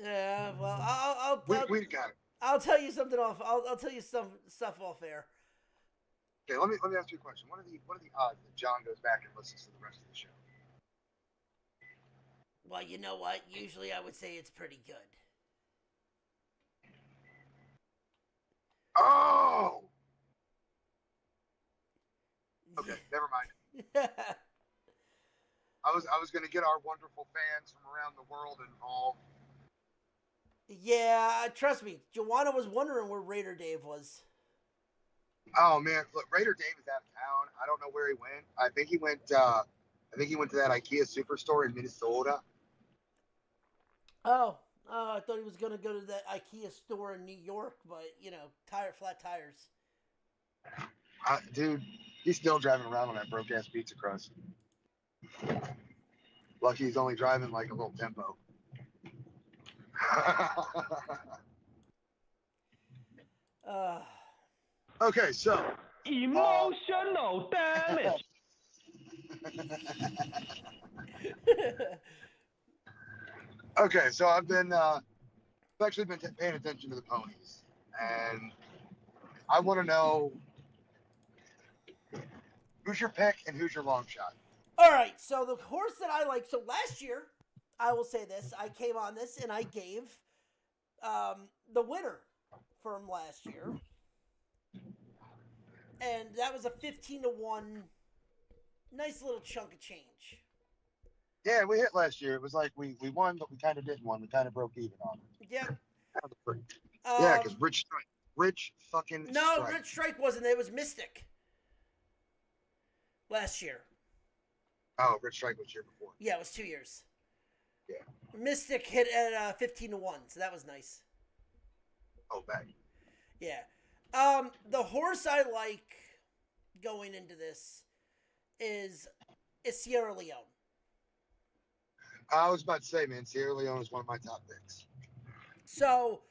Yeah, well, we'd have got him. I'll tell you something off. I'll tell you some stuff off air. Okay, let me ask you a question. What are the odds that John goes back and listens to the rest of the show? Well, you know what? Usually I would say it's pretty good. Oh! Okay, never mind. I was going to get our wonderful fans from around the world involved. Yeah, trust me. Joanna was wondering where Raider Dave was. Oh man, look, Raider Dave is out of town. I don't know where he went. I think he went to that IKEA Superstore in Minnesota. Oh, I thought he was going to go to that IKEA store in New York, but, flat tires. Dude, he's still driving around on that broke-ass pizza crust. Lucky he's only driving like a little tempo. Okay, so. Emotional damage. Okay, so I've actually been paying attention to the ponies, and I want to know who's your pick and who's your long shot. All right, so the horse that I like, so last year, I will say this, I came on this and I gave the winner from last year, and that was a 15-1, nice little chunk of change. Yeah, we hit last year. It was like we won, but we kind of didn't win. We kind of broke even on it. Yeah. Yeah, because Rich fucking Strike. Rich Strike wasn't there. It was Mystic last year. Oh, Rich Strike was year before. Yeah, it was 2 years. Yeah. Mystic hit at 15-1, so that was nice. Oh, bang. Yeah. The horse I like going into this is Sierra Leone. I was about to say, man, Sierra Leone is one of my top picks. So,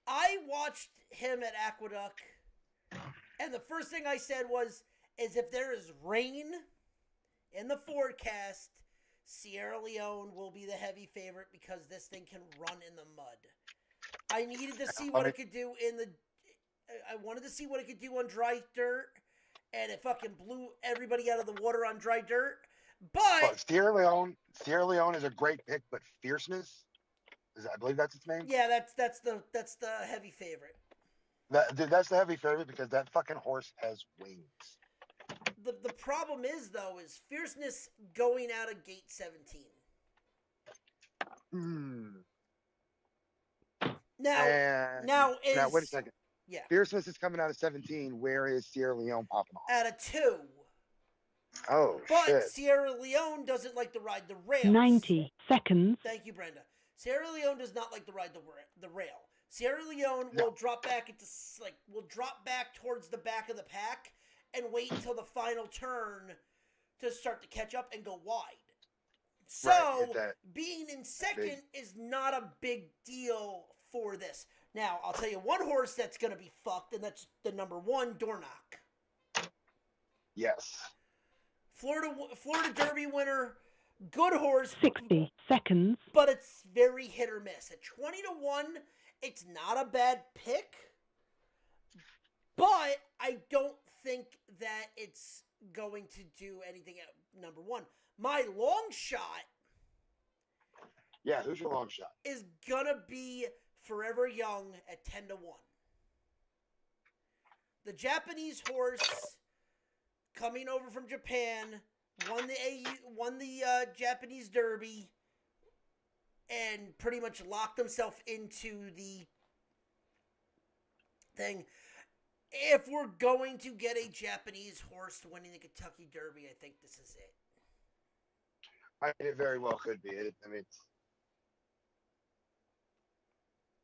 I watched him at Aqueduct, and the first thing I said is if there is rain in the forecast, Sierra Leone will be the heavy favorite because this thing can run in the mud. I needed to see what it could do I wanted to see what it could do on dry dirt, and it fucking blew everybody out of the water on dry dirt. But Sierra Leone is a great pick, but Fierceness, I believe that's its name. Yeah, that's the heavy favorite. Dude, that's the heavy favorite because that fucking horse has wings. The problem is Fierceness going out of gate 17. Now wait a second. Yeah. Fierceness is coming out of 17. Where is Sierra Leone popping off? At a 2. Oh, but shit. Sierra Leone doesn't like to ride the rails. 90 seconds. Thank you, Brenda. Sierra Leone does not like to ride the rail. Sierra Leone will drop back towards the back of the pack and wait until the final turn to start to catch up and go wide. So, Right, hit that being in second is not a big deal for this. Now, I'll tell you one horse that's going to be fucked, and that's the number 1, Dornoch. Yes. Florida Derby winner, good horse, 60 seconds. but it's very hit or miss. At 20-1, it's not a bad pick, but I don't think that it's going to do anything at number 1. My long shot Yeah, who's your long shot? is gonna be Forever Young at 10-1. The Japanese horse coming over from Japan won the Japanese Derby and pretty much locked himself into the thing. If we're going to get a Japanese horse winning the Kentucky Derby, I think this is it. It very well could be. I mean,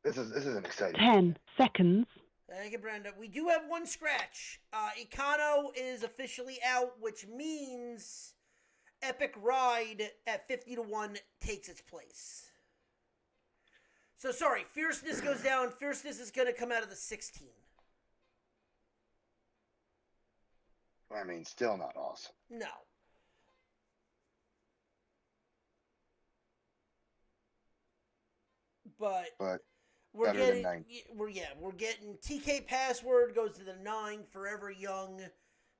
this is an exciting. 10 seconds. Thank you, Brenda. We do have one scratch. Econo is officially out, which means Epic Ride at 50-1 takes its place. So, sorry, Fierceness goes down. Fierceness is going to come out of the 16. I mean, still not awesome. No. But we're better than getting 9. we're getting TK Password goes to the 9, Forever Young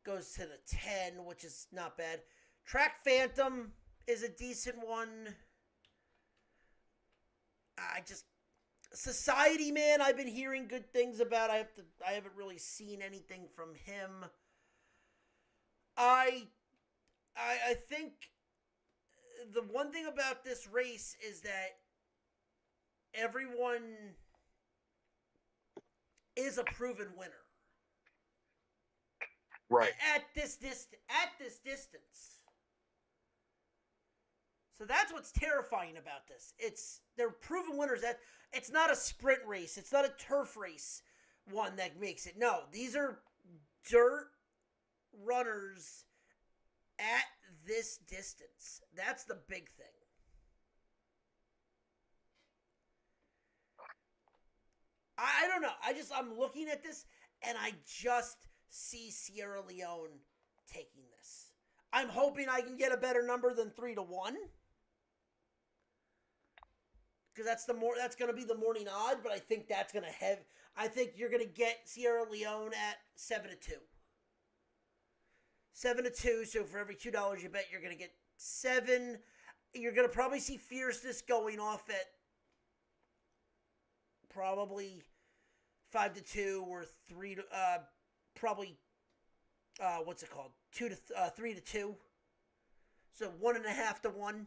goes to the 10, which is not bad. Track Phantom is a decent one. Society Man, I've been hearing good things about. I haven't really seen anything from him. I think the one thing about this race is that everyone is a proven winner. Right. At this distance. So that's what's terrifying about this. They're proven winners. That it's not a sprint race. It's not a turf race one that makes it. No, these are dirt runners at this distance. That's the big thing. I don't know. I'm looking at this and I just see Sierra Leone taking this. I'm hoping I can get a better number than 3-1. Because that's going to be the morning odd, but I think that's going to have. I think you're going to get Sierra Leone at 7-2. 7-2. So for every $2 you bet, you're going to get 7. You're going to probably see Fierceness going off at probably 5-2 or 3 to probably what's it called 3-2. So 1.5 to 1.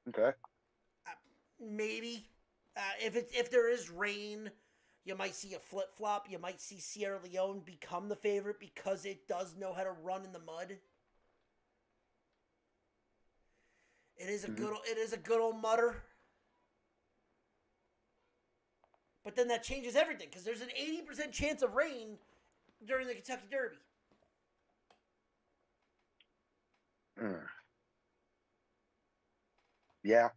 Okay. Maybe if there is rain, you might see a flip flop. You might see Sierra Leone become the favorite because it does know how to run in the mud. It is a good old mudder. But then that changes everything because there's an 80% chance of rain during the Kentucky Derby. Yeah.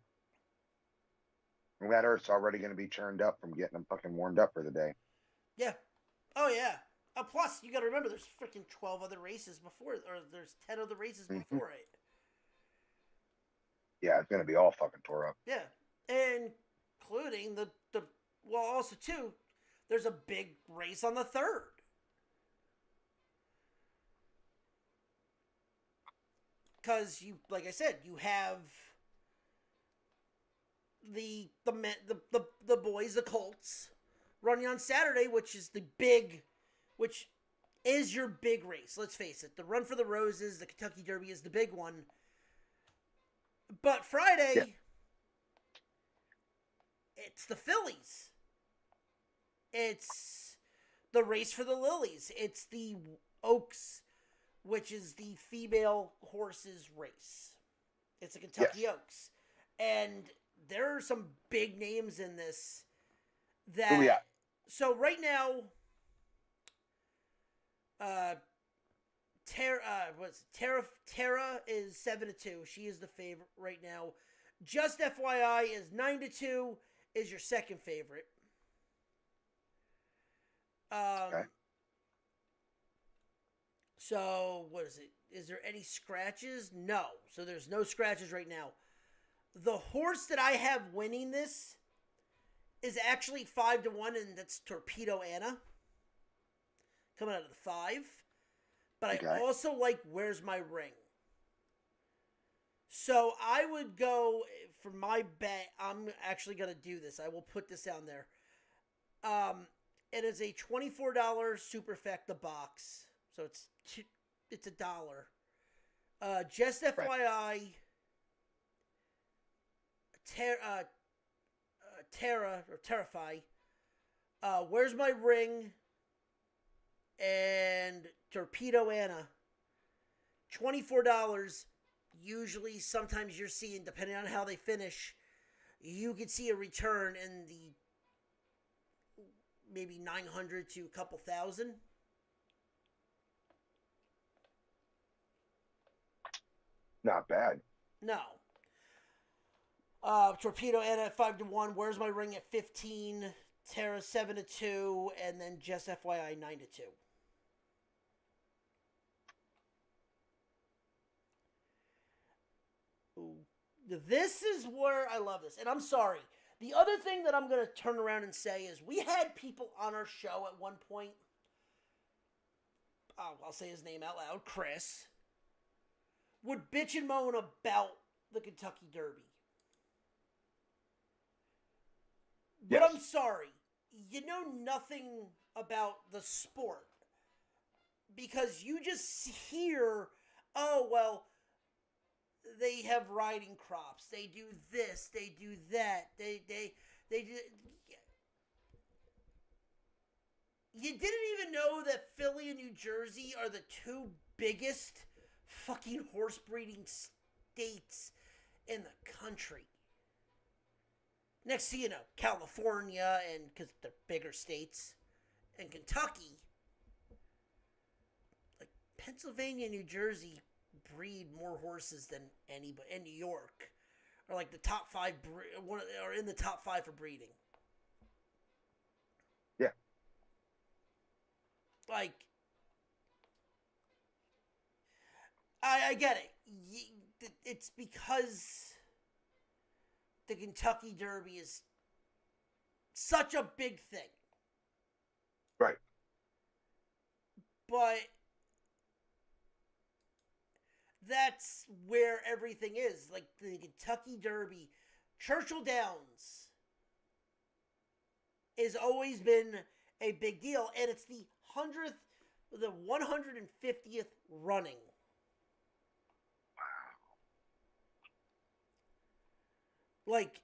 Well, that earth's already going to be churned up from getting them fucking warmed up for the day. Yeah. Oh, yeah. Plus, you got to remember, there's freaking 12 other races before, or there's 10 other races before it. Yeah, it's going to be all fucking tore up. Yeah. Including also, too, there's a big race on the 3rd. Because, like I said, you have the boys, the Colts, running on Saturday, which is your big race. Let's face it. The Run for the Roses, the Kentucky Derby is the big one. But Friday, it's the fillies. It's the Race for the Lilies. It's the Oaks, which is the female horses race. It's the Kentucky Oaks. And there are some big names in this. So right now, Tara is 7-2. She is the favorite right now. Just FYI is 9-2. Is your second favorite. Okay. So what is it? Is there any scratches? No. So there's no scratches right now. The horse that I have winning this is actually 5-1, and that's Torpedo Anna. Coming out of the 5. But I Okay. also like Where's My Ring. So I would go for my bet. I'm actually going to do this. I will put this down there. It is a $24 Superfecta box. So it's $1. Just FYI, Terrify. Where's My Ring? And Torpedo Anna. $24. Usually, sometimes you're seeing, depending on how they finish, you could see a return in the maybe 900 to a couple thousand. Not bad. No. Torpedo Anna at 5-1. Where's My Ring at 15? Terra 7-2, and then Just FYI 9-2. Ooh. This is where I love this, and I'm sorry. The other thing that I'm going to turn around and say is we had people on our show at one point. I'll say his name out loud. Chris would bitch and moan about the Kentucky Derby. But Yes. I'm sorry, you know nothing about the sport. Because you just hear, oh, well, they have riding crops. They do this. They do that. They do... You didn't even know that Philly and New Jersey are the two biggest fucking horse breeding states in the country. Next thing you know, California, and because they're bigger states, and Kentucky, like Pennsylvania and New Jersey breed more horses than anybody, and New York are like the top 5, are in the top 5 for breeding. Yeah. Like, I get it. It's because the Kentucky Derby is such a big thing. Right. But that's where everything is. Like the Kentucky Derby, Churchill Downs has always been a big deal, and it's the 150th running. Like,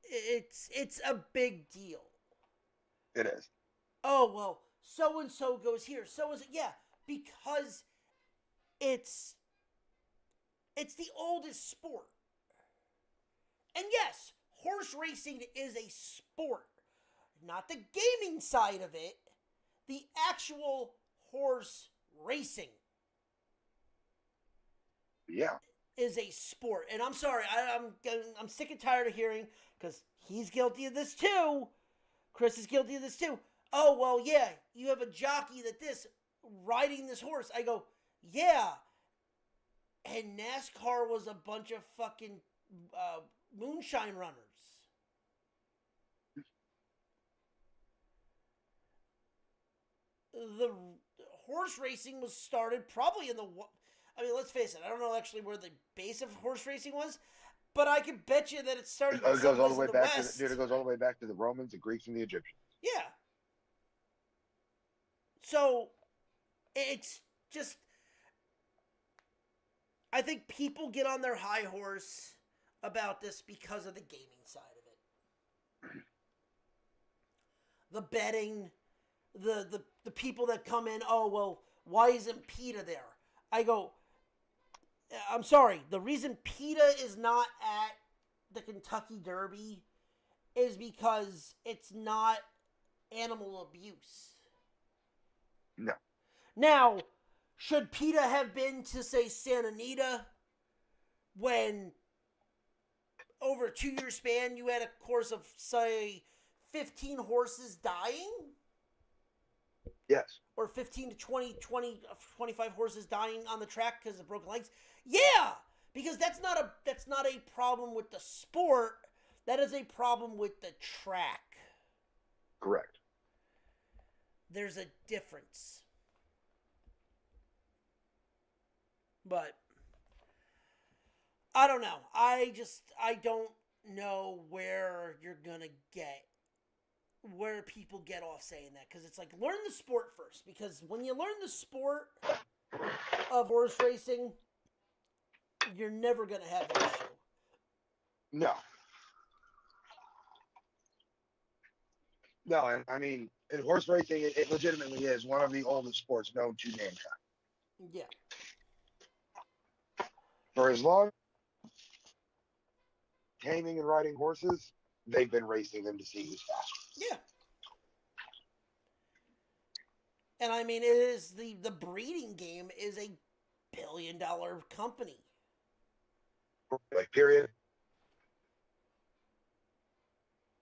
it's a big deal. It is. Oh, well, so-and-so goes here. Yeah, because it's the oldest sport. And yes, horse racing is a sport. Not the gaming side of it. The actual horse racing. Yeah. Is a sport. And I'm sorry, I'm sick and tired of hearing, because he's guilty of this too. Chris is guilty of this too. Oh, well, yeah, you have a jockey riding this horse. I go, yeah. And NASCAR was a bunch of fucking moonshine runners. The horse racing was started probably in the... I mean, let's face it. I don't know actually where the base of horse racing was, but I can bet you that it started. It goes all the way back West. to it goes all the way back to the Romans, the Greeks, and the Egyptians. Yeah. So it's just, I think people get on their high horse about this because of the gaming side of it. The betting, the people that come in. Oh well, why isn't PETA there? I go, I'm sorry, the reason PETA is not at the Kentucky Derby is because it's not animal abuse. No. Now, should PETA have been to, say, Santa Anita when over a 2-year span you had a course of, say, 15 horses dying? Yes. Or 15 to 25 horses dying on the track because of broken legs? Yeah! Because that's not a problem with the sport. That is a problem with the track. Correct. There's a difference. But I don't know. I don't know where you're going to get, where people get off saying that. Because it's like, learn the sport first. Because when you learn the sport of horse racing, you're never going to have an issue. No. No, and I mean, in horse racing, it legitimately is one of the oldest sports known to mankind. Yeah. For as long taming and riding horses, they've been racing them to see who's faster. Yeah. And I mean, it is the breeding game is a billion-dollar company. Like, period.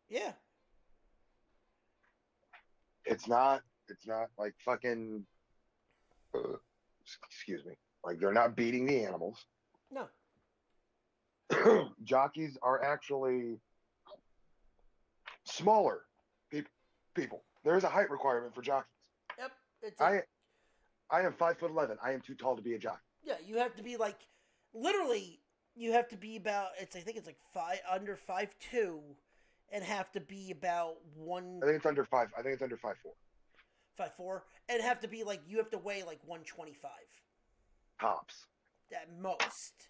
Yeah. It's not like fucking, excuse me, like they're not beating the animals. No. Jockeys are actually smaller people. There's a height requirement for jockeys. Yep. I am 5'11". I am too tall to be a jockey. Yeah, you have to be like, literally, you have to be about, I think it's like under 5'2", and have to be about I think it's under 5. I think it's under 5'4". 5'4", and have to be like, you have to weigh like 125. Tops. At most.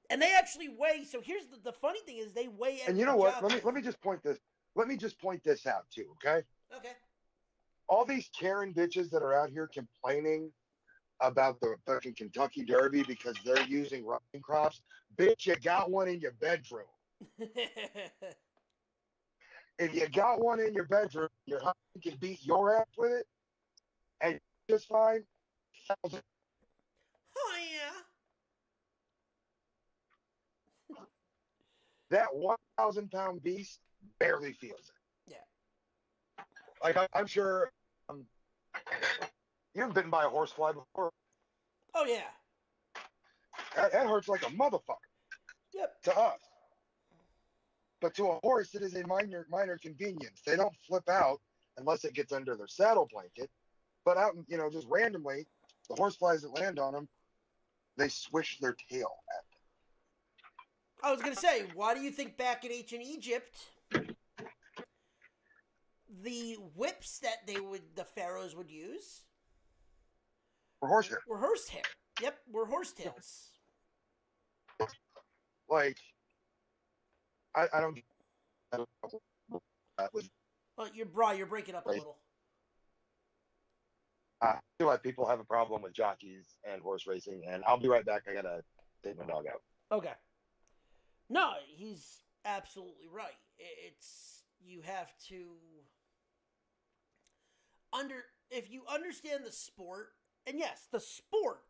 And they actually weigh, so here's the funny thing is they weigh. And you know what? Let me just point this out too, okay? Okay. All these Karen bitches that are out here complaining about the fucking Kentucky Derby because they're using riding crops, bitch, you got one in your bedroom. If you got one in your bedroom, your husband can beat your ass with it, and you're just fine. Oh yeah. That 1,000-pound beast barely feels it. Yeah. Like I'm sure you've been by a horsefly before. Oh yeah. That hurts like a motherfucker. Yep. To us. But to a horse, it is a minor convenience. They don't flip out unless it gets under their saddle blanket. But out, just randomly, the horseflies that land on them, they swish their tail at them. I was gonna say, why do you think back in ancient Egypt, the whips that the pharaohs would use For horsehair. were horsehair? Yep, were horsetails. Like, I don't Well, you're breaking up a little. I feel like people have a problem with jockeys and horse racing, and I'll be right back. I gotta take my dog out. Okay. No, he's absolutely right. It's, you have to if you understand the sport, and yes, the sport,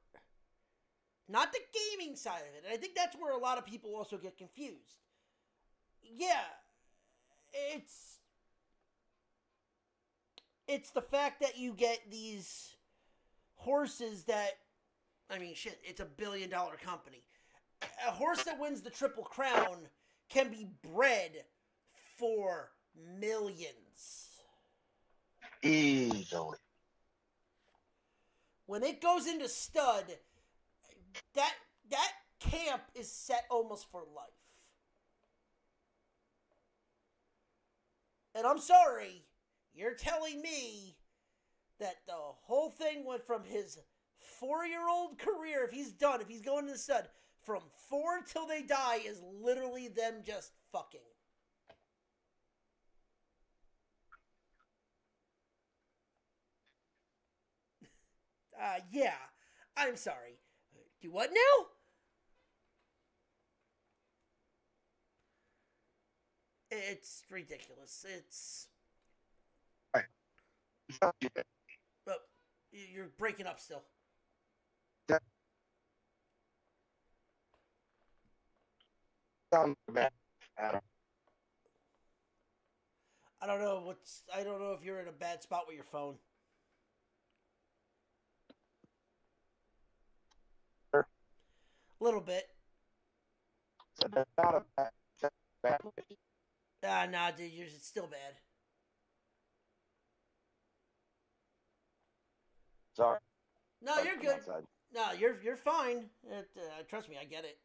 not the gaming side of it. And I think that's where a lot of people also get confused. Yeah, it's the fact that you get these horses that, I mean, shit, it's a billion-dollar company. A horse that wins the Triple Crown can be bred for millions. Easily. When it goes into stud, that camp is set almost for life. And I'm sorry, you're telling me that the whole thing went from his 4-year-old career, if he's going to the stud, from 4 till they die is literally them just fucking. Yeah, I'm sorry. Do what now? It's ridiculous. It's... You're breaking up still. Sound bad, Adam. I don't know if you're in a bad spot with your phone. Sure. A little bit. Not a bad. Nah, dude, it's still bad. Sorry. No, you're I'm good. outside. No, you're fine. Trust me, I get it.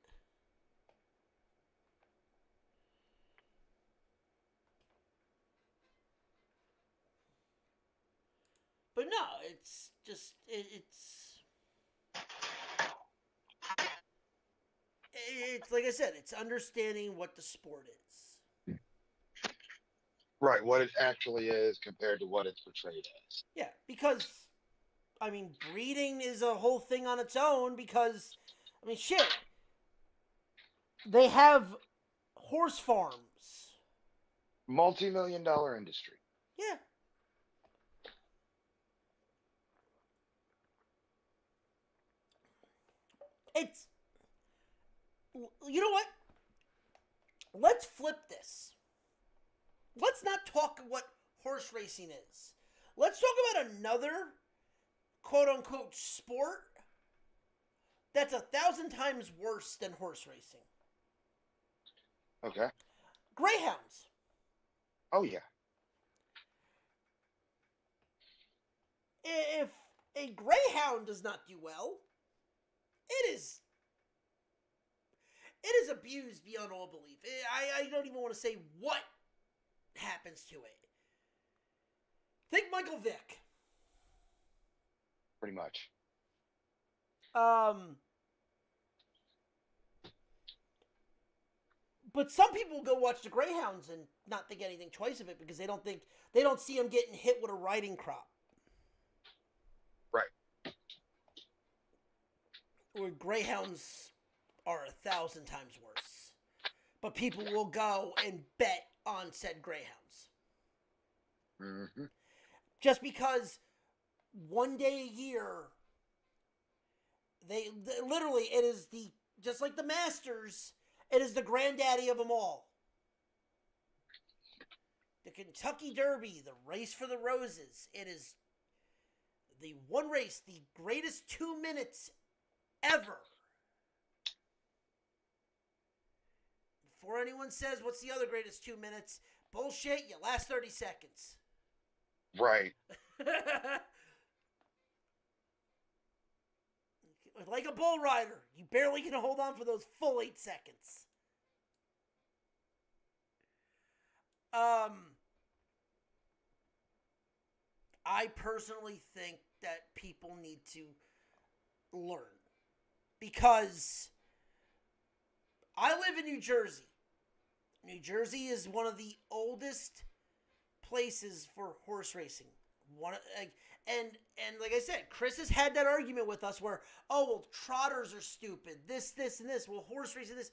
But no, it's just it's like I said, it's understanding what the sport is. Right, what it actually is compared to what it's portrayed as. Yeah, because I mean, breeding is a whole thing on its own. Because I mean, shit, they have horse farms. Multi-million-dollar industry. Yeah. It's, you know what? Let's flip this. Let's not talk what horse racing is. Let's talk about another quote-unquote sport that's 1,000 times worse than horse racing. Okay. Greyhounds. Oh, yeah. If a greyhound does not do well, it is abused beyond all belief. I don't even want to say what happens to it. Think Michael Vick. Pretty much. But some people go watch the Greyhounds and not think anything twice of it because they don't see him getting hit with a riding crop. Right. Or Greyhounds are 1,000 times worse. But people will go and bet on said Greyhounds. Mm-hmm. Just because one day a year, they literally, it is just like the Masters, it is the granddaddy of them all. The Kentucky Derby, the Race for the Roses, it is the one race, the greatest 2 minutes ever. Before anyone says, what's the other greatest 2 minutes? Bullshit, you last 30 seconds. Right. Like a bull rider, you barely can hold on for those full 8 seconds. I personally think that people need to learn. Because I live in New Jersey. New Jersey is one of the oldest places for horse racing. And like I said, Chris has had that argument with us where, oh, well, trotters are stupid. This, and this. Well, horse racing, this.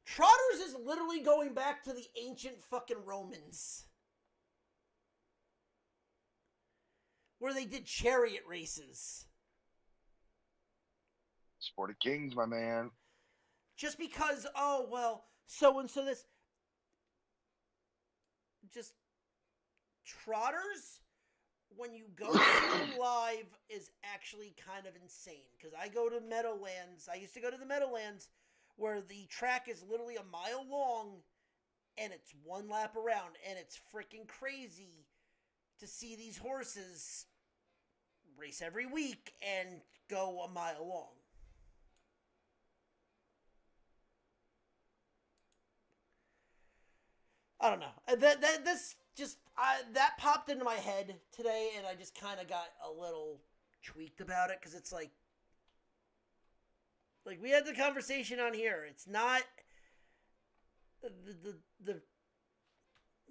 Trotters is literally going back to the ancient fucking Romans. Where they did chariot races. Sport of Kings, my man. Just because, oh, well, so-and-so this. Just trotters, when you go see them live, is actually kind of insane. Because I go to Meadowlands. I used to go to the Meadowlands where the track is literally a mile long and it's one lap around. And it's freaking crazy to see these horses race every week and go a mile long. I don't know. That popped into my head today, and I just kind of got a little tweaked about it because it's like we had the conversation on here. It's not the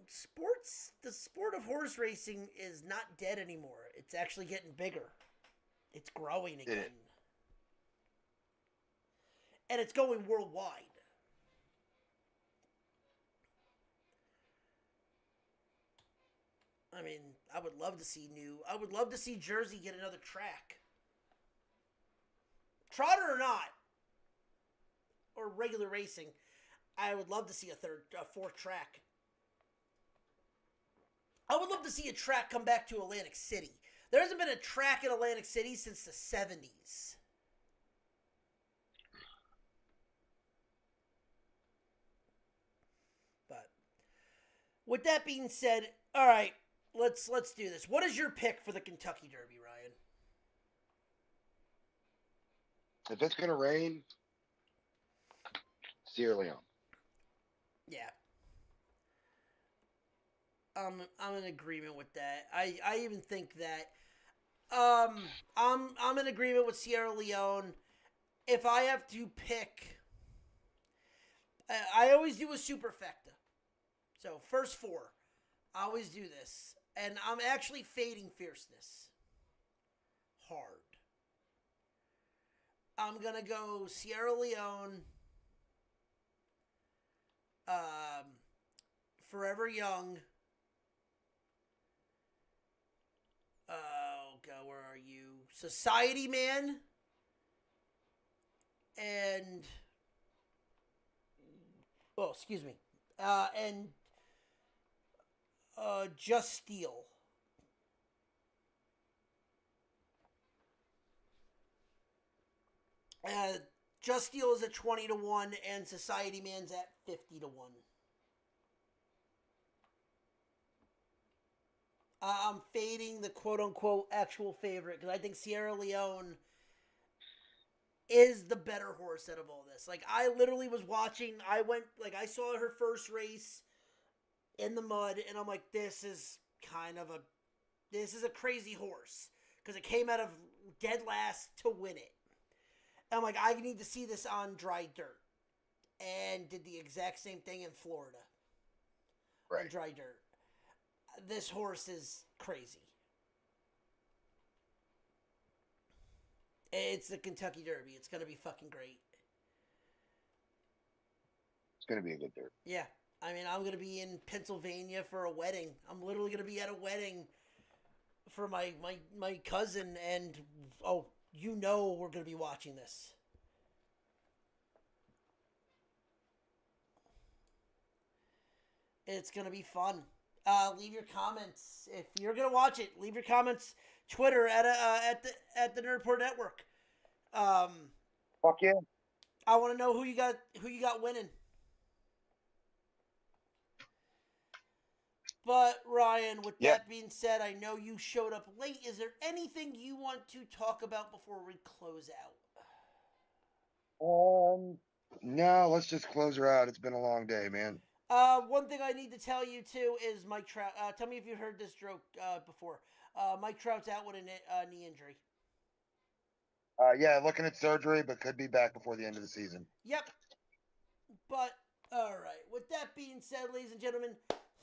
sport of horse racing is not dead anymore. It's actually getting bigger. It's growing again, and it's going worldwide. I mean, I would love to see I would love to see Jersey get another track. Trotter or not, or regular racing, I would love to see a fourth track. I would love to see a track come back to Atlantic City. There hasn't been a track in Atlantic City since the 70s. But with that being said, all right, let's do this. What is your pick for the Kentucky Derby, Ryan? If it's gonna rain, Sierra Leone. Yeah. I'm in agreement with that. I even think that I'm in agreement with Sierra Leone. If I have to pick, I always do a superfecta. So first four, I always do this, and I'm actually fading Fierceness hard. I'm gonna go Sierra Leone, Forever Young. Oh God, where are you? Society Man, and excuse me, and Just Steel. Just Steel is at 20-1, and Society Man's at 50-1. I'm fading the quote-unquote actual favorite because I think Sierra Leone is the better horse out of all this. Like, I literally was watching, I saw her first race in the mud, and I'm like, this is a crazy horse because it came out of dead last to win it. And I'm like, I need to see this on dry dirt. And did the exact same thing in Florida. Right. On dry dirt. This horse is crazy. It's the Kentucky Derby. It's going to be fucking great. It's going to be a good dirt. Yeah. I mean, I'm going to be in Pennsylvania for a wedding. I'm literally going to be at a wedding for my cousin, and we're going to be watching this. It's going to be fun. Leave your comments if you're gonna watch it. Leave your comments. Twitter at the Nerdport Network. Fuck yeah! I want to know who you got winning. But Ryan, with that being said, I know you showed up late. Is there anything you want to talk about before we close out? No, let's just close her out. It's been a long day, man. One thing I need to tell you too is Mike Trout. Tell me if you heard this joke before. Mike Trout's out with a knee injury. Yeah, looking at surgery, but could be back before the end of the season. Yep. But all right. With that being said, ladies and gentlemen,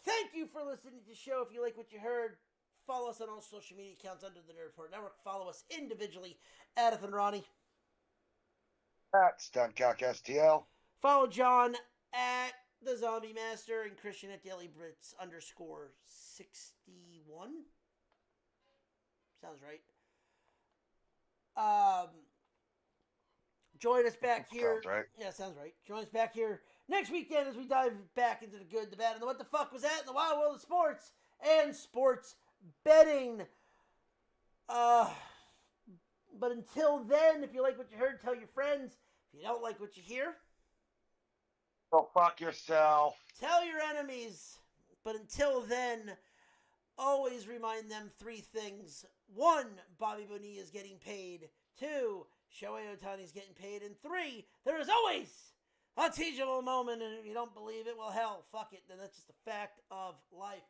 thank you for listening to the show. If you like what you heard, follow us on all social media accounts under the Nerdport Network. Follow us individually at Ethan Ronnie. At Stuntcock STL. Follow John at The Zombie Master and Christian at Daily Brits _61. Sounds right. Join us back here. Sounds right. Yeah, sounds right. Join us back here next weekend as we dive back into the good, the bad, and the what the fuck was that in the wild world of sports and sports betting. But until then, if you like what you heard, tell your friends. If you don't like what you hear, go fuck yourself. Tell your enemies. But until then, always remind them 3 things. 1, Bobby Bonilla is getting paid. 2, Shohei Ohtani is getting paid. And 3, there is always a teachable moment. And if you don't believe it, well, hell, fuck it. Then that's just a fact of life.